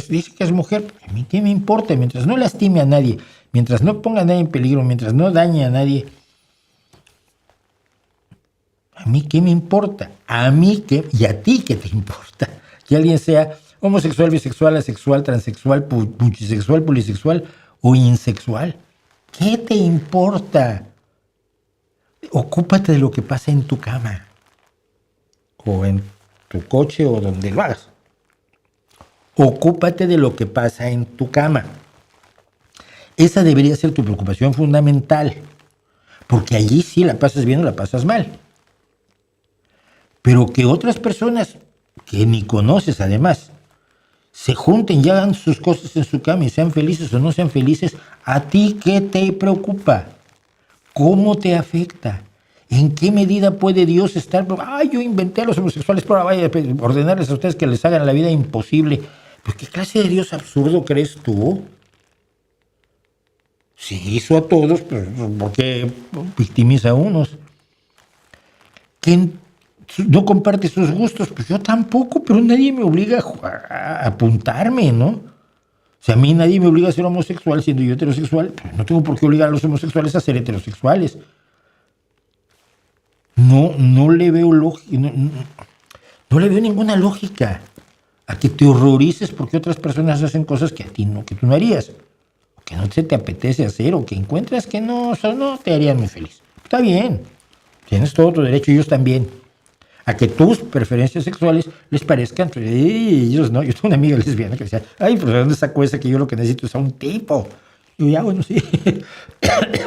dice que es mujer, a mí qué me importa, mientras no lastime a nadie, mientras no ponga a nadie en peligro, mientras no dañe a nadie. ¿A mí qué me importa? ¿A mí qué? ¿Y a ti qué te importa? Que alguien sea homosexual, bisexual, asexual, transexual, multisexual, polisexual o insexual. ¿Qué te importa? Ocúpate de lo que pasa en tu cama. O en tu coche o donde lo hagas. Ocúpate de lo que pasa en tu cama. Esa debería ser tu preocupación fundamental. Porque allí sí la pasas bien o la pasas mal. Pero que otras personas que ni conoces además se junten y hagan sus cosas en su cama y sean felices o no sean felices, ¿a ti qué te preocupa? ¿Cómo te afecta? ¿En qué medida puede Dios estar? Yo inventé a los homosexuales, pero vaya a ordenarles a ustedes que les hagan la vida imposible. ¿Pero qué clase de Dios absurdo crees tú? Si hizo a todos, pues, ¿por qué victimiza a unos? ¿Quién no comparte sus gustos? Pues yo tampoco, pero nadie me obliga a apuntarme, ¿no? O sea, a mí nadie me obliga a ser homosexual siendo yo heterosexual, pero no tengo por qué obligar a los homosexuales a ser heterosexuales. No le veo lógica, no le veo ninguna lógica a que te horrorices porque otras personas hacen cosas que a ti no, que tú no harías, o que no se te apetece hacer, o que encuentras que no te harían muy feliz. Está bien, tienes todo tu derecho, ellos también, a que tus preferencias sexuales les parezcan, ellos no. Yo tengo una amiga lesbiana que decía, ay, pues ¿de dónde sacó esa que yo lo que necesito es a un tipo? Y yo, bueno, sí.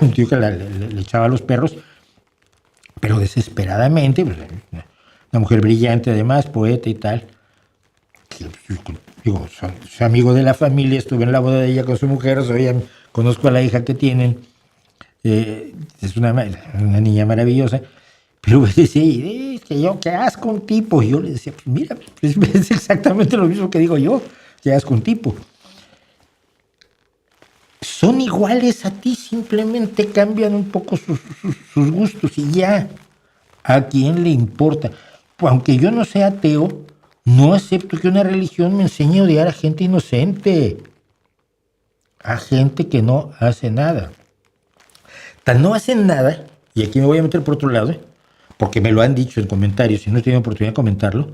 Un tío que le echaba a los perros, pero desesperadamente, pues, una mujer brillante además, poeta y tal. Digo, soy amigo de la familia, estuve en la boda de ella con su mujer, conozco a la hija que tienen, es una niña maravillosa. Pero me decía, que yo, qué asco un tipo. Y yo le decía, pues mira, es exactamente lo mismo que digo yo, que asco un tipo. Son iguales a ti, simplemente cambian un poco sus gustos y ya. ¿A quién le importa? Pues, aunque yo no sea ateo, no acepto que una religión me enseñe a odiar a gente inocente, a gente que no hace nada. Tan no hacen nada, y aquí me voy a meter por otro lado, porque me lo han dicho en comentarios y no he tenido oportunidad de comentarlo,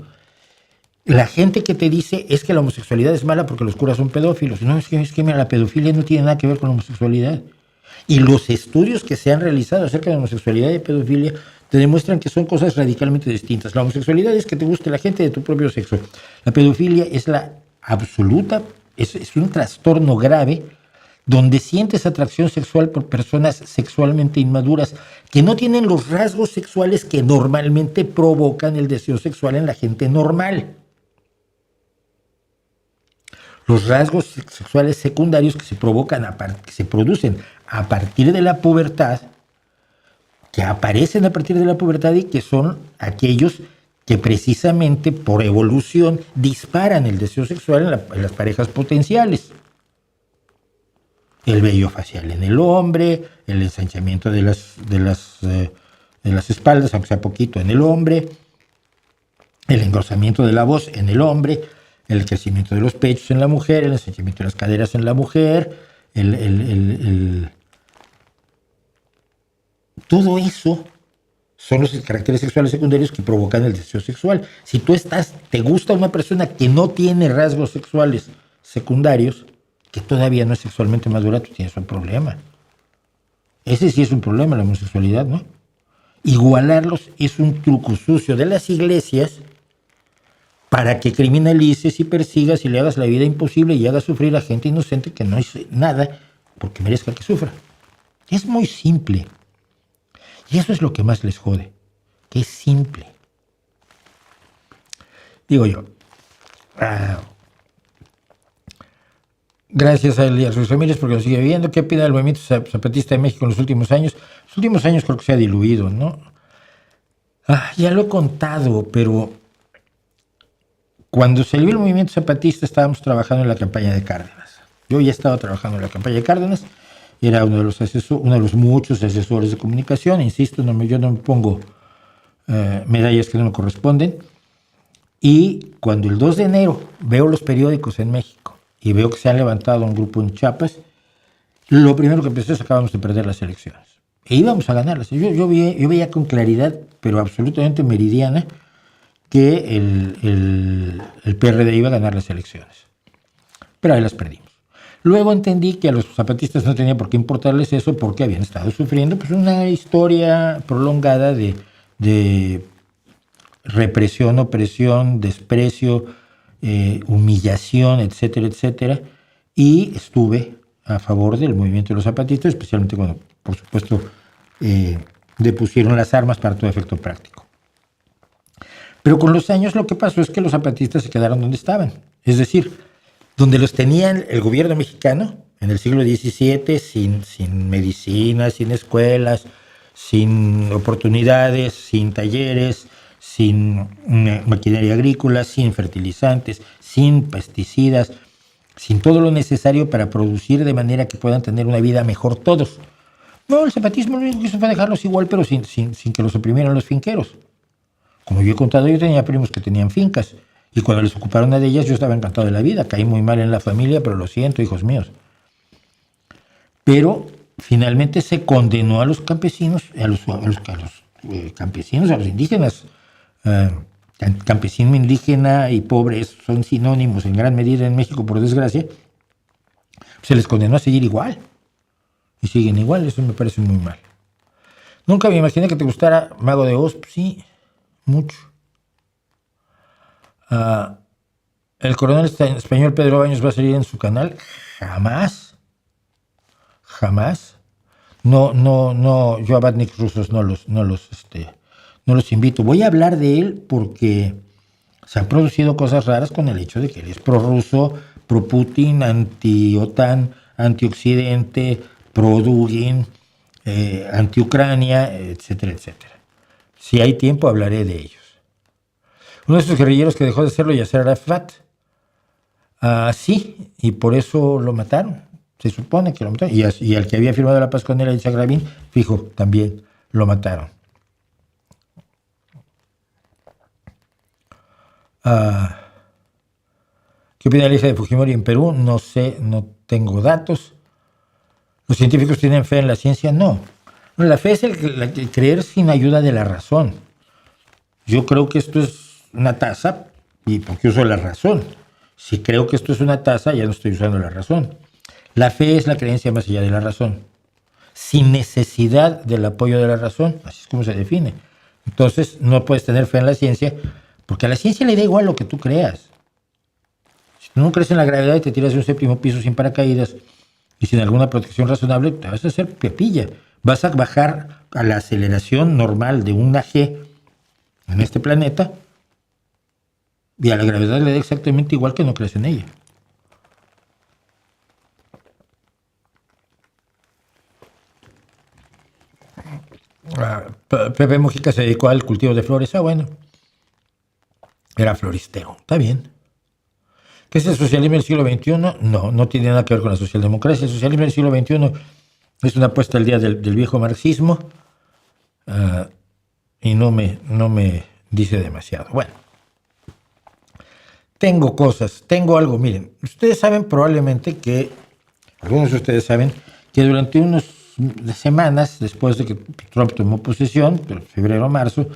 la gente que te dice es que la homosexualidad es mala porque los curas son pedófilos. No, es que mira, la pedofilia no tiene nada que ver con la homosexualidad. Y los estudios que se han realizado acerca de la homosexualidad y pedofilia te demuestran que son cosas radicalmente distintas. La homosexualidad es que te guste la gente de tu propio sexo. La pedofilia es la absoluta, es un trastorno grave donde sientes atracción sexual por personas sexualmente inmaduras que no tienen los rasgos sexuales que normalmente provocan el deseo sexual en la gente normal. Los rasgos sexuales secundarios que se producen a partir de la pubertad, que aparecen a partir de la pubertad y que son aquellos que precisamente por evolución disparan el deseo sexual en las parejas potenciales. El vello facial en el hombre, el ensanchamiento de las espaldas, aunque sea poquito, en el hombre, el engrosamiento de la voz en el hombre, el crecimiento de los pechos en la mujer, el ensanchamiento de las caderas en la mujer, todo eso son los caracteres sexuales secundarios que provocan el deseo sexual. Si tú te gusta una persona que no tiene rasgos sexuales secundarios, que todavía no es sexualmente madura, tú tienes un problema. Ese sí es un problema, la homosexualidad, ¿no? Igualarlos es un truco sucio de las iglesias para que criminalices y persigas y le hagas la vida imposible y hagas sufrir a gente inocente que no hizo nada porque merezca que sufra. Es muy simple. Y eso es lo que más les jode, que es simple. Digo yo, gracias a él y a sus familias porque nos sigue viendo. ¿Qué opina del movimiento zapatista de México en los últimos años? Los últimos años creo que se ha diluido, ¿no? Ya lo he contado, pero cuando salió el movimiento zapatista estábamos trabajando en la campaña de Cárdenas. Yo ya estaba trabajando en la campaña de Cárdenas. Era uno de los muchos asesores de comunicación. Insisto, yo no me pongo medallas que no me corresponden. Y cuando el 2 de enero veo los periódicos en México y veo que se han levantado un grupo en Chiapas, lo primero que pensé es que acabamos de perder las elecciones. E íbamos a ganarlas. Yo veía con claridad, pero absolutamente meridiana, que el PRD iba a ganar las elecciones. Pero ahí las perdimos. Luego entendí que a los zapatistas no tenía por qué importarles eso porque habían estado sufriendo pues, una historia prolongada de represión, opresión, desprecio, humillación, etcétera, etcétera. Y estuve a favor del movimiento de los zapatistas, especialmente cuando, por supuesto, depusieron las armas para todo efecto práctico. Pero con los años lo que pasó es que los zapatistas se quedaron donde estaban. Es decir, donde los tenían el gobierno mexicano en el siglo XVII, sin medicina, sin escuelas, sin oportunidades, sin talleres, sin maquinaria agrícola, sin fertilizantes, sin pesticidas, sin todo lo necesario para producir de manera que puedan tener una vida mejor todos. No, el zapatismo lo único que hizo fue dejarlos igual, pero sin que los oprimieran los finqueros. Como yo he contado, yo tenía primos que tenían fincas. Y cuando les ocuparon una de ellas, yo estaba encantado de la vida. Caí muy mal en la familia, pero lo siento, hijos míos. Pero finalmente se condenó a los campesinos, a los campesinos, a los indígenas. Campesino, indígena y pobre son sinónimos en gran medida en México, por desgracia. Se les condenó a seguir igual. Y siguen igual, eso me parece muy mal. Nunca me imaginé que te gustara Mago de Oz. Sí, mucho. El coronel español Pedro Baños va a salir en su canal. Jamás. No, yo a Batnik rusos no los invito. Voy a hablar de él porque se han producido cosas raras con el hecho de que él es prorruso, pro-Putin, anti-OTAN, anti-Occidente, pro-Dugin, anti-Ucrania, etcétera, etcétera. Si hay tiempo hablaré de ellos. Uno de esos guerrilleros que dejó de serlo, Yasser Arafat. Sí, y por eso lo mataron. Se supone que lo mataron. Y al que había firmado la paz con él, Yitzhak Rabin, fijo, también lo mataron. ¿Qué opina la hija de Fujimori en Perú? No sé, no tengo datos. ¿Los científicos tienen fe en la ciencia? No. La fe es el creer sin ayuda de la razón. Yo creo que esto es una taza, y porque uso la razón. Si creo que esto es una taza, ya no estoy usando la razón. La fe es la creencia más allá de la razón, sin necesidad del apoyo de la razón, así es como se define. Entonces, no puedes tener fe en la ciencia, porque a la ciencia le da igual lo que tú creas. Si tú no crees en la gravedad y te tiras de un séptimo piso sin paracaídas y sin alguna protección razonable, te vas a hacer pepilla. Vas a bajar a la aceleración normal de una G en este planeta, y a la gravedad le da exactamente igual que no crees en ella. Pepe Mujica se dedicó al cultivo de flores. Bueno. era floristero. Está bien. ¿Qué es el socialismo del siglo XXI? No, no tiene nada que ver con la socialdemocracia. El socialismo del siglo XXI es una apuesta al día del viejo marxismo y no me dice demasiado. Bueno, tengo algo. Miren, ustedes saben probablemente que, algunos de ustedes saben, que durante unas semanas después de que Trump tomó posesión, febrero o marzo,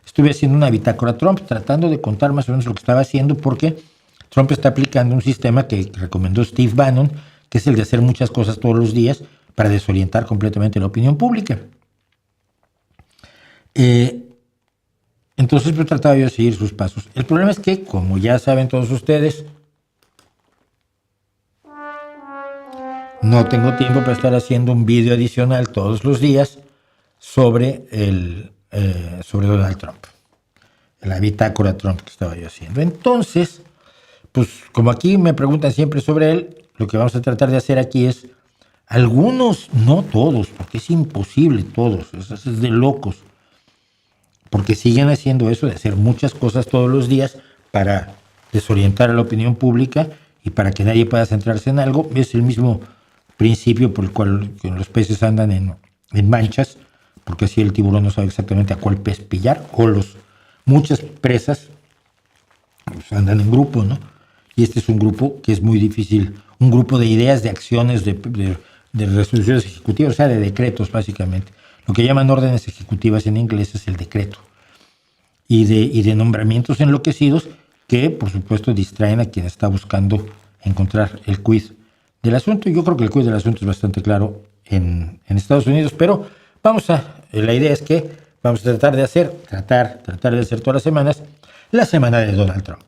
estuve haciendo una bitácora Trump, tratando de contar más o menos lo que estaba haciendo, porque Trump está aplicando un sistema que recomendó Steve Bannon, que es el de hacer muchas cosas todos los días para desorientar completamente la opinión pública. Entonces trataba yo de seguir sus pasos. El problema es que, como ya saben todos ustedes, no tengo tiempo para estar haciendo un vídeo adicional todos los días sobre Donald Trump, la bitácora Trump que estaba yo haciendo. Entonces, pues como aquí me preguntan siempre sobre él, lo que vamos a tratar de hacer aquí es algunos, no todos, porque es imposible todos, eso es de locos, porque siguen haciendo eso de hacer muchas cosas todos los días para desorientar a la opinión pública y para que nadie pueda centrarse en algo. Es el mismo principio por el cual los peces andan en manchas, porque así el tiburón no sabe exactamente a cuál pez pillar, o muchas presas pues, andan en grupo, ¿no? Y este es un grupo que es muy difícil, un grupo de ideas, de acciones, de resoluciones ejecutivas, o sea, de decretos básicamente. Lo que llaman órdenes ejecutivas en inglés es el decreto. Y de nombramientos enloquecidos que, por supuesto, distraen a quien está buscando encontrar el quid del asunto. Yo creo que el quid del asunto es bastante claro en Estados Unidos, pero la idea es que vamos a tratar de hacer todas las semanas la semana de Donald Trump.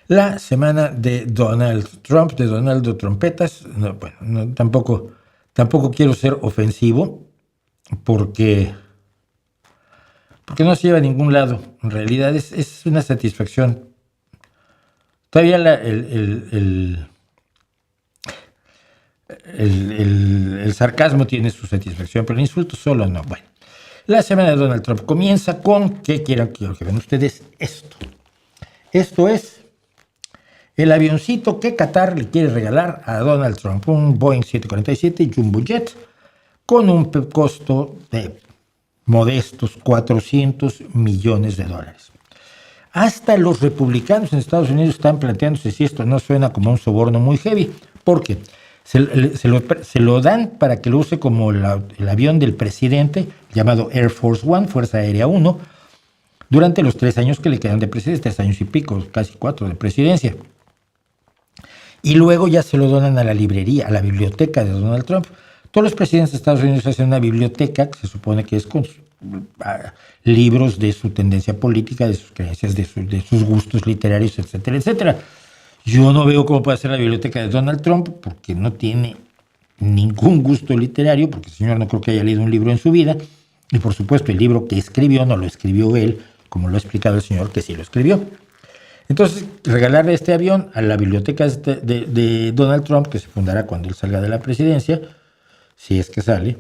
La semana de Donald Trump, de Donaldo Trompetas. Tampoco quiero ser ofensivo porque no se lleva a ningún lado. En realidad es una satisfacción. Todavía el sarcasmo tiene su satisfacción, pero el insulto solo no. Bueno, la semana de Donald Trump comienza con, quiero que vean ustedes esto. Esto es el avioncito que Qatar le quiere regalar a Donald Trump, un Boeing 747 Jumbo Jet con un costo de modestos $400 millones. Hasta los republicanos en Estados Unidos están planteándose si esto no suena como un soborno muy heavy, porque se lo dan para que lo use como el avión del presidente, llamado Air Force One, Fuerza Aérea 1, durante los 3 años que le quedan de presidencia, 3 años y pico, casi 4 de presidencia. Y luego ya se lo donan a la librería, a la biblioteca de Donald Trump. Todos los presidentes de Estados Unidos hacen una biblioteca que se supone que es con libros de su tendencia política, de sus creencias, de sus gustos literarios, etcétera, etcétera. Yo no veo cómo puede ser la biblioteca de Donald Trump porque no tiene ningún gusto literario, porque el señor no creo que haya leído un libro en su vida. Y por supuesto el libro que escribió no lo escribió él, como lo ha explicado el señor que sí lo escribió. Entonces, regalarle este avión a la biblioteca de Donald Trump, que se fundará cuando él salga de la presidencia, si es que sale,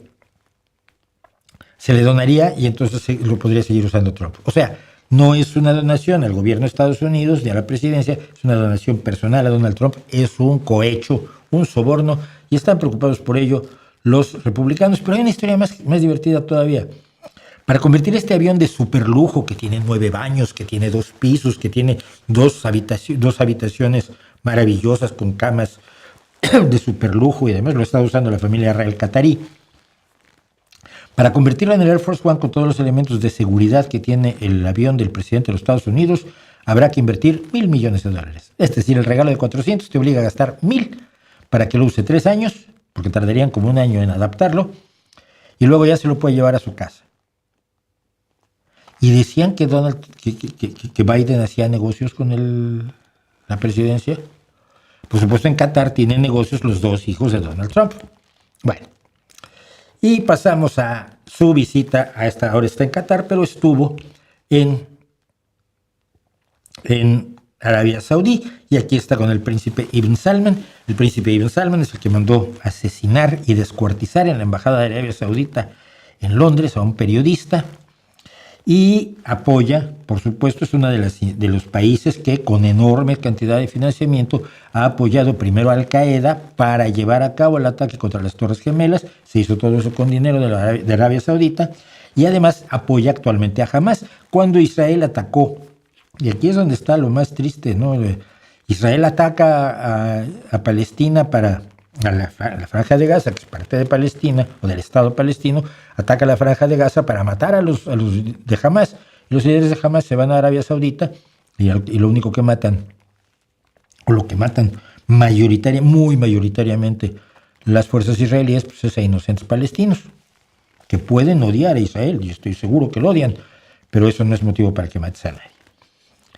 se le donaría y entonces lo podría seguir usando Trump. O sea, no es una donación al gobierno de Estados Unidos ni a la presidencia, es una donación personal a Donald Trump, es un cohecho, un soborno, y están preocupados por ello los republicanos. Pero hay una historia más divertida todavía. Para convertir este avión de superlujo, que tiene 9 baños, que tiene 2 pisos, que tiene dos habitaciones maravillosas con camas de superlujo, y además lo está usando la familia real catarí, para convertirlo en el Air Force One con todos los elementos de seguridad que tiene el avión del presidente de los Estados Unidos, habrá que invertir $1,000 millones. Es decir, el regalo de 400 te obliga a gastar 1,000 para que lo use 3 años, porque tardarían como 1 año en adaptarlo, y luego ya se lo puede llevar a su casa. Y decían que Biden hacía negocios con la presidencia. Por supuesto, en Qatar tienen negocios los 2 hijos de Donald Trump. Bueno, y pasamos a su visita. Ahora está en Qatar, pero estuvo en Arabia Saudí, y aquí está con el príncipe Ibn Salman. El príncipe Ibn Salman es el que mandó asesinar y descuartizar en la embajada de Arabia Saudita en Londres a un periodista, y apoya, por supuesto, es uno de los países que con enorme cantidad de financiamiento ha apoyado primero a Al Qaeda para llevar a cabo el ataque contra las Torres Gemelas. Se hizo todo eso con dinero de Arabia Saudita, y además apoya actualmente a Hamas. Cuando Israel atacó, y aquí es donde está lo más triste, ¿no? Israel ataca a Palestina a la Franja de Gaza, que es parte de Palestina, o del Estado palestino, ataca la Franja de Gaza para matar a los de Hamas. Los líderes de Hamas se van a Arabia Saudita, y lo único que matan, o lo que matan muy mayoritariamente las fuerzas israelíes, pues es a inocentes palestinos, que pueden odiar a Israel, y estoy seguro que lo odian, pero eso no es motivo para que mates a nadie.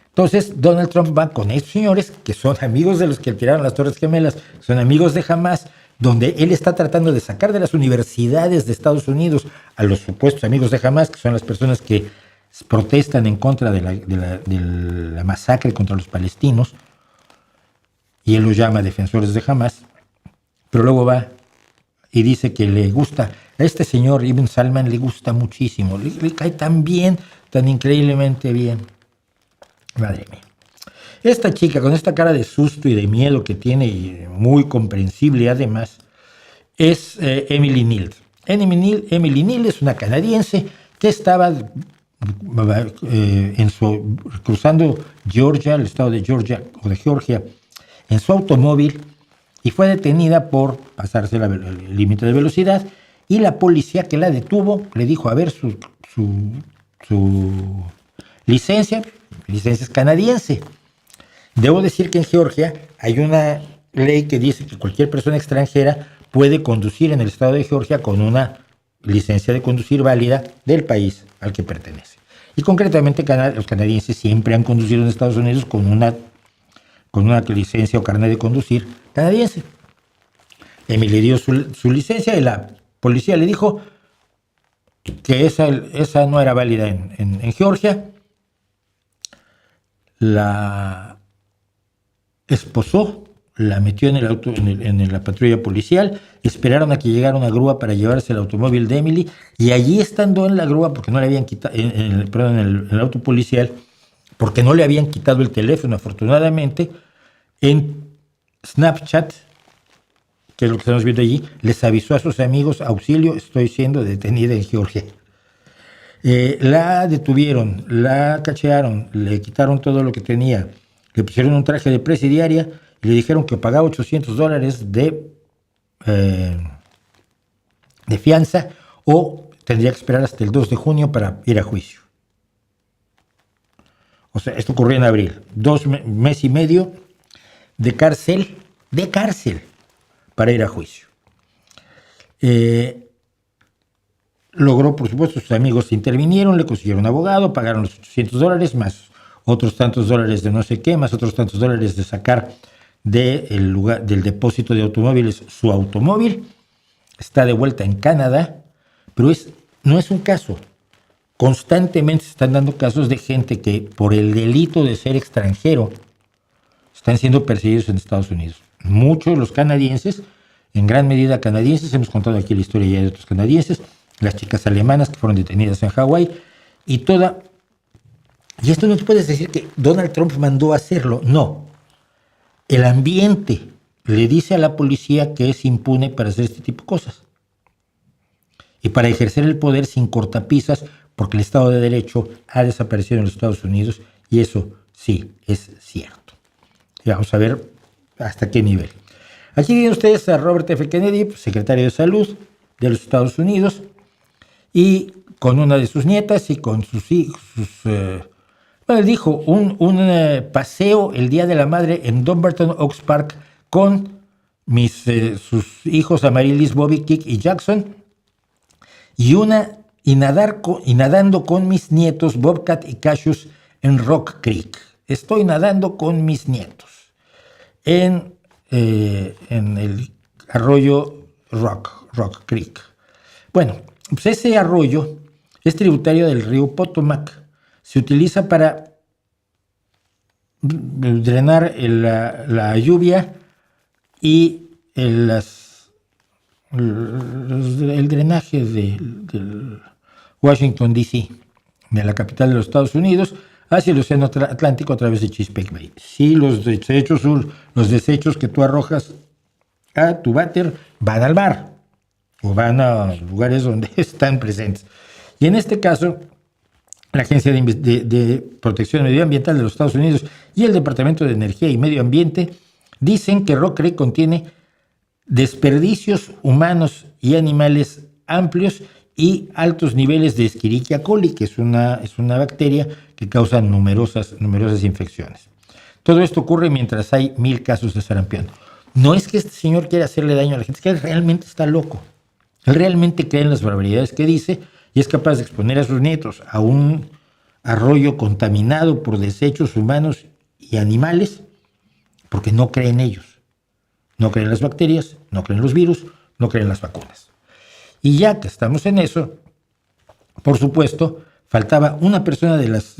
Entonces, Donald Trump va con estos señores que son amigos de los que tiraron las Torres Gemelas, son amigos de Hamas, donde él está tratando de sacar de las universidades de Estados Unidos a los supuestos amigos de Hamas, que son las personas que protestan en contra de la masacre contra los palestinos, y él los llama defensores de Hamas, pero luego va y dice que le gusta, a este señor Ibn Salman le gusta muchísimo, le cae tan bien, tan increíblemente bien. Madre mía. Esta chica, con esta cara de susto y de miedo que tiene, y muy comprensible además, es Emily Neal. Emily Neal es una canadiense que estaba cruzando Georgia, el estado de Georgia o de Georgia, en su automóvil, y fue detenida por pasarse el límite de velocidad, y la policía que la detuvo le dijo, a ver, su licencia es canadiense. Debo decir que en Georgia hay una ley que dice que cualquier persona extranjera puede conducir en el estado de Georgia con una licencia de conducir válida del país al que pertenece. Y concretamente los canadienses siempre han conducido en Estados Unidos con una licencia o carnet de conducir canadiense. Emily dio su licencia y la policía le dijo que esa no era válida en Georgia. La esposó, la metió en el auto, en la patrulla policial, esperaron a que llegara una grúa para llevarse el automóvil de Emily, y allí estando en la grúa, porque no le habían quitado, en el auto policial, porque no le habían quitado el teléfono, afortunadamente, en Snapchat, que es lo que estamos viendo allí, les avisó a sus amigos, auxilio, estoy siendo detenida en Georgia. La detuvieron, la cachearon, le quitaron todo lo que tenía, le pusieron un traje de presidiaria y le dijeron que pagaba $800 de fianza, o tendría que esperar hasta el 2 de junio para ir a juicio. O sea, esto ocurrió en abril. Mes y medio de cárcel para ir a juicio. Logró, por supuesto, sus amigos intervinieron, le consiguieron un abogado, pagaron los $800, más otros tantos dólares de no sé qué, más otros tantos dólares de sacar del depósito de automóviles su automóvil. Está de vuelta en Canadá, pero no es un caso. Constantemente se están dando casos de gente que por el delito de ser extranjero están siendo perseguidos en Estados Unidos. Muchos los canadienses, en gran medida canadienses, hemos contado aquí la historia ya de otros canadienses, las chicas alemanas que fueron detenidas en Hawái, y esto no te puedes decir que Donald Trump mandó a hacerlo, no. El ambiente le dice a la policía que es impune para hacer este tipo de cosas y para ejercer el poder sin cortapisas, porque el Estado de Derecho ha desaparecido en los Estados Unidos, y eso sí es cierto. Y vamos a ver hasta qué nivel. Aquí tienen ustedes a Robert F. Kennedy, secretario de Salud de los Estados Unidos, y con una de sus nietas y con sus hijos. Dijo un paseo el Día de la Madre en Dumbarton Oaks Park con sus hijos Amaryllis, Bobby, Kik y Jackson, y nadando con mis nietos Bobcat y Cassius en Rock Creek. Estoy nadando con mis nietos en el arroyo Rock Creek. Bueno, pues ese arroyo es tributario del río Potomac. Se utiliza para drenar la lluvia y el drenaje del Washington, D.C., de la capital de los Estados Unidos, hacia el Océano Atlántico a través de Chesapeake Bay. Si los desechos que tú arrojas a tu váter van al mar o van a lugares donde están presentes. Y en este caso, la Agencia de Protección Medioambiental de los Estados Unidos y el Departamento de Energía y Medio Ambiente dicen que Rock Creek contiene desperdicios humanos y animales amplios y altos niveles de Escherichia coli, que es una bacteria que causa numerosas infecciones. Todo esto ocurre mientras hay 1,000 casos de sarampión. No es que este señor quiera hacerle daño a la gente, es que él realmente está loco. Él realmente cree en las barbaridades que dice y es capaz de exponer a sus nietos a un arroyo contaminado por desechos humanos y animales porque no cree en ellos. No cree en las bacterias, no cree en los virus, no cree en las vacunas. Y ya que estamos en eso, por supuesto, faltaba una persona de las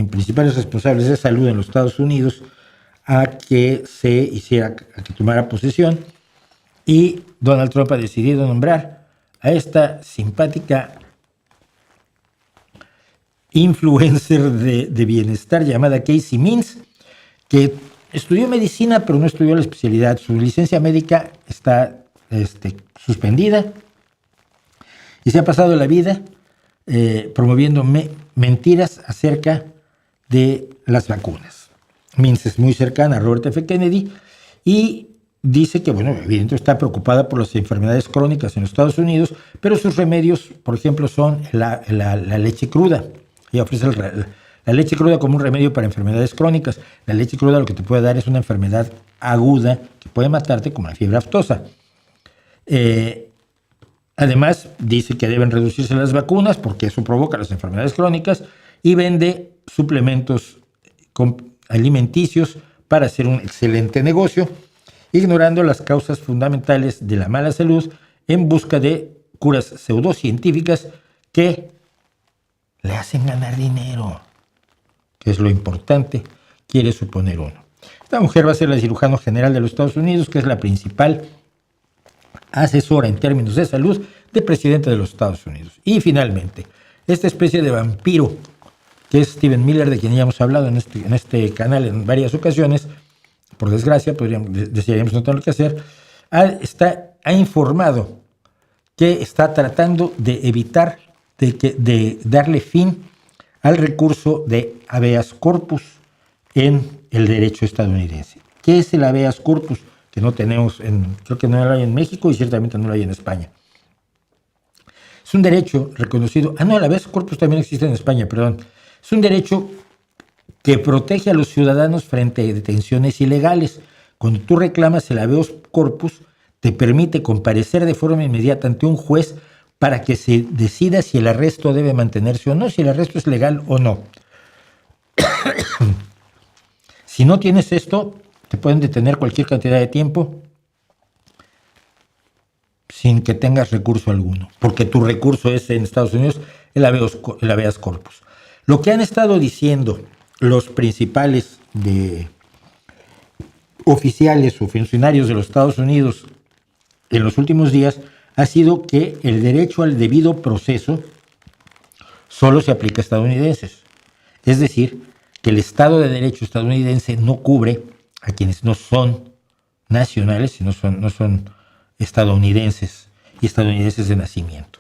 principales responsables de salud en los Estados Unidos a que tomara posesión, y Donald Trump ha decidido nombrar a esta simpática influencer de bienestar llamada Casey Means, que estudió medicina pero no estudió la especialidad. Su licencia médica está suspendida y se ha pasado la vida promoviendo mentiras acerca de las vacunas. Means es muy cercana a Robert F. Kennedy y dice que, evidentemente está preocupada por las enfermedades crónicas en los Estados Unidos, pero sus remedios, por ejemplo, son la leche cruda. Ella ofrece la leche cruda como un remedio para enfermedades crónicas. La leche cruda lo que te puede dar es una enfermedad aguda que puede matarte, como la fiebre aftosa. Además, dice que deben reducirse las vacunas porque eso provoca las enfermedades crónicas, y vende suplementos alimenticios para hacer un excelente negocio, ignorando las causas fundamentales de la mala salud en busca de curas pseudocientíficas que le hacen ganar dinero, que es lo importante, quiere suponer uno. Esta mujer va a ser la cirujano general de los Estados Unidos, que es la principal asesora en términos de salud del presidente de los Estados Unidos. Y finalmente, esta especie de vampiro, que es Stephen Miller, de quien ya hemos hablado en este canal en varias ocasiones, por desgracia, desearíamos no tener que hacer, ha informado que está tratando de evitar de darle fin al recurso de habeas corpus en el derecho estadounidense. ¿Qué es el habeas corpus? Que no tenemos, creo que no lo hay en México y ciertamente no lo hay en España. Es un derecho reconocido. El habeas corpus también existe en España, perdón. Es un derecho que protege a los ciudadanos frente a detenciones ilegales. Cuando tú reclamas el habeas corpus, te permite comparecer de forma inmediata ante un juez para que se decida si el arresto debe mantenerse o no, si el arresto es legal o no. Si no tienes esto, te pueden detener cualquier cantidad de tiempo sin que tengas recurso alguno, porque tu recurso es en Estados Unidos el habeas corpus. Lo que han estado diciendo los principales oficiales o funcionarios de los Estados Unidos en los últimos días ha sido que el derecho al debido proceso solo se aplica a estadounidenses. Es decir, que el Estado de Derecho estadounidense no cubre a quienes no son nacionales, sino no son estadounidenses y estadounidenses de nacimiento.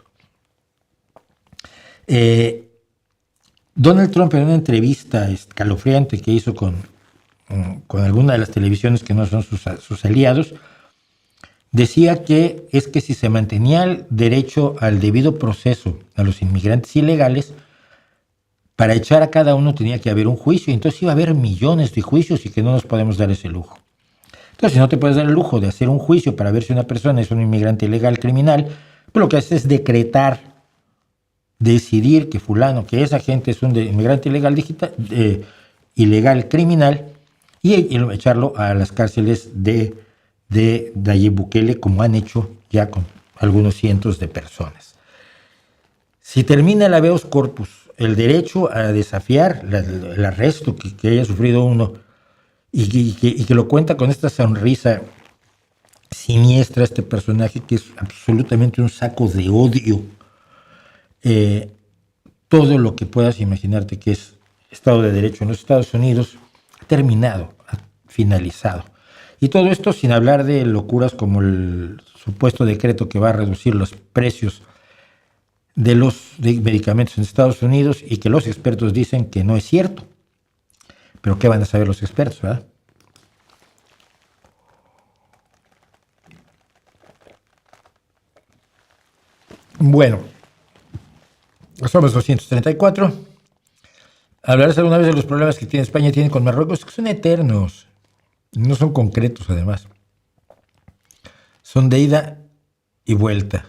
Donald Trump, en una entrevista escalofriante que hizo con alguna de las televisiones que no son sus aliados, decía que si se mantenía el derecho al debido proceso a los inmigrantes ilegales, para echar a cada uno tenía que haber un juicio, entonces iba a haber millones de juicios y que no nos podemos dar ese lujo. Entonces, si no te puedes dar el lujo de hacer un juicio para ver si una persona es un inmigrante ilegal criminal, pues lo que haces es decidir que esa gente es un inmigrante ilegal criminal y echarlo a las cárceles de Nayib Bukele, como han hecho ya con algunos cientos de personas. Si termina el habeas corpus el derecho a desafiar el arresto que haya sufrido uno y que lo cuenta con esta sonrisa siniestra este personaje que es absolutamente un saco de odio. Todo lo que puedas imaginarte que es Estado de Derecho en los Estados Unidos ha terminado, ha finalizado. Y todo esto sin hablar de locuras como el supuesto decreto que va a reducir los precios de los medicamentos en Estados Unidos y que los expertos dicen que no es cierto. Pero ¿qué van a saber los expertos, verdad? Bueno, somos 234. ¿Hablarás alguna vez de los problemas que tiene España y tiene con Marruecos? Que son eternos, no son concretos además. Son de ida y vuelta.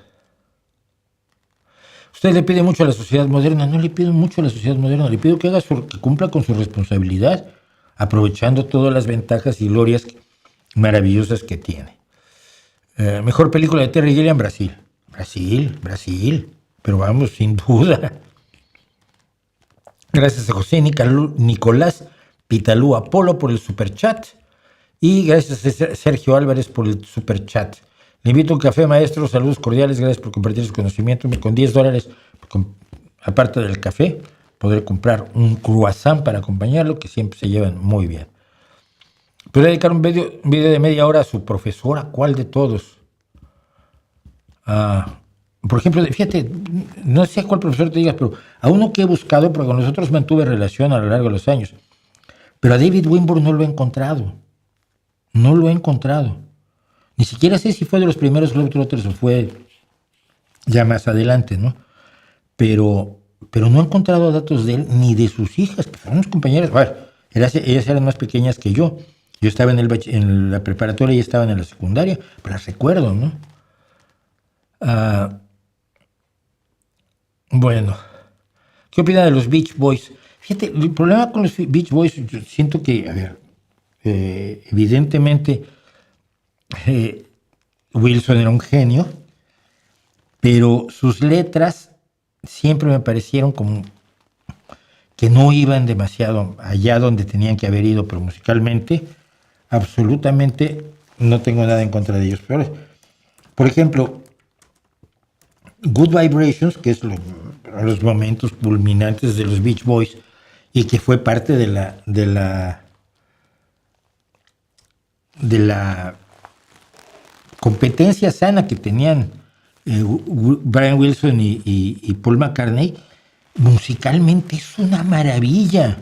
Usted le pide mucho a la sociedad moderna. No le pido mucho a la sociedad moderna, le pido que que cumpla con su responsabilidad, aprovechando todas las ventajas y glorias maravillosas que tiene. Mejor película de Terry Gilliam, Brasil. Brasil, pero vamos, sin duda. Gracias a José Nicolás Pitalú Apolo por el superchat y gracias a Sergio Álvarez por el superchat. Le invito a un café, maestro, saludos cordiales, gracias por compartir su conocimiento. Con $10, aparte del café, podré comprar un croissant para acompañarlo, que siempre se llevan muy bien. Podría dedicar un video de media hora a su profesora, ¿cuál de todos? Por ejemplo, fíjate, no sé a cuál profesor te digas, pero a uno que he buscado, porque con nosotros mantuve relación a lo largo de los años, pero a David Winburn no lo he encontrado. Ni siquiera sé si fue de los primeros Globetrotters o fue ya más adelante, ¿no? Pero no he encontrado datos de él ni de sus hijas, que fueron unas compañeras. Bueno, ellas eran más pequeñas que yo. Yo estaba en la preparatoria y estaban en la secundaria, pero las recuerdo, ¿no? Bueno, ¿qué opina de los Beach Boys? Fíjate, el problema con los Beach Boys, yo siento que, a ver, evidentemente Wilson era un genio, pero sus letras siempre me parecieron como que no iban demasiado allá donde tenían que haber ido, pero musicalmente, absolutamente no tengo nada en contra de ellos. Pero, por ejemplo, Good Vibrations, que es los momentos culminantes de los Beach Boys y que fue parte de la competencia sana que tenían Brian Wilson y Paul McCartney, musicalmente es una maravilla,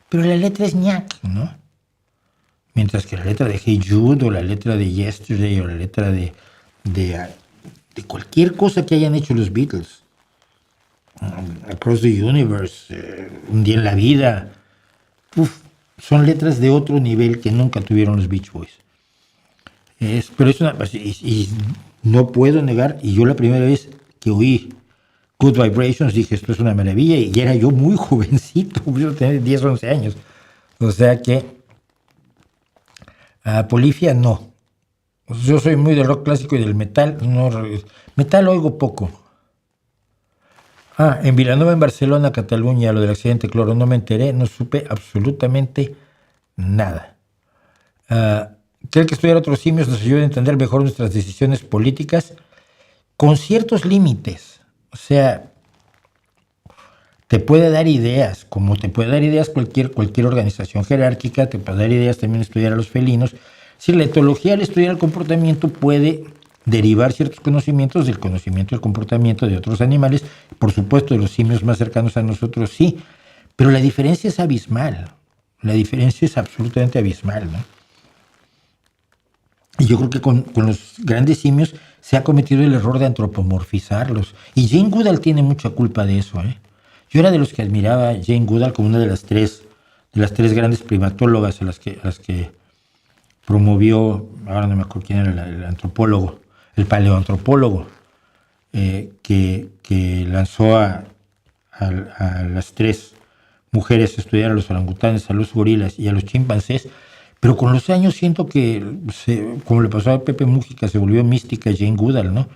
pero la letra es ñac, ¿no? Mientras que la letra de Hey Jude o la letra de Yesterday o la letra de cualquier cosa que hayan hecho los Beatles, Across the Universe, Un día en la vida, son letras de otro nivel que nunca tuvieron los Beach Boys. Pero es y no puedo negar, y yo la primera vez que oí Good Vibrations dije, esto es una maravilla, y era yo muy jovencito, yo tenía 10, 11 años. O sea que Polifia no. Yo soy muy del rock clásico y del metal. No, metal oigo poco. En Vilanova, en Barcelona, Cataluña, lo del accidente cloro, no me enteré, no supe absolutamente nada. ¿Cree que estudiar otros simios nos ayuda a entender mejor nuestras decisiones políticas con ciertos límites? O sea, te puede dar ideas, como te puede dar ideas cualquier organización jerárquica, te puede dar ideas también estudiar a los felinos. Si la etología al estudiar el comportamiento puede derivar ciertos conocimientos del conocimiento del comportamiento de otros animales, por supuesto de los simios más cercanos a nosotros, sí, pero la diferencia es abismal, la diferencia es absolutamente abismal, ¿no? Y yo creo que con los grandes simios se ha cometido el error de antropomorfizarlos, y Jane Goodall tiene mucha culpa de eso, ¿eh? Yo era de los que admiraba a Jane Goodall como una de las tres grandes primatólogas a las que promovió, ahora no me acuerdo quién era el antropólogo, el paleoantropólogo, que lanzó a las tres mujeres a estudiar a los orangutanes, a los gorilas y a los chimpancés, pero con los años siento que, como le pasó a Pepe Mújica, se volvió mística Jane Goodall, ¿no?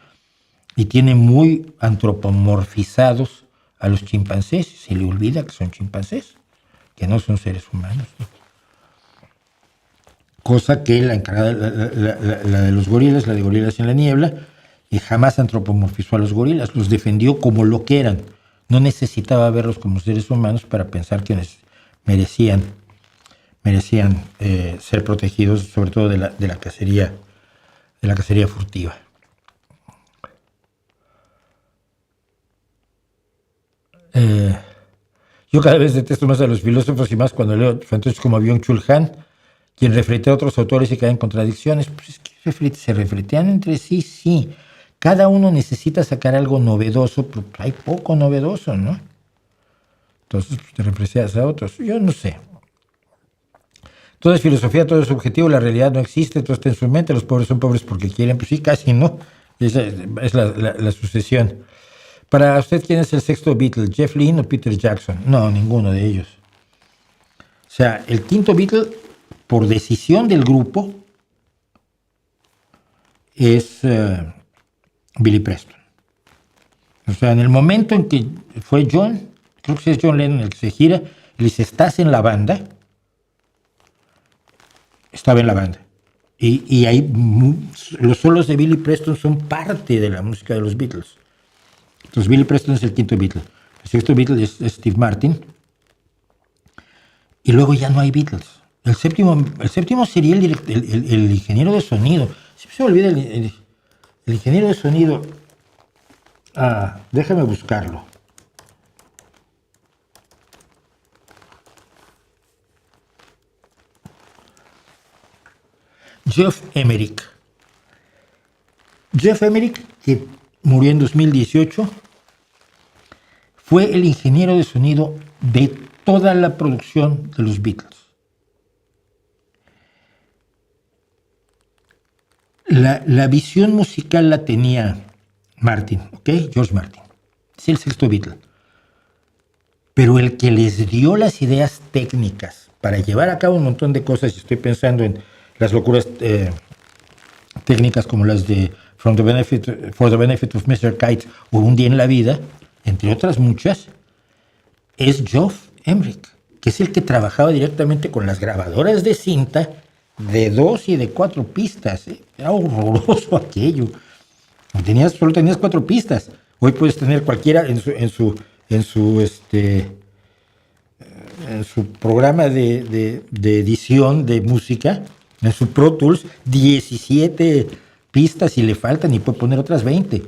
Y tiene muy antropomorfizados a los chimpancés, se le olvida que son chimpancés, que no son seres humanos, ¿no? Cosa que la encargada, la de los gorilas, la de Gorilas en la Niebla, jamás antropomorfizó a los gorilas, los defendió como lo que eran. No necesitaba verlos como seres humanos para pensar que merecían ser protegidos, sobre todo de la cacería furtiva. Yo cada vez detesto más a los filósofos y más cuando leo entonces como Byung-Chul Han, quien refletea a otros autores y cae en contradicciones. Pues es que se refletean entre sí, sí. Cada uno necesita sacar algo novedoso, pero hay poco novedoso, ¿no? Entonces pues, te reflejas a otros. Yo no sé. Todo es filosofía, todo es subjetivo, la realidad no existe, todo está en su mente, los pobres son pobres porque quieren. Pues sí, casi no. Esa es la sucesión. Para usted, ¿quién es el sexto Beatle? ¿Jeff Lynne o Peter Jackson? No, ninguno de ellos. O sea, el quinto Beatle, por decisión del grupo, es Billy Preston. O sea, en el momento en que fue John, creo que es John Lennon el que se gira, y dice, ¿estás en la banda? Estaba en la banda. Y ahí los solos de Billy Preston son parte de la música de los Beatles. Entonces Billy Preston es el quinto Beatle. El sexto Beatle es Steve Martin. Y luego ya no hay Beatles. El séptimo sería el ingeniero de sonido. Siempre se me olvida el ingeniero de sonido. Déjame buscarlo. Geoff Emerick. Geoff Emerick, que murió en 2018, fue el ingeniero de sonido de toda la producción de los Beatles. La visión musical la tenía Martin, ¿ok? George Martin. Es el sexto Beatle. Pero el que les dio las ideas técnicas para llevar a cabo un montón de cosas, y estoy pensando en las locuras técnicas como las de For the Benefit of Mr. Kite o Un Día en la Vida, entre otras muchas, es Geoff Emerick, que es el que trabajaba directamente con las grabadoras de cinta de 2 y de 4 pistas. Era horroroso aquello. Solo tenías 4 pistas. Hoy puedes tener cualquiera en su programa de edición de música, en su Pro Tools, 17 pistas y le faltan y puede poner otras 20.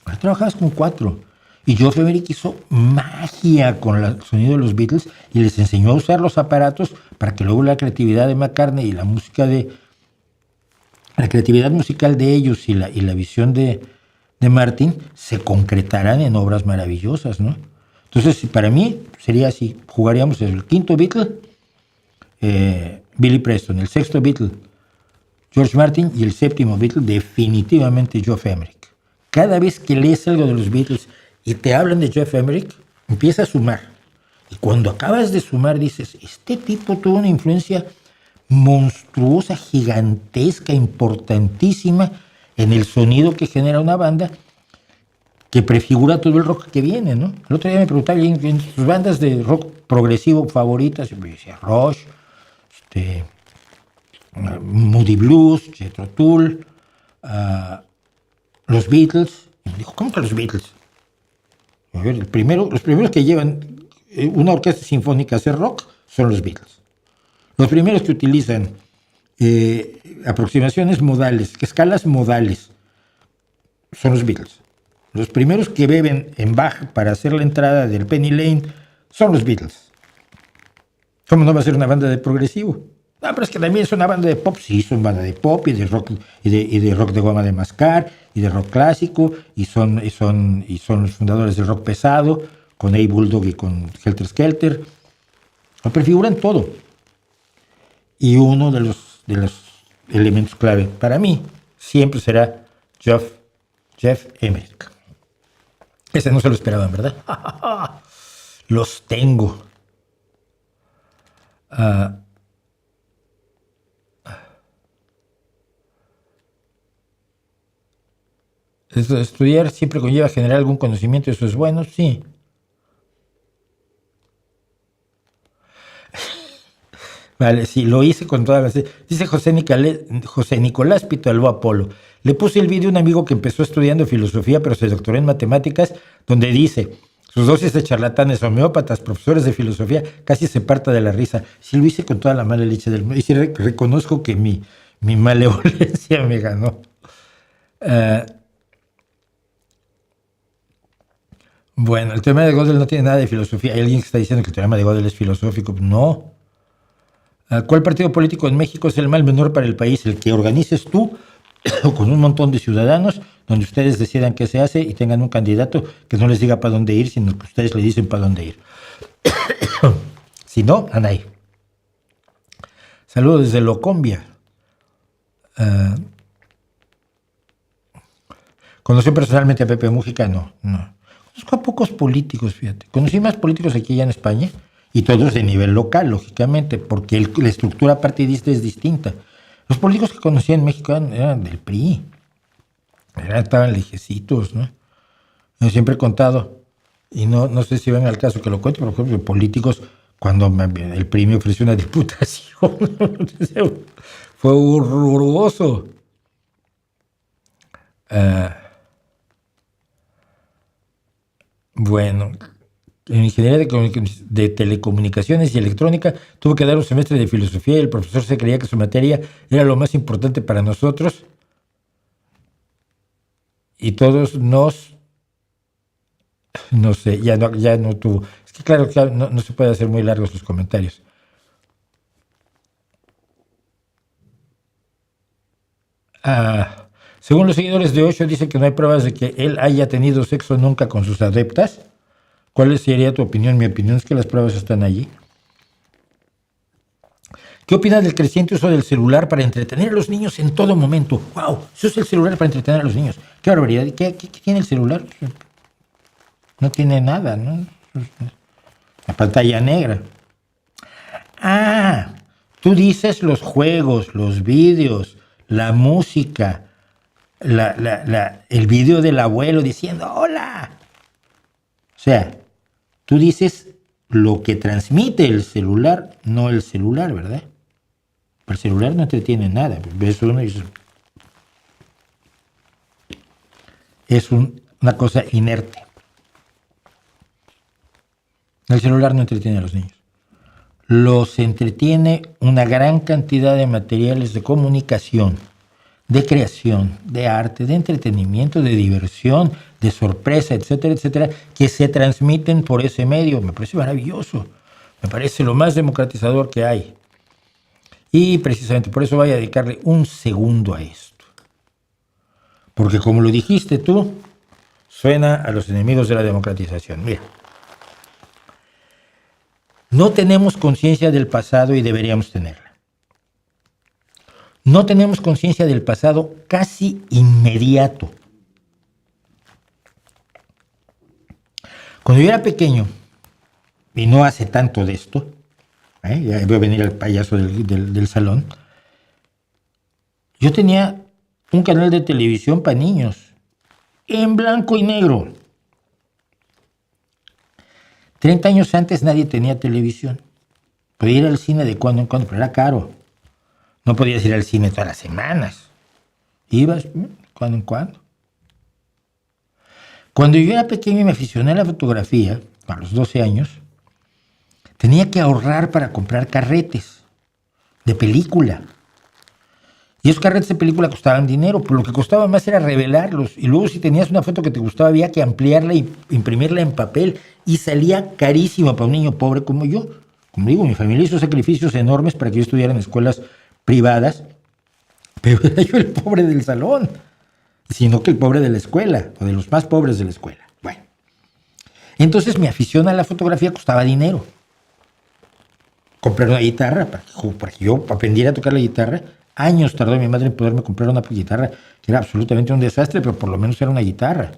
Ahora trabajabas con 4. Y Geoff Emerick hizo magia con el sonido de los Beatles y les enseñó a usar los aparatos para que luego la creatividad de McCartney y la creatividad musical de ellos y la visión de Martin se concretaran en obras maravillosas, ¿no? Entonces, para mí sería así: jugaríamos el quinto Beatle, Billy Preston; el sexto Beatle, George Martin; y el séptimo Beatle, definitivamente Geoff Emerick. Cada vez que lees algo de los Beatles y te hablan de Geoff Emerick, empieza a sumar. Y cuando acabas de sumar dices, este tipo tuvo una influencia monstruosa, gigantesca, importantísima en el sonido que genera una banda, que prefigura todo el rock que viene, ¿no? El otro día me preguntaba en sus bandas de rock progresivo favoritas, y me decía Rush, Moody Blues, Jethro Tull, los Beatles. Y me dijo, ¿cómo que los Beatles? A ver, los primeros que llevan una orquesta sinfónica a hacer rock son los Beatles. Los primeros que utilizan aproximaciones modales, escalas modales, son los Beatles. Los primeros que beben en Bach para hacer la entrada del Penny Lane son los Beatles. ¿Cómo no va a ser una banda de progresivo? No, pero es que también es una banda de pop. Sí, son banda de pop y de rock y de rock de goma de mascar y de rock clásico y son los fundadores del rock pesado con A. Bulldog y con Helter Skelter. Lo prefiguran todo. Y uno de los elementos clave para mí siempre será Geoff Emerick. Ese no se lo esperaban, ¿verdad? Los tengo. Estudiar siempre conlleva generar algún conocimiento, eso es bueno, sí. Vale, sí, lo hice con todas las... Dice José Nicolás Pitalbo Apolo. Le puse el vídeo a un amigo que empezó estudiando filosofía, pero se doctoró en matemáticas, donde dice, sus dosis de charlatanes, homeópatas, profesores de filosofía, casi se parta de la risa. Sí, lo hice con toda la mala leche del mundo. Y sí, reconozco que mi malevolencia me ganó. Bueno, el teorema de Gödel no tiene nada de filosofía. Hay alguien que está diciendo que el teorema de Gödel es filosófico. No. ¿Cuál partido político en México es el mal menor para el país? El que organices tú con un montón de ciudadanos, donde ustedes decidan qué se hace y tengan un candidato que no les diga para dónde ir, sino que ustedes le dicen para dónde ir. Si no, anda ahí. Saludos desde Locombia. ¿Conoció personalmente a Pepe Mújica? No. Conozco a pocos políticos, fíjate. Conocí más políticos aquí ya en España, y todos de nivel local, lógicamente, porque la estructura partidista es distinta. Los políticos que conocí en México eran del PRI. Estaban lejecitos, ¿no? Yo siempre he contado, y no sé si ven al caso que lo cuente, por ejemplo, políticos, cuando el PRI me ofreció una diputación, fue horroroso. Bueno, en ingeniería de telecomunicaciones y electrónica tuve que dar un semestre de filosofía y el profesor se creía que su materia era lo más importante para nosotros y todos no sé, ya no tuvo. Es que claro, no se puede hacer muy largos los comentarios. Según los seguidores de Osho, dice que no hay pruebas de que él haya tenido sexo nunca con sus adeptas. ¿Cuál sería tu opinión? Mi opinión es que las pruebas están allí. ¿Qué opinas del creciente uso del celular para entretener a los niños en todo momento? ¡Wow! Se usa el celular para entretener a los niños. ¡Qué barbaridad! ¿Qué tiene el celular? No tiene nada, ¿no? La pantalla negra. Tú dices los juegos, los vídeos, la música, el vídeo del abuelo diciendo ¡hola! O sea, tú dices lo que transmite el celular, no el celular, ¿verdad? El celular no entretiene nada. Ves uno y dices, es una cosa inerte. El celular no entretiene a los niños. Los entretiene una gran cantidad de materiales de comunicación, de creación, de arte, de entretenimiento, de diversión, de sorpresa, etcétera, etcétera, que se transmiten por ese medio. Me parece maravilloso. Me parece lo más democratizador que hay. Y precisamente por eso voy a dedicarle un segundo a esto. Porque como lo dijiste tú, suena a los enemigos de la democratización. Mira, no tenemos conciencia del pasado y deberíamos tenerla. No tenemos conciencia del pasado casi inmediato. Cuando yo era pequeño, y no hace tanto de esto, ya voy a venir al payaso del salón, yo tenía un canal de televisión para niños, en blanco y negro. 30 años antes nadie tenía televisión. Podía ir al cine de cuando en cuando, pero era caro. No podías ir al cine todas las semanas. Ibas de cuando en cuando. Cuando yo era pequeño y me aficioné a la fotografía, a los 12 años, tenía que ahorrar para comprar carretes de película. Y esos carretes de película costaban dinero, pero lo que costaba más era revelarlos. Y luego si tenías una foto que te gustaba había que ampliarla y imprimirla en papel. Y salía carísimo para un niño pobre como yo. Como digo, mi familia hizo sacrificios enormes para que yo estudiara en escuelas privadas, pero era yo el pobre del salón, sino que el pobre de la escuela, o de los más pobres de la escuela. Bueno, entonces mi afición a la fotografía costaba dinero. Compré una guitarra para que yo aprendiera a tocar la guitarra. Años tardó mi madre en poderme comprar una guitarra que era absolutamente un desastre, pero por lo menos era una guitarra.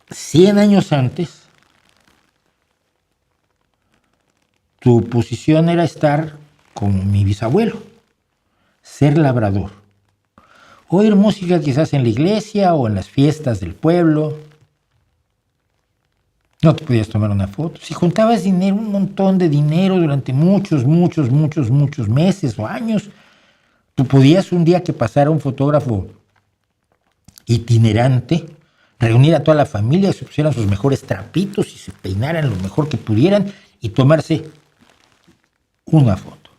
100 años antes, tu posición era estar como mi bisabuelo, ser labrador, oír música quizás en la iglesia o en las fiestas del pueblo, No te podías tomar una foto. Si juntabas dinero, un montón de dinero durante muchos meses o años, tú podías un día que pasara un fotógrafo itinerante, reunir a toda la familia, se pusieran sus mejores trapitos y se peinaran lo mejor que pudieran y tomarse una foto.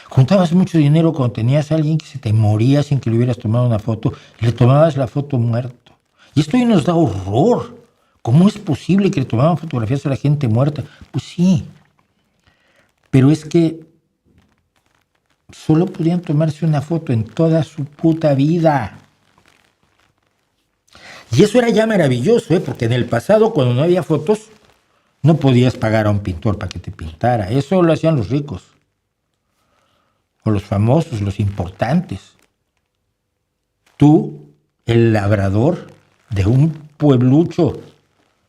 Juntabas mucho dinero cuando tenías a alguien que se te moría sin que le hubieras tomado una foto, y le tomabas la foto muerto. Y esto hoy nos da horror. ¿Cómo es posible que le tomaban fotografías a la gente muerta? Pues sí, pero es que solo podían tomarse una foto en toda su puta vida. Y eso era ya maravilloso, porque en el pasado, cuando no había fotos, no podías pagar a un pintor para que te pintara. Eso lo hacían los ricos, o los famosos, los importantes. Tú, el labrador de un pueblucho,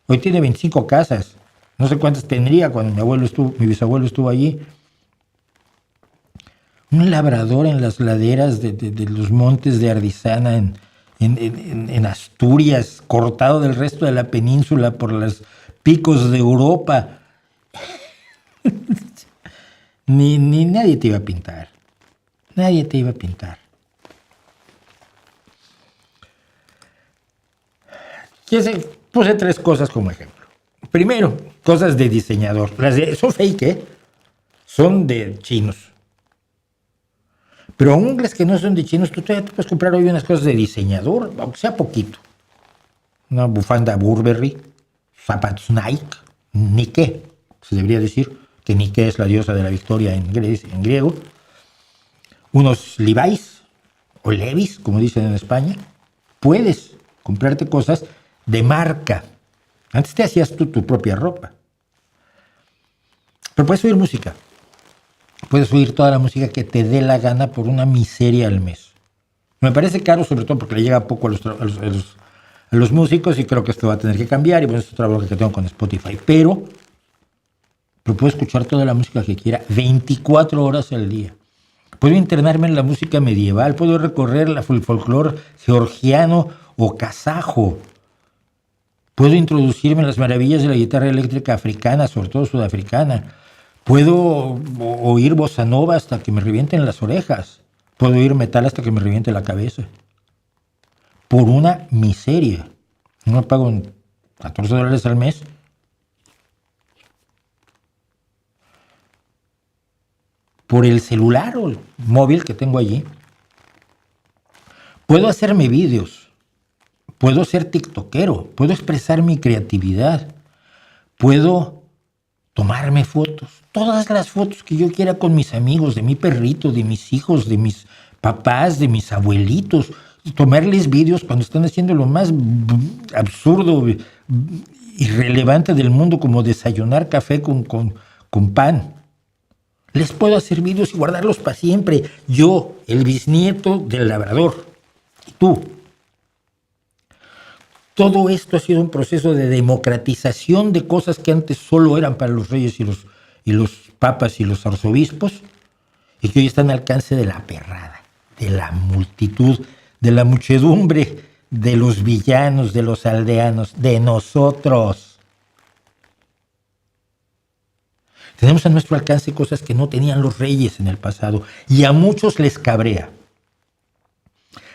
hoy tiene 25 casas. No sé cuántas tendría cuando mi bisabuelo estuvo allí. Un labrador en las laderas de los montes de Ardizana, en Asturias, cortado del resto de la península por los picos de Europa. ni nadie te iba a pintar. Nadie te iba a pintar. Puse 3 cosas como ejemplo. Primero, cosas de diseñador. Son fake, ¿eh? Son de chinos. Pero aún las que no son de chinos, tú todavía te puedes comprar hoy unas cosas de diseñador, aunque sea poquito. Una bufanda Burberry, zapatos Nike, se debería decir que Nike es la diosa de la victoria en griego. Unos Levi's o Levi's, como dicen en España. Puedes comprarte cosas de marca. Antes te hacías tú tu propia ropa. Pero puedes oír música. Puedes oír toda la música que te dé la gana por una miseria al mes. Me parece caro, sobre todo porque le llega poco a los músicos, y creo que esto va a tener que cambiar, y bueno, es otra bronca que tengo con Spotify. Pero puedo escuchar toda la música que quiera 24 horas al día. Puedo internarme en la música medieval, puedo recorrer el folclore georgiano o kazajo. Puedo introducirme en las maravillas de la guitarra eléctrica africana, sobre todo sudafricana. Puedo oír bossa nova hasta que me revienten las orejas. Puedo oír metal hasta que me reviente la cabeza. Por una miseria. No me pago $14 al mes. Por el celular o el móvil que tengo allí. Puedo hacerme vídeos. Puedo ser tiktokero. Puedo expresar mi creatividad. Puedo tomarme fotos. Todas las fotos que yo quiera con mis amigos, de mi perrito, de mis hijos, de mis papás, de mis abuelitos. Y tomarles vídeos cuando están haciendo lo más absurdo, irrelevante del mundo, como desayunar café con pan. Les puedo hacer vídeos y guardarlos para siempre. Yo, el bisnieto del labrador. Y tú. Todo esto ha sido un proceso de democratización de cosas que antes solo eran para los reyes y los papas y los arzobispos, y que hoy están al alcance de la perrada, de la multitud, de la muchedumbre, de los villanos, de los aldeanos, de nosotros. Tenemos a nuestro alcance cosas que no tenían los reyes en el pasado, y a muchos les cabrea,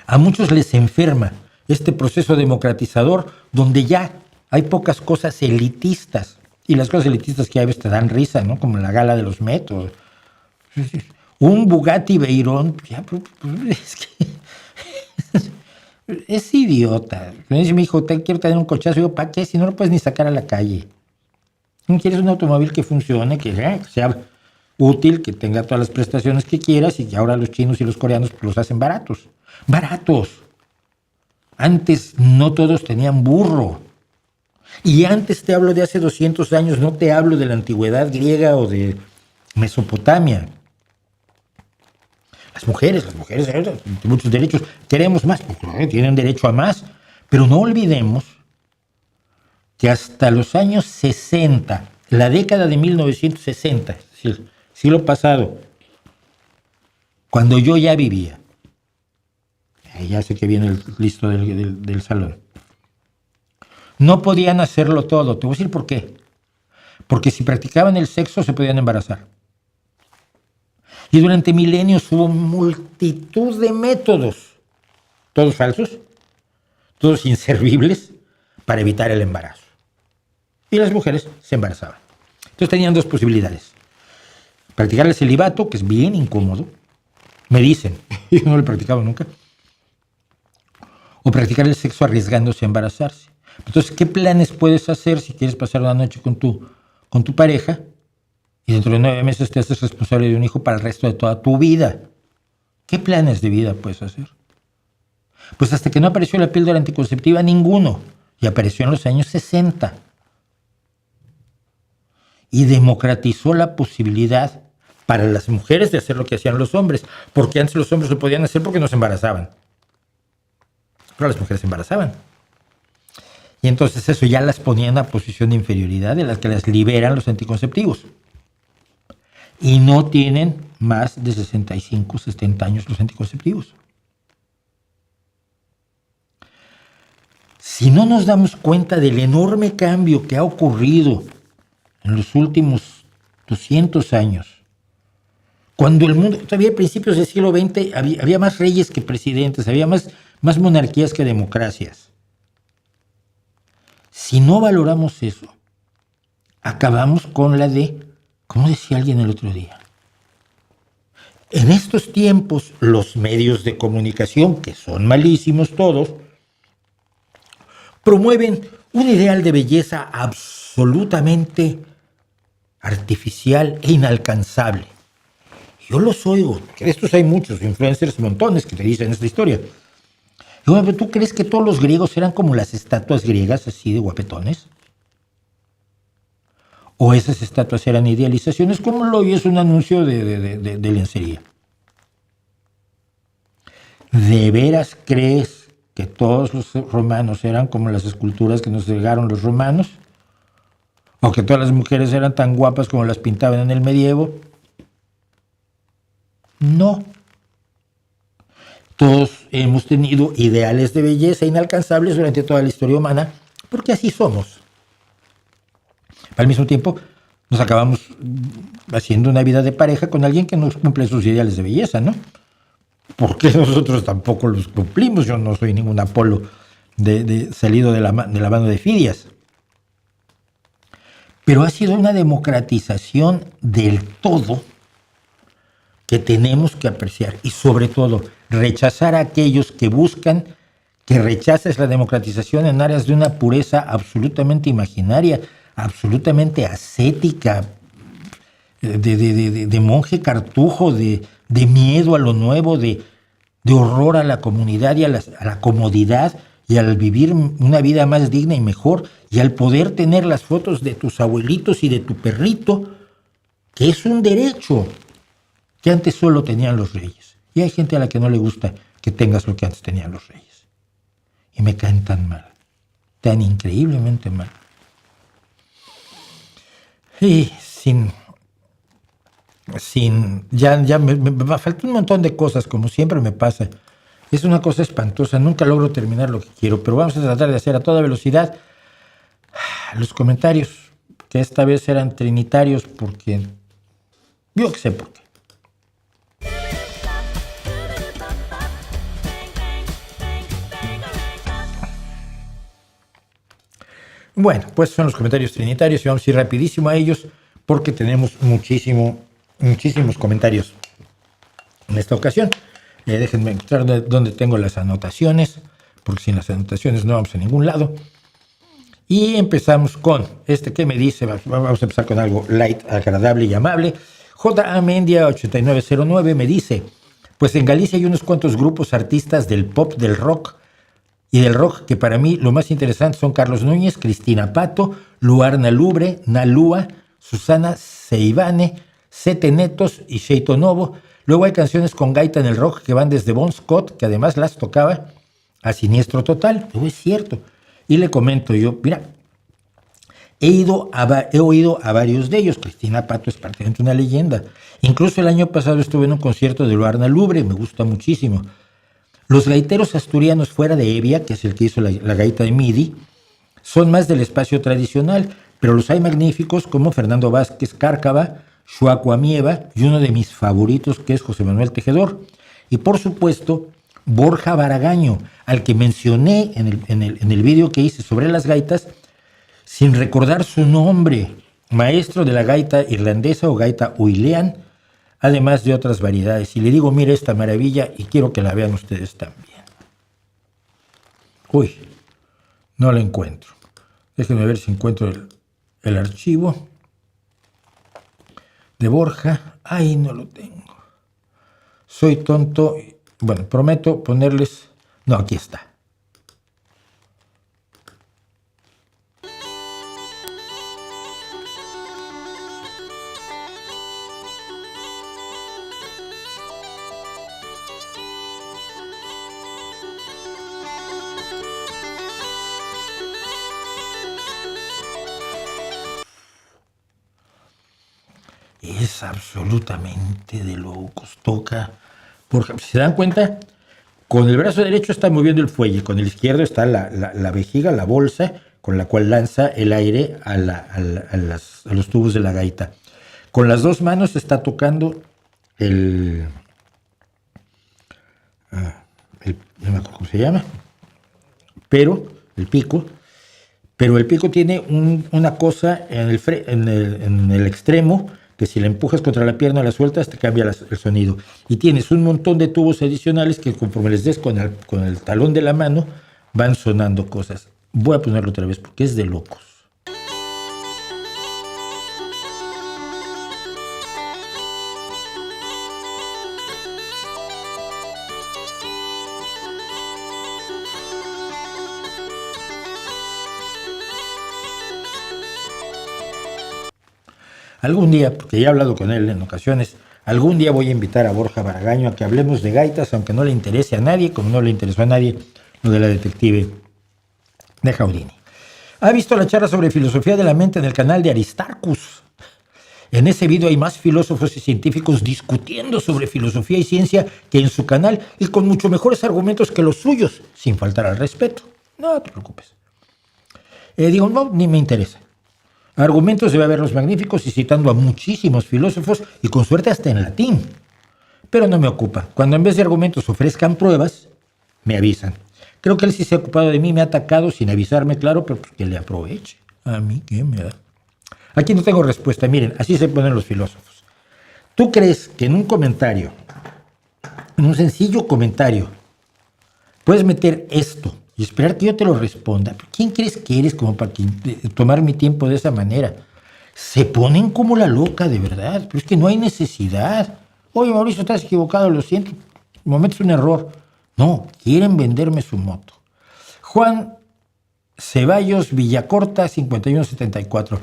a muchos les enferma este proceso democratizador, donde ya hay pocas cosas elitistas, y las cosas elitistas que a veces te dan risa, ¿no? Como la gala de los Met, un Bugatti Veyron, es que es idiota. Me dice mi hijo, quiero tener un cochazo. Y yo, ¿para qué? Si no lo puedes ni sacar a la calle. ¿Quieres un automóvil que funcione, que sea útil, que tenga todas las prestaciones que quieras, y que ahora los chinos y los coreanos los hacen baratos? ¡Baratos! Antes no todos tenían burro. Y antes te hablo de hace 200 años, no te hablo de la antigüedad griega o de Mesopotamia. Las mujeres tienen muchos derechos. Queremos más, tienen derecho a más. Pero no olvidemos que hasta los años 60, la década de 1960, es decir, siglo pasado, cuando yo ya vivía, ya sé que viene el listo del salón, no podían hacerlo todo. Te voy a decir por qué. Porque si practicaban el sexo se podían embarazar. Y durante milenios hubo multitud de métodos, todos falsos, todos inservibles, para evitar el embarazo. Y las mujeres se embarazaban. Entonces tenían dos posibilidades. Practicar el celibato, que es bien incómodo, me dicen, yo no lo he practicado nunca, o practicar el sexo arriesgándose a embarazarse. Entonces, ¿qué planes puedes hacer si quieres pasar una noche con tu pareja y dentro de 9 meses te haces responsable de un hijo para el resto de toda tu vida? ¿Qué planes de vida puedes hacer? Pues hasta que no apareció la píldora anticonceptiva, ninguno. Y apareció en los años 60. Y democratizó la posibilidad para las mujeres de hacer lo que hacían los hombres. Porque antes los hombres lo podían hacer porque no se embarazaban. Pero las mujeres se embarazaban. Y entonces eso ya las ponía en una posición de inferioridad de las que las liberan los anticonceptivos. Y no tienen más de 65, 70 años los anticonceptivos. Si no nos damos cuenta del enorme cambio que ha ocurrido en los últimos 200 años, cuando el mundo, todavía a principios del siglo XX, había más reyes que presidentes, había más monarquías que democracias. Si no valoramos eso, acabamos con la de, como decía alguien el otro día, en estos tiempos los medios de comunicación, que son malísimos todos, promueven un ideal de belleza absolutamente artificial e inalcanzable. Yo los oigo, que de estos hay muchos, influencers montones que te dicen esta historia. Y bueno, ¿tú crees que todos los griegos eran como las estatuas griegas, así de guapetones? ¿O esas estatuas eran idealizaciones, como lo es un anuncio de lencería? ¿De veras crees que todos los romanos eran como las esculturas que nos llegaron los romanos? ¿O que todas las mujeres eran tan guapas como las pintaban en el medievo? No. Todos hemos tenido ideales de belleza inalcanzables durante toda la historia humana, porque así somos. Al mismo tiempo, nos acabamos haciendo una vida de pareja con alguien que no cumple sus ideales de belleza, ¿no? Porque nosotros tampoco los cumplimos. Yo no soy ningún Apolo salido de la mano de Fidias. Pero ha sido una democratización del todo que tenemos que apreciar y sobre todo rechazar a aquellos que buscan que rechaces la democratización en áreas de una pureza absolutamente imaginaria, absolutamente ascética, de monje cartujo, de miedo a lo nuevo, de horror a la comunidad y a la comodidad y al vivir una vida más digna y mejor y al poder tener las fotos de tus abuelitos y de tu perrito, que es un derecho que antes solo tenían los reyes. Y hay gente a la que no le gusta que tengas lo que antes tenían los reyes. Y me caen tan mal, tan increíblemente mal. Y ya me falta un montón de cosas, como siempre me pasa. Es una cosa espantosa, nunca logro terminar lo que quiero, pero vamos a tratar de hacer a toda velocidad los comentarios, que esta vez eran trinitarios, porque yo que sé por qué. Bueno, pues son los comentarios trinitarios y vamos a ir rapidísimo a ellos porque tenemos muchísimos comentarios en esta ocasión. Déjenme encontrar dónde tengo las anotaciones, porque sin las anotaciones no vamos a ningún lado. Y empezamos con este que me dice, vamos a empezar con algo light, agradable y amable. J.A. Mendia 8909 me dice, pues en Galicia hay unos cuantos grupos artistas del pop, del rock y del rock que para mí lo más interesante son Carlos Núñez, Cristina Pato, Luar Nalubre, Nalúa, Susana Seivane, Sete Netos y Sheito Novo. Luego hay canciones con gaita en el rock que van desde Bon Scott, que además las tocaba, a Siniestro Total. Eso es cierto. Y le comento yo, mira, he oído a varios de ellos. Cristina Pato es prácticamente una leyenda. Incluso el año pasado estuve en un concierto de Luar Nalubre, me gusta muchísimo. Los gaiteros asturianos fuera de Evia, que es el que hizo la gaita de MIDI, son más del espacio tradicional, pero los hay magníficos como Fernando Vázquez Cárcava, Shuaco Amieva y uno de mis favoritos que es José Manuel Tejedor. Y por supuesto, Borja Baragaño, al que mencioné en el vídeo que hice sobre las gaitas, sin recordar su nombre, maestro de la gaita irlandesa o gaita huilean, además de otras variedades. Y le digo, mire esta maravilla y quiero que la vean ustedes también. Uy, no la encuentro. Déjenme ver si encuentro el archivo de Borja. Ay, no lo tengo. Soy tonto. Bueno, prometo ponerles... No, aquí está. Es absolutamente de locos. Toca, porque si se dan cuenta, con el brazo derecho está moviendo el fuelle, con el izquierdo está la vejiga, la bolsa, con la cual lanza el aire a los tubos de la gaita. Con las dos manos está tocando no me acuerdo cómo se llama, pero el pico. Pero el pico tiene una cosa en el extremo, que si la empujas contra la pierna o la sueltas, te cambia el sonido. Y tienes un montón de tubos adicionales que conforme les des con el talón de la mano, van sonando cosas. Voy a ponerlo otra vez porque es de locos. Algún día, porque ya he hablado con él en ocasiones, algún día voy a invitar a Borja Baragaño a que hablemos de gaitas, aunque no le interese a nadie, como no le interesó a nadie lo de la detective de Jaudini. ¿Ha visto la charla sobre filosofía de la mente en el canal de Aristarchus? En ese video hay más filósofos y científicos discutiendo sobre filosofía y ciencia que en su canal y con mucho mejores argumentos que los suyos, sin faltar al respeto. No te preocupes. Digo, no, ni me interesa. Argumentos debe haberlos magníficos y citando a muchísimos filósofos y con suerte hasta en latín. Pero no me ocupa. Cuando en vez de argumentos ofrezcan pruebas, me avisan. Creo que él sí se ha ocupado de mí, me ha atacado sin avisarme, claro, pero pues que le aproveche. A mí, ¿qué me da? Aquí no tengo respuesta. Miren, así se ponen los filósofos. ¿Tú crees que en un comentario, en un sencillo comentario, puedes meter esto y esperar que yo te lo responda? ¿Quién crees que eres como para tomar mi tiempo de esa manera? Se ponen como la loca, de verdad. Pero es que no hay necesidad. Oye, Mauricio, estás equivocado, lo siento. Momento es un error. No, quieren venderme su moto. Juan Ceballos Villacorta, 5174.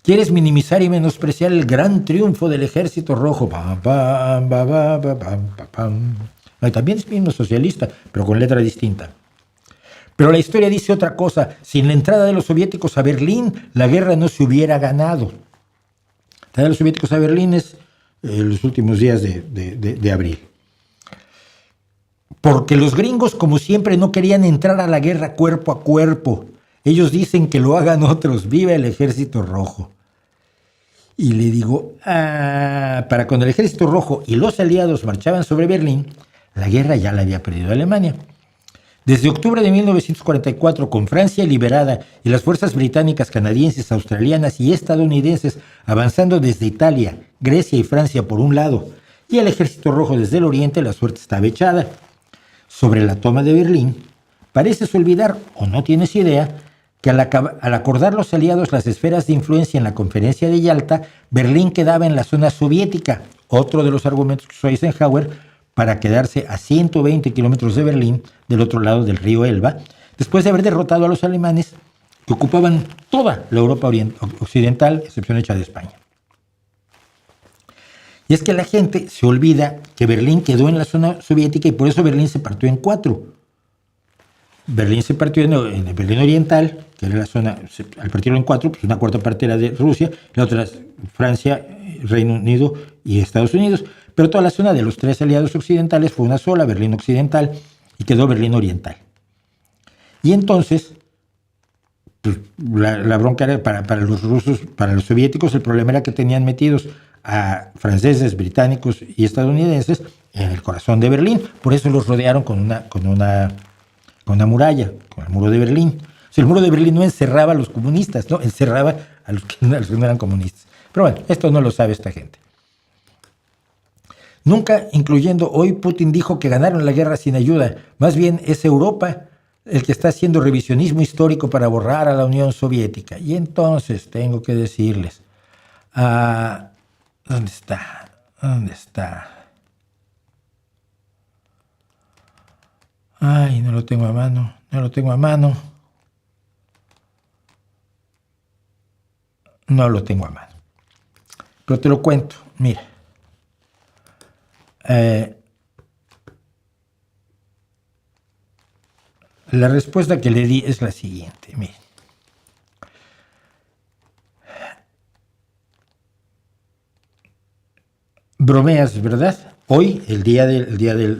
¿Quieres minimizar y menospreciar el gran triunfo del Ejército Rojo? Pam, pam, pam, pam, pam, pam, pam. No, también es mismo socialista, pero con letra distinta. Pero la historia dice otra cosa. Sin la entrada de los soviéticos a Berlín, la guerra no se hubiera ganado. La entrada de los soviéticos a Berlín es los últimos días de abril. Porque los gringos, como siempre, no querían entrar a la guerra cuerpo a cuerpo. Ellos dicen que lo hagan otros. ¡Viva el Ejército Rojo! Y le digo, para cuando el Ejército Rojo y los aliados marchaban sobre Berlín, la guerra ya la había perdido Alemania. Desde octubre de 1944, con Francia liberada y las fuerzas británicas, canadienses, australianas y estadounidenses avanzando desde Italia, Grecia y Francia por un lado, y el Ejército Rojo desde el oriente, la suerte estaba echada. Sobre la toma de Berlín, pareces olvidar, o no tienes idea, que al acordar los aliados las esferas de influencia en la conferencia de Yalta, Berlín quedaba en la zona soviética, otro de los argumentos que usó Eisenhower para quedarse a 120 kilómetros de Berlín, del otro lado del río Elba, después de haber derrotado a los alemanes que ocupaban toda la Europa occidental, excepción hecha de España. Y es que la gente se olvida que Berlín quedó en la zona soviética y por eso Berlín se partió en cuatro. Berlín se partió en el Berlín Oriental, que era la zona, al partirlo en cuatro, pues una cuarta parte era de Rusia, la otra es Francia, Reino Unido y Estados Unidos. Pero toda la zona de los tres aliados occidentales fue una sola, Berlín Occidental, y quedó Berlín Oriental. Y entonces, pues, la bronca era para los rusos, para los soviéticos, el problema era que tenían metidos a franceses, británicos y estadounidenses en el corazón de Berlín. Por eso los rodearon con una muralla, con el muro de Berlín. O sea, el muro de Berlín no encerraba a los comunistas, no, encerraba a los que no eran comunistas. Pero bueno, esto no lo sabe esta gente. Nunca, incluyendo hoy, Putin dijo que ganaron la guerra sin ayuda. Más bien es Europa el que está haciendo revisionismo histórico para borrar a la Unión Soviética. Y entonces tengo que decirles, ¿dónde está? ¿Dónde está? Ay, no lo tengo a mano, no lo tengo a mano. No lo tengo a mano. Pero te lo cuento, mira. La respuesta que le di es la siguiente, miren. Bromeas, ¿verdad? Hoy, el día del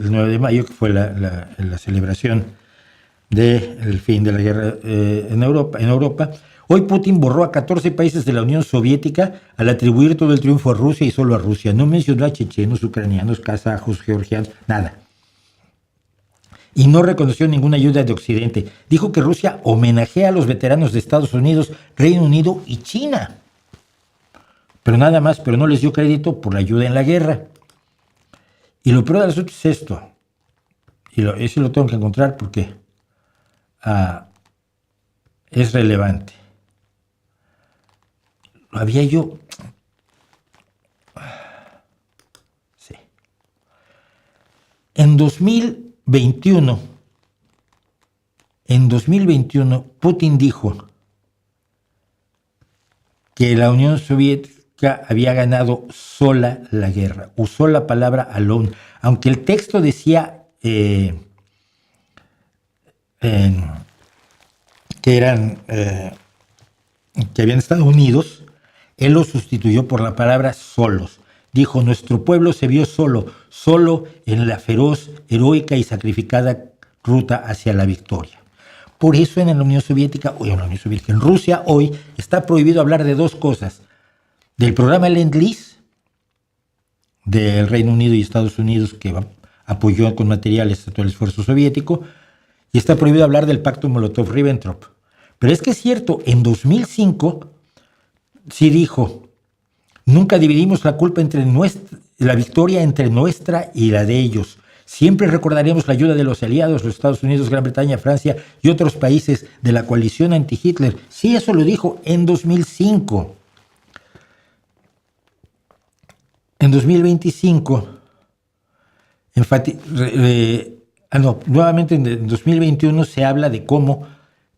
9 de mayo, que fue la celebración del fin de la guerra en Europa, hoy Putin borró a 14 países de la Unión Soviética al atribuir todo el triunfo a Rusia y solo a Rusia. No mencionó a chechenos, ucranianos, kazajos, georgianos, nada. Y no reconoció ninguna ayuda de Occidente. Dijo que Rusia homenajea a los veteranos de Estados Unidos, Reino Unido y China. Pero nada más, pero no les dio crédito por la ayuda en la guerra. Y lo peor del asunto es esto. Y ese lo tengo que encontrar porque es relevante. Lo había yo... Sí. En 2021, Putin dijo que la Unión Soviética había ganado sola la guerra. Usó la palabra alone, aunque el texto decía que habían estado unidos. Él lo sustituyó por la palabra solos. Dijo, nuestro pueblo se vio solo en la feroz, heroica y sacrificada ruta hacia la victoria. Por eso en la Unión Soviética, en Rusia hoy, está prohibido hablar de dos cosas. Del programa Lend-Lease del Reino Unido y Estados Unidos, que apoyó con materiales a todo el esfuerzo soviético, y está prohibido hablar del pacto Molotov-Ribbentrop. Pero es que es cierto, en 2005 sí dijo, nunca dividimos la culpa la victoria entre nuestra y la de ellos. Siempre recordaremos la ayuda de los aliados, los Estados Unidos, Gran Bretaña, Francia y otros países de la coalición anti-Hitler. Sí, eso lo dijo en 2005. En 2025, nuevamente en 2021 se habla de cómo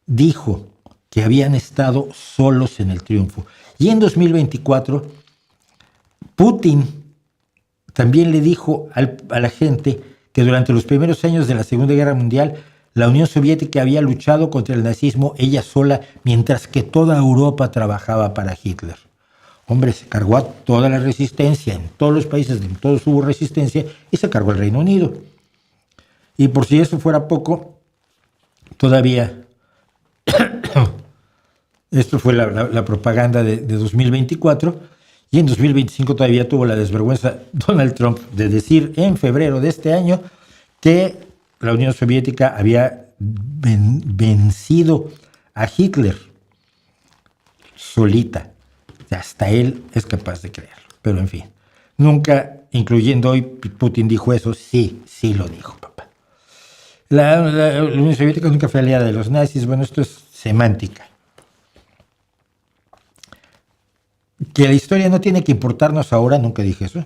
dijo que habían estado solos en el triunfo. Y en 2024, Putin también le dijo a la gente que durante los primeros años de la Segunda Guerra Mundial, la Unión Soviética había luchado contra el nazismo ella sola, mientras que toda Europa trabajaba para Hitler. Hombre, se cargó a toda la resistencia, en todos los países, en todos hubo resistencia, y se cargó el Reino Unido. Y por si eso fuera poco, todavía, esto fue la propaganda de 2024, y en 2025 todavía tuvo la desvergüenza Donald Trump de decir en febrero de este año que la Unión Soviética había vencido a Hitler solita. Hasta él es capaz de creerlo. Pero en fin, nunca, incluyendo hoy, Putin dijo eso. Sí lo dijo, papá. La Unión Soviética nunca fue aliada de los nazis. Bueno, esto es semántica. Que la historia no tiene que importarnos ahora, nunca dije eso.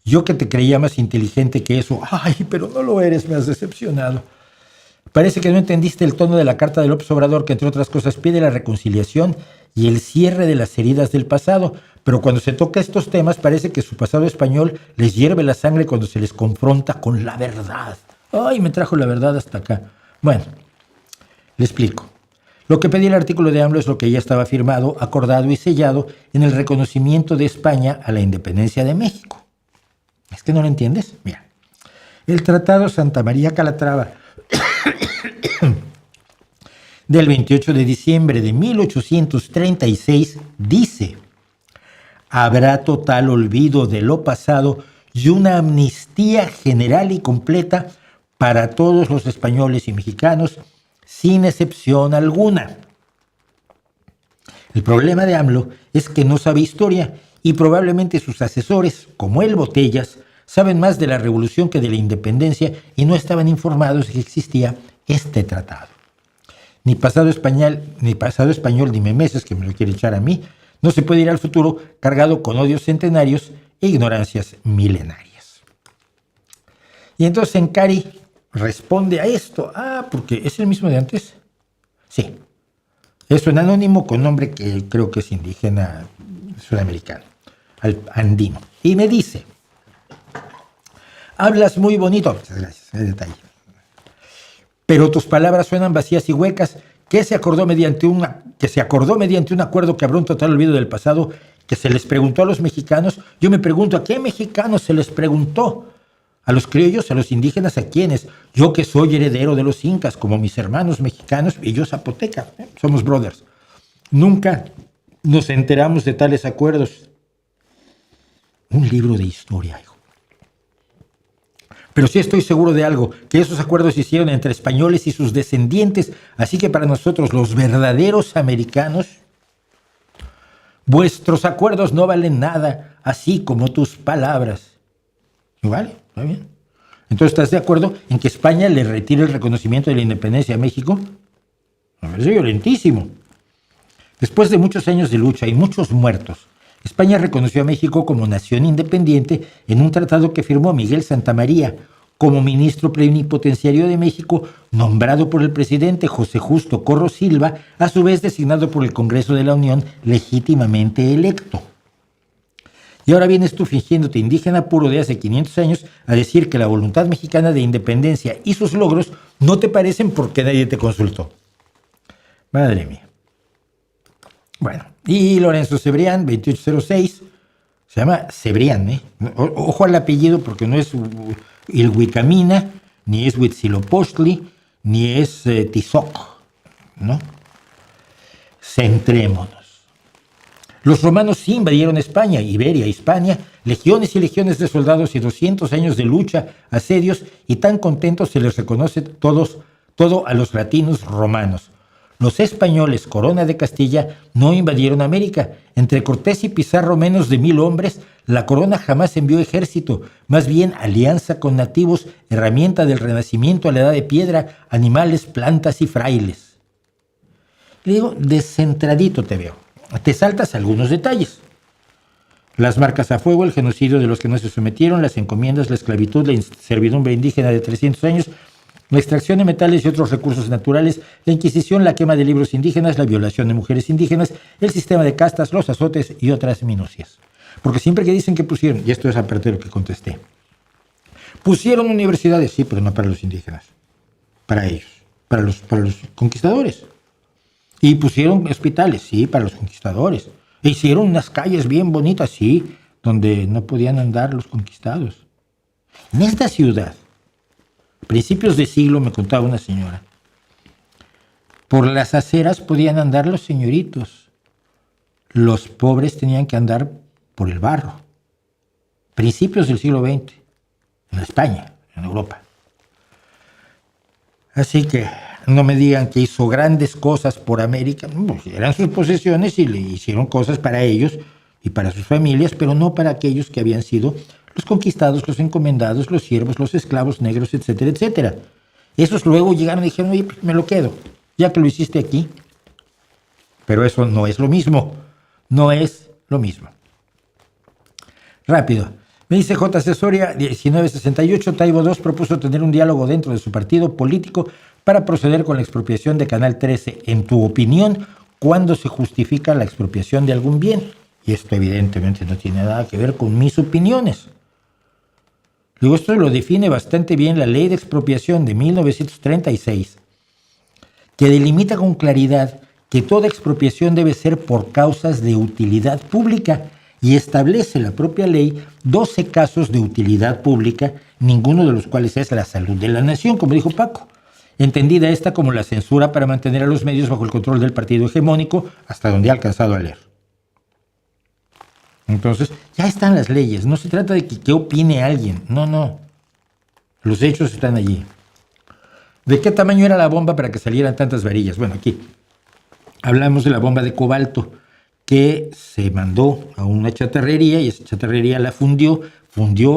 Yo que te creía más inteligente que eso. Ay, pero no lo eres, me has decepcionado. Parece que no entendiste el tono de la carta de López Obrador, que entre otras cosas pide la reconciliación y el cierre de las heridas del pasado. Pero cuando se toca estos temas, parece que su pasado español les hierve la sangre cuando se les confronta con la verdad. Ay, me trajo la verdad hasta acá. Bueno, le explico. Lo que pedí el artículo de AMLO es lo que ya estaba firmado, acordado y sellado en el reconocimiento de España a la independencia de México. ¿Es que no lo entiendes? Mira, el Tratado Santa María Calatrava del 28 de diciembre de 1836 dice: habrá total olvido de lo pasado y una amnistía general y completa para todos los españoles y mexicanos, sin excepción alguna. El problema de AMLO es que no sabe historia y probablemente sus asesores, como el Botellas, saben más de la revolución que de la independencia y no estaban informados de que existía este tratado. Ni pasado español, ni memeses, que me lo quiere echar a mí, no se puede ir al futuro cargado con odios centenarios e ignorancias milenarias. Y entonces Encari responde a esto. Porque es el mismo de antes. Sí. Es un anónimo con nombre que creo que es indígena sudamericano, andino. Y me dice: hablas muy bonito. Muchas gracias, el detalle. Pero tus palabras suenan vacías y huecas, que se acordó mediante un acuerdo que habrá un total olvido del pasado, que se les preguntó a los mexicanos. Yo me pregunto, ¿a qué mexicanos se les preguntó? ¿A los criollos, a los indígenas, a quiénes? Yo, que soy heredero de los incas, como mis hermanos mexicanos, y yo zapoteca, somos brothers. Nunca nos enteramos de tales acuerdos. Un libro de historia, hijo. Pero sí estoy seguro de algo, que esos acuerdos se hicieron entre españoles y sus descendientes, así que para nosotros, los verdaderos americanos, vuestros acuerdos no valen nada, así como tus palabras. ¿Vale? ¿Está bien? Entonces, ¿estás de acuerdo en que España le retire el reconocimiento de la independencia a México? Me parece violentísimo. Después de muchos años de lucha y muchos muertos, España reconoció a México como nación independiente en un tratado que firmó Miguel Santamaría como ministro plenipotenciario de México, nombrado por el presidente José Justo Corro Silva, a su vez designado por el Congreso de la Unión, legítimamente electo. Y ahora vienes tú, fingiéndote indígena puro de hace 500 años, a decir que la voluntad mexicana de independencia y sus logros no te parecen porque nadie te consultó. Madre mía. Bueno, y Lorenzo Cebrián, 2806, se llama Cebrián, ¿eh? Ojo al apellido, porque no es Ilhuicamina, ni es Huitzilopochtli, ni es Tizoc, ¿no? Centrémonos. Los romanos sí invadieron España, Iberia, Hispania, legiones y legiones de soldados y 200 años de lucha, asedios, y tan contentos se les reconoce todo a los latinos romanos. Los españoles, corona de Castilla, no invadieron América. Entre Cortés y Pizarro, menos de 1000 hombres. La corona jamás envió ejército, más bien alianza con nativos, herramienta del Renacimiento a la Edad de Piedra, animales, plantas y frailes. Le digo, descentradito te veo. Te saltas algunos detalles. Las marcas a fuego, el genocidio de los que no se sometieron, las encomiendas, la esclavitud, la servidumbre indígena de 300 años, la extracción de metales y otros recursos naturales, la Inquisición, la quema de libros indígenas, la violación de mujeres indígenas, el sistema de castas, los azotes y otras minucias. Porque siempre que dicen que pusieron, y esto es aparte de lo que contesté, pusieron universidades, sí, pero no para los indígenas, para ellos, para los conquistadores. Y pusieron hospitales, sí, para los conquistadores. E hicieron unas calles bien bonitas, sí, donde no podían andar los conquistados. En esta ciudad, principios de siglo, me contaba una señora, por las aceras podían andar los señoritos. Los pobres tenían que andar por el barro. Principios del siglo XX, en España, en Europa. Así que no me digan que hizo grandes cosas por América. Pues eran sus posesiones y le hicieron cosas para ellos y para sus familias, pero no para aquellos que habían sido los conquistados, los encomendados, los siervos, los esclavos negros, etcétera, etcétera. Esos luego llegaron y dijeron, oye, pues me lo quedo, ya que lo hiciste aquí. Pero eso no es lo mismo. No es lo mismo. Rápido. Me dice J. Cesoria, 1968, Taibo II propuso tener un diálogo dentro de su partido político para proceder con la expropiación de Canal 13. En tu opinión, ¿cuándo se justifica la expropiación de algún bien? Y esto evidentemente no tiene nada que ver con mis opiniones. Luego, esto lo define bastante bien la Ley de Expropiación de 1936, que delimita con claridad que toda expropiación debe ser por causas de utilidad pública y establece la propia ley 12 casos de utilidad pública, ninguno de los cuales es la salud de la nación, como dijo Paco. entendida esta como la censura para mantener a los medios bajo el control del partido hegemónico, hasta donde he alcanzado a leer. Entonces, ya están las leyes, no se trata de que opine alguien, no. Los hechos están allí. ¿De qué tamaño era la bomba para que salieran tantas varillas? Bueno, aquí hablamos de la bomba de cobalto que se mandó a una chatarrería y esa chatarrería la fundió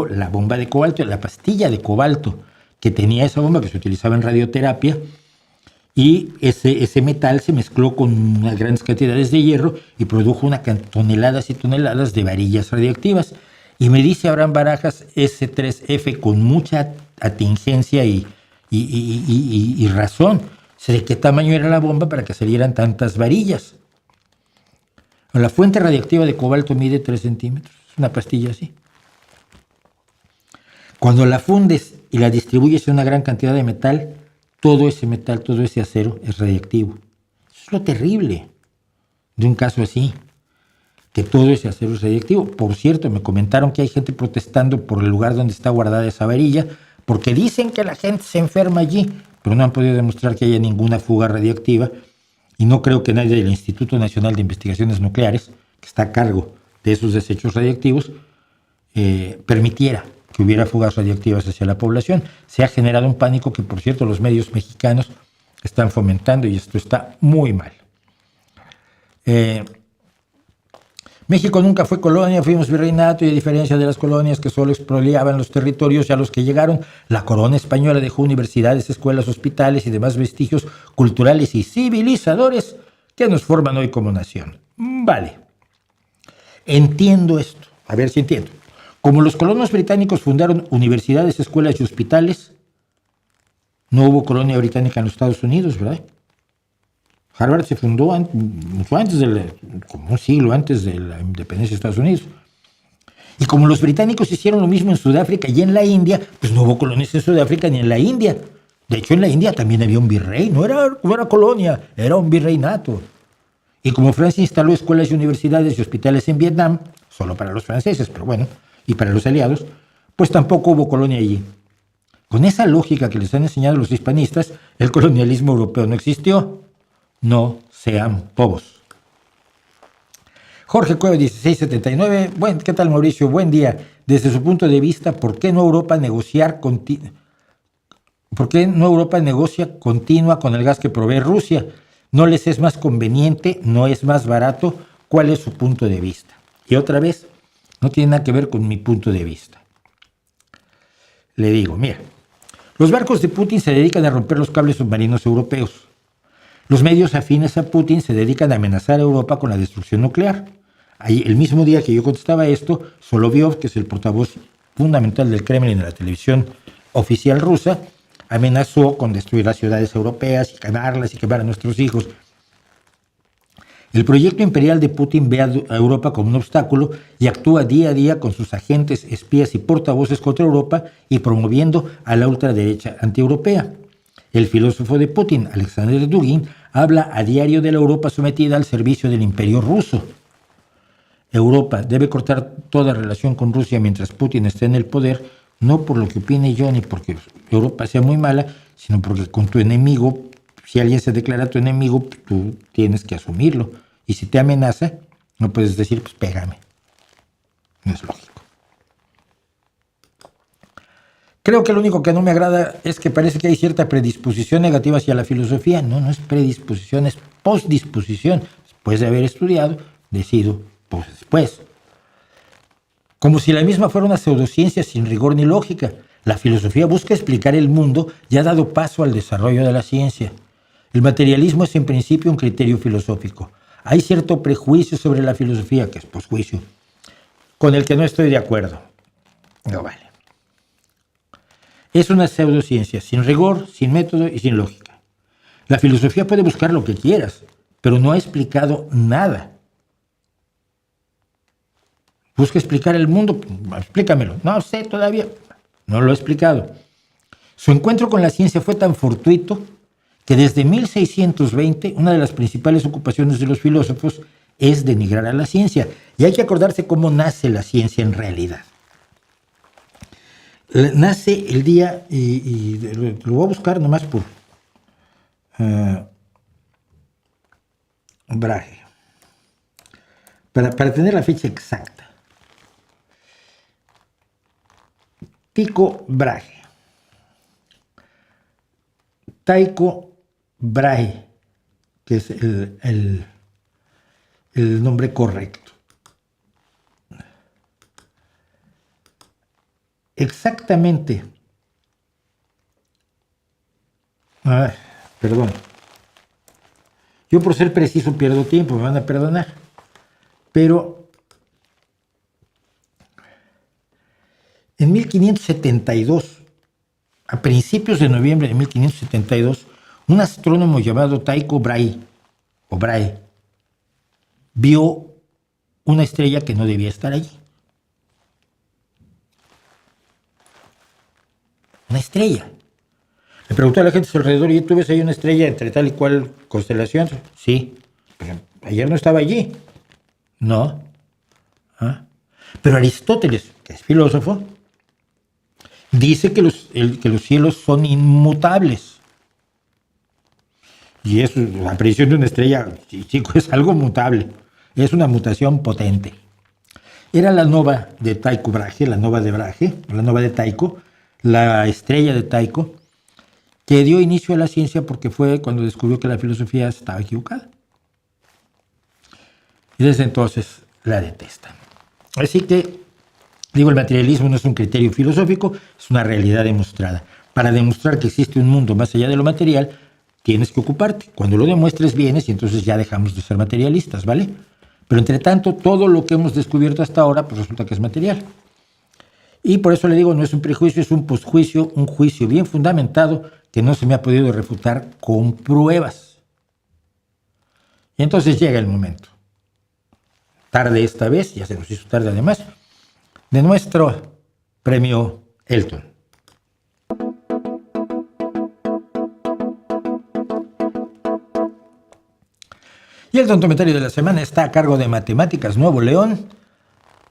la bomba de cobalto, la pastilla de cobalto que tenía esa bomba que se utilizaba en radioterapia, y ese metal se mezcló con unas grandes cantidades de hierro y produjo toneladas y toneladas de varillas radioactivas. Y me dice Abraham Barajas, S3F, con mucha atingencia y razón, de qué tamaño era la bomba para que salieran tantas varillas. La fuente radiactiva de cobalto mide 3 centímetros, es una pastilla así. Cuando la fundes y la distribuyes en una gran cantidad de metal, todo ese metal, todo ese acero es radiactivo. Eso es lo terrible de un caso así, que todo ese acero es radiactivo. Por cierto, me comentaron que hay gente protestando por el lugar donde está guardada esa varilla, porque dicen que la gente se enferma allí, pero no han podido demostrar que haya ninguna fuga radiactiva, y no creo que nadie del Instituto Nacional de Investigaciones Nucleares, que está a cargo de esos desechos radiactivos, permitiera que hubiera fugas radiactivas hacia la población. Se ha generado un pánico que, por cierto, los medios mexicanos están fomentando, y esto está muy mal. México nunca fue colonia, fuimos virreinato, y a diferencia de las colonias que solo expoliaban los territorios y a los que llegaron, la corona española dejó universidades, escuelas, hospitales y demás vestigios culturales y civilizadores que nos forman hoy como nación. Vale. Entiendo esto. A ver si entiendo. Como los colonos británicos fundaron universidades, escuelas y hospitales, no hubo colonia británica en los Estados Unidos, ¿verdad? Harvard se fundó mucho antes, como un siglo antes de la independencia de Estados Unidos. Y como los británicos hicieron lo mismo en Sudáfrica y en la India, pues no hubo colonias en Sudáfrica ni en la India. De hecho, en la India también había un virrey, no era colonia, era un virreinato. Y como Francia instaló escuelas y universidades y hospitales en Vietnam, solo para los franceses, pero bueno, y para los aliados, pues tampoco hubo colonia allí. Con esa lógica que les han enseñado los hispanistas, el colonialismo europeo no existió. No sean bobos. Jorge Cueva 1679, ¿qué tal, Mauricio? Buen día. Desde su punto de vista, ¿por qué no Europa negocia continua con el gas que provee Rusia? ¿No les es más conveniente? ¿No es más barato? ¿Cuál es su punto de vista? Y otra vez, no tiene nada que ver con mi punto de vista. Le digo, mira, los barcos de Putin se dedican a romper los cables submarinos europeos. Los medios afines a Putin se dedican a amenazar a Europa con la destrucción nuclear. Ahí, el mismo día que yo contestaba esto, Solovyov, que es el portavoz fundamental del Kremlin en la televisión oficial rusa, amenazó con destruir las ciudades europeas y quemarlas y quemar a nuestros hijos. El proyecto imperial de Putin ve a Europa como un obstáculo y actúa día a día con sus agentes, espías y portavoces contra Europa y promoviendo a la ultraderecha antieuropea. El filósofo de Putin, Alexander Dugin, habla a diario de la Europa sometida al servicio del imperio ruso. Europa debe cortar toda relación con Rusia mientras Putin esté en el poder, no por lo que opine yo ni porque Europa sea muy mala, sino porque con tu enemigo, si alguien se declara tu enemigo, tú tienes que asumirlo. Y si te amenaza, no puedes decir, pues pégame. No es lógico. Creo que lo único que no me agrada es que parece que hay cierta predisposición negativa hacia la filosofía. No es predisposición, es postdisposición. Después de haber estudiado, decido, pues después. Como si la misma fuera una pseudociencia sin rigor ni lógica. La filosofía busca explicar el mundo y ha dado paso al desarrollo de la ciencia. El materialismo es en principio un criterio filosófico. Hay cierto prejuicio sobre la filosofía, que es posjuicio, con el que no estoy de acuerdo. No vale. Es una pseudociencia, sin rigor, sin método y sin lógica. La filosofía puede buscar lo que quieras, pero no ha explicado nada. Busca explicar el mundo, explícamelo. No sé todavía, no lo he explicado. Su encuentro con la ciencia fue tan fortuito que desde 1620 una de las principales ocupaciones de los filósofos es denigrar a la ciencia. Y hay que acordarse cómo nace la ciencia en realidad. Nace el día, y lo voy a buscar nomás por Brahe. Para tener la fecha exacta. Tycho Brahe. Tycho Brahe, que es el nombre correcto. Exactamente. Perdón. Yo por ser preciso pierdo tiempo, me van a perdonar. Pero en 1572, a principios de noviembre de 1572, un astrónomo llamado Tycho Brahe, o Brahe, vio una estrella que no debía estar allí. Una estrella. Le preguntó a la gente a su alrededor, ¿y tú ves ahí una estrella entre tal y cual constelación? Sí, pero ayer no estaba allí. No. Pero Aristóteles, que es filósofo, dice que los cielos son inmutables. Y eso, la aparición de una estrella, chico, es algo mutable. Es una mutación potente. Era la nova de Tycho Brahe, la nova de Brahe, la nova de Tycho, la estrella de Tycho, que dio inicio a la ciencia porque fue cuando descubrió que la filosofía estaba equivocada. Y desde entonces la detestan. Así que, digo, el materialismo no es un criterio filosófico, es una realidad demostrada. Para demostrar que existe un mundo más allá de lo material, tienes que ocuparte. Cuando lo demuestres, vienes y entonces ya dejamos de ser materialistas, ¿vale? Pero entre tanto, todo lo que hemos descubierto hasta ahora, pues resulta que es material. Y por eso le digo, no es un prejuicio, es un posjuicio, un juicio bien fundamentado que no se me ha podido refutar con pruebas. Y entonces llega el momento. Tarde esta vez, ya se nos hizo tarde además, de nuestro premio Elton. Y el tontometrario de la semana está a cargo de Matemáticas Nuevo León,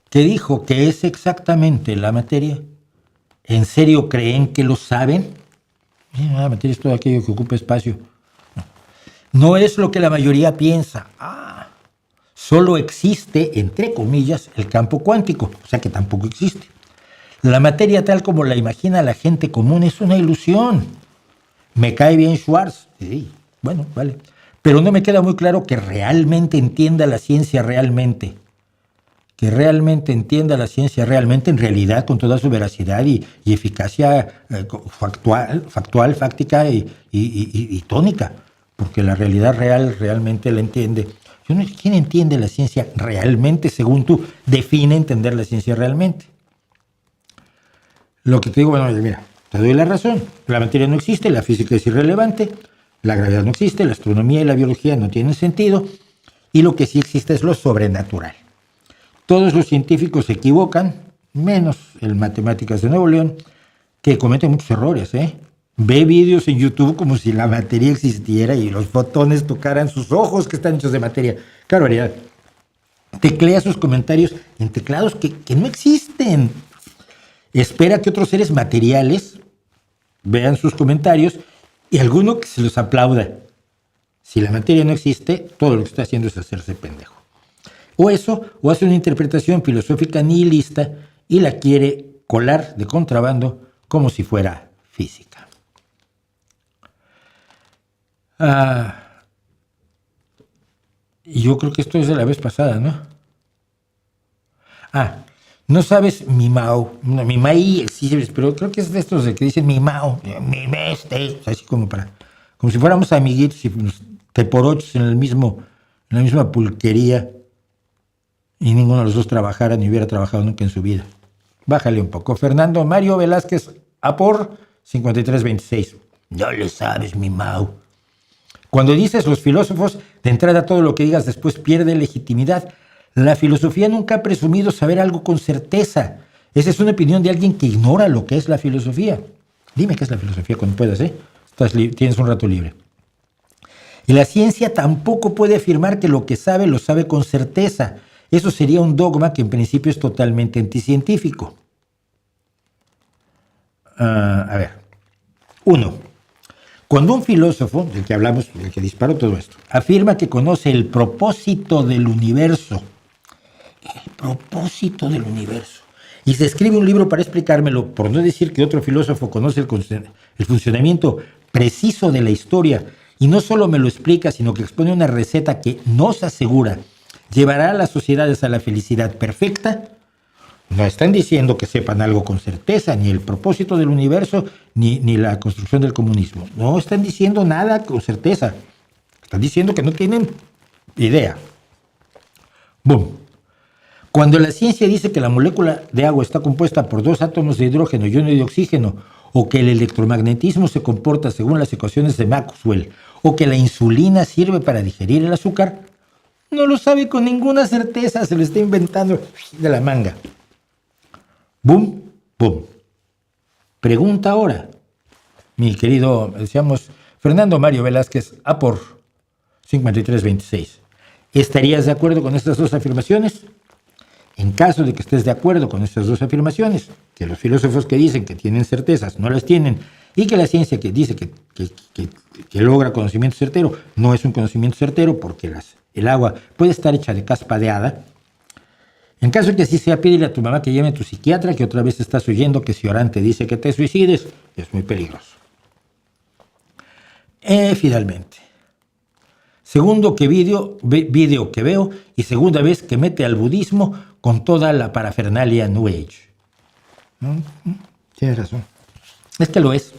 que dijo que es exactamente la materia. ¿En serio creen que lo saben? La materia es todo aquello que ocupa espacio. No es lo que la mayoría piensa. Solo existe, entre comillas, el campo cuántico, o sea que tampoco existe. La materia tal como la imagina la gente común es una ilusión. Me cae bien Schwartz. Sí, bueno, vale. Pero no me queda muy claro que realmente entienda la ciencia realmente. Que realmente entienda la ciencia realmente en realidad con toda su veracidad y eficacia factual, fáctica y tónica. Porque la realidad real realmente la entiende. ¿Quién entiende la ciencia realmente según tú? Define entender la ciencia realmente. Lo que te digo, bueno, mira, te doy la razón. La materia no existe, la física es irrelevante, la gravedad no existe, la astronomía y la biología no tienen sentido, y lo que sí existe es lo sobrenatural. Todos los científicos se equivocan, menos el Matemáticas de Nuevo León, que comete muchos errores, Ve vídeos en YouTube como si la materia existiera y los fotones tocaran sus ojos que están hechos de materia. ¡Qué barbaridad! Teclea sus comentarios en teclados que no existen. Espera que otros seres materiales vean sus comentarios y alguno que se los aplauda. Si la materia no existe, todo lo que está haciendo es hacerse pendejo. O eso, o hace una interpretación filosófica nihilista y la quiere colar de contrabando como si fuera física. Yo creo que esto es de la vez pasada, ¿no? No sabes Mimao. No, Mimai existe, pero creo que es de estos de que dicen Mimao, así como si fuéramos amiguitos y teporochos en la misma pulquería y ninguno de los dos trabajara ni hubiera trabajado nunca en su vida. Bájale un poco. Fernando Mario Velázquez Apor, 5326. No le sabes, Mimao. Cuando dices los filósofos, de entrada todo lo que digas después pierde legitimidad. La filosofía nunca ha presumido saber algo con certeza. Esa es una opinión de alguien que ignora lo que es la filosofía. Dime qué es la filosofía cuando puedas, tienes un rato libre. Y la ciencia tampoco puede afirmar que lo que sabe lo sabe con certeza. Eso sería un dogma que en principio es totalmente anticientífico. 1. Cuando un filósofo, del que hablamos, del que disparó todo esto, afirma que conoce el propósito del universo, y se escribe un libro para explicármelo, por no decir que otro filósofo conoce el funcionamiento preciso de la historia, y no solo me lo explica, sino que expone una receta que nos asegura llevará a las sociedades a la felicidad perfecta, no están diciendo que sepan algo con certeza, ni el propósito del universo, ni la construcción del comunismo. No están diciendo nada con certeza. Están diciendo que no tienen idea. ¡Bum! Cuando la ciencia dice que la molécula de agua está compuesta por 2 átomos de hidrógeno y 1 de oxígeno, o que el electromagnetismo se comporta según las ecuaciones de Maxwell, o que la insulina sirve para digerir el azúcar, no lo sabe con ninguna certeza, se lo está inventando de la manga. ¡Bum! ¡Bum! Pregunta ahora, mi querido, decíamos, Fernando Mario Velázquez, a por 5326. ¿Estarías de acuerdo con estas 2 afirmaciones? En caso de que estés de acuerdo con estas 2 afirmaciones, que los filósofos que dicen que tienen certezas no las tienen, y que la ciencia que dice que logra conocimiento certero no es un conocimiento certero porque el agua puede estar hecha de caspa de hada. En caso de que así sea, pídele a tu mamá que llame a tu psiquiatra, que otra vez estás oyendo que si Orán te dice que te suicides, es muy peligroso. Finalmente, segundo vídeo que veo, y segunda vez que mete al budismo con toda la parafernalia New Age. Tienes razón. Es que lo es.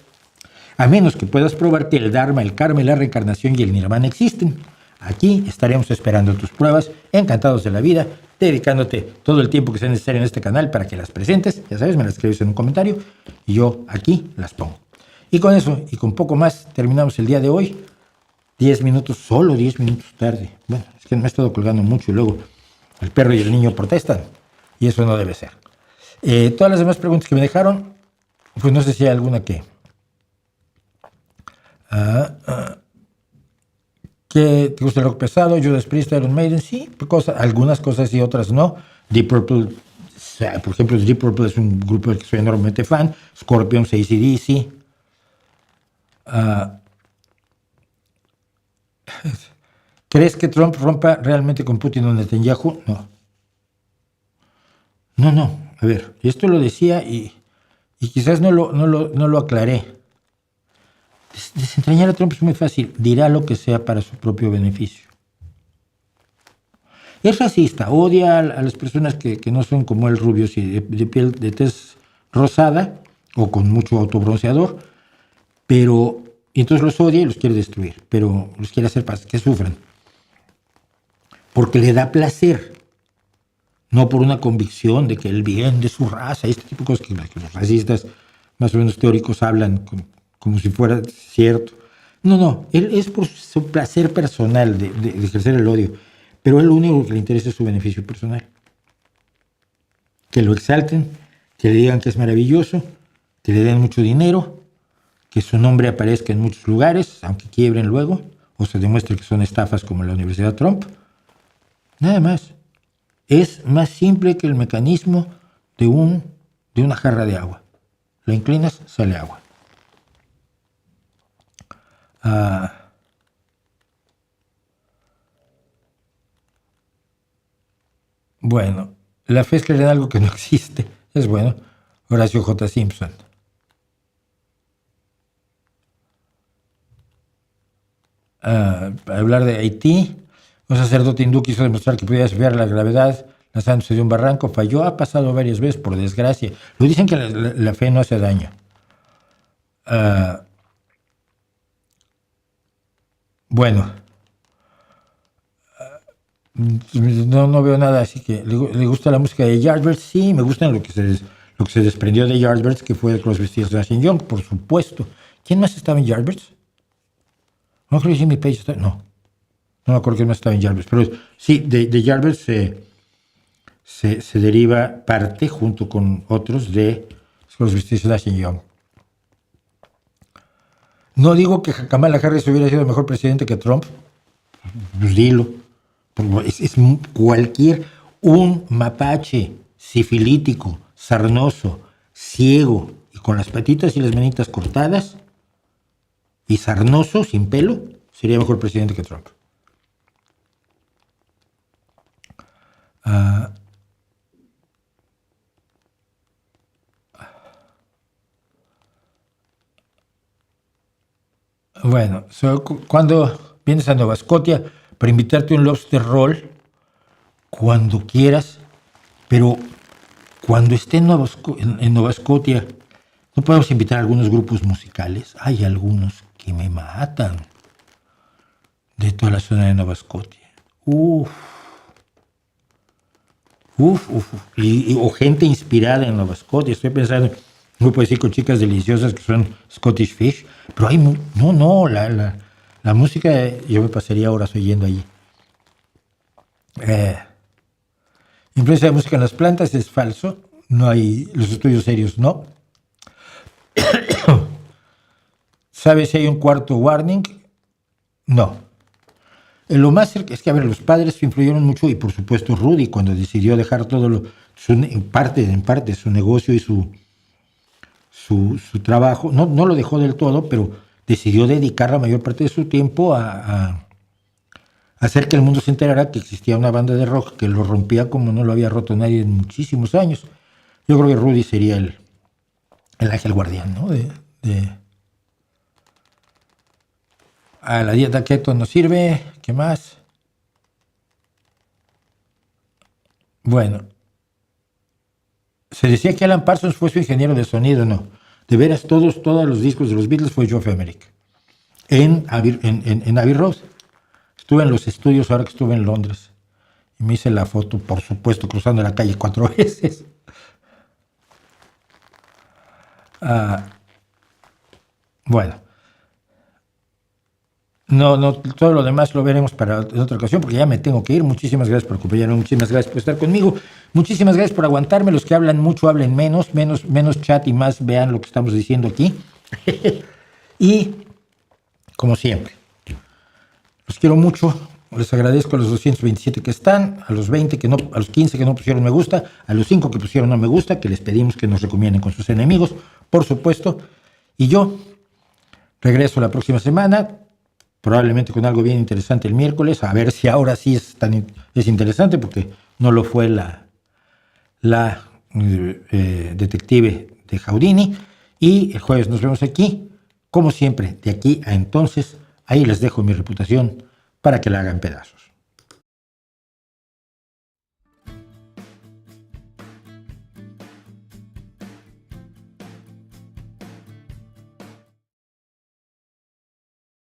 A menos que puedas probar que el Dharma, el Karma, la reencarnación y el Nirvana existen. Aquí estaremos esperando tus pruebas, encantados de la vida, dedicándote todo el tiempo que sea necesario en este canal para que las presentes. Ya sabes, me las escribes en un comentario y yo aquí las pongo. Y con eso, y con poco más, terminamos el día de hoy. 10 minutos, solo 10 minutos tarde. Bueno, es que me he estado colgando mucho y luego el perro y el niño protestan. Y eso no debe ser. Todas las demás preguntas que me dejaron, pues no sé si hay alguna que... ¿Que te gusta el rock pesado? Judas Priest, Iron Maiden, sí. Algunas cosas y otras no. Deep Purple, por ejemplo, Deep Purple es un grupo del que soy enormemente fan. Scorpions, AC/DC. ¿Crees que Trump rompa realmente con Putin o Netanyahu? No. No. A ver, esto lo decía y quizás no lo aclaré. Desentrañar a Trump es muy fácil. Dirá lo que sea para su propio beneficio. Es racista. Odia a las personas que no son como él, rubios y de piel de tez rosada o con mucho autobronceador. Pero entonces los odia y los quiere destruir. Pero los quiere hacer que sufran. Porque le da placer. No por una convicción de que el bien de su raza, este tipo de cosas que los racistas más o menos teóricos hablan como si fuera cierto. No, él es por su placer personal de ejercer el odio, pero él lo único que le interesa es su beneficio personal. Que lo exalten, que le digan que es maravilloso, que le den mucho dinero, que su nombre aparezca en muchos lugares, aunque quiebren luego, o se demuestre que son estafas como la Universidad Trump. Nada más. Es más simple que el mecanismo de una jarra de agua. Lo inclinas, sale agua. Bueno, la fe es creer en algo que no existe. Es bueno. Horacio J. Simpson. Hablar de Haití. Un sacerdote hindú quiso demostrar que podía desviar la gravedad lanzándose de un barranco. Falló. Ha pasado varias veces, por desgracia. Lo dicen que la fe no hace daño. Bueno. No veo nada, así que le gusta la música de Yardbirds. Sí, me gusta lo que se desprendió de Yardbirds, que fue Crosby, Stills, Nash & Young, por supuesto. ¿Quién más estaba en Yardbirds? No creo que Jimmy Page estaba. No me acuerdo quién más estaba en Yardbirds, pero sí, de Yardbirds se deriva parte, junto con otros, de Crosby, Stills, Nash & Young. No digo que Kamala Harris hubiera sido mejor presidente que Trump. Pues dilo. Es un mapache sifilítico, sarnoso, ciego y con las patitas y las manitas cortadas y sarnoso, sin pelo, sería mejor presidente que Trump. Bueno, cuando vienes a Nueva Scotia para invitarte a un lobster roll, cuando quieras, pero cuando esté en Nueva Scotia, ¿no podemos invitar a algunos grupos musicales? Hay algunos que me matan de toda la zona de Nueva Scotia. O gente inspirada en Nueva Scotia. Estoy pensando en un grupo de 5 chicas deliciosas que son Scottish Fish, pero hay la música, yo me pasaría horas oyendo allí. Influencia de música en las plantas es falso. No hay, los estudios serios no. ¿Sabes si hay un cuarto warning? No. Lo más cerca es que, a ver, los padres influyeron mucho, y por supuesto Rudy, cuando decidió dejar todo en parte su negocio y su trabajo, no lo dejó del todo, pero decidió dedicar la mayor parte de su tiempo a hacer que el mundo se enterara que existía una banda de rock que lo rompía como no lo había roto nadie en muchísimos años. Yo creo que Rudy sería el ángel guardián, ¿no? La dieta keto nos sirve. ¿Qué más? Bueno, se decía que Alan Parsons fue su ingeniero de sonido. No, de veras, todos los discos de los Beatles fue Geoff Emerick en Abbey Road. Estuve en los estudios ahora que estuve en Londres y me hice la foto, por supuesto, cruzando la calle 4 veces. Bueno, no, todo lo demás lo veremos en otra ocasión, porque ya me tengo que ir. Muchísimas gracias por acompañarme, muchísimas gracias por estar conmigo, muchísimas gracias por aguantarme. Los que hablan mucho hablen menos chat y más vean lo que estamos diciendo aquí. Y como siempre, los quiero mucho. Les agradezco a los 227 que están, a los 20 a los 15 que no pusieron me gusta, a los 5 que pusieron no me gusta, que les pedimos que nos recomienden con sus enemigos, por supuesto. Y yo regreso la próxima semana, probablemente con algo bien interesante el miércoles, a ver si ahora sí es interesante, porque no lo fue la detective de Houdini. Y el jueves nos vemos aquí, como siempre, de aquí a entonces. Ahí les dejo mi reputación para que la hagan pedazos.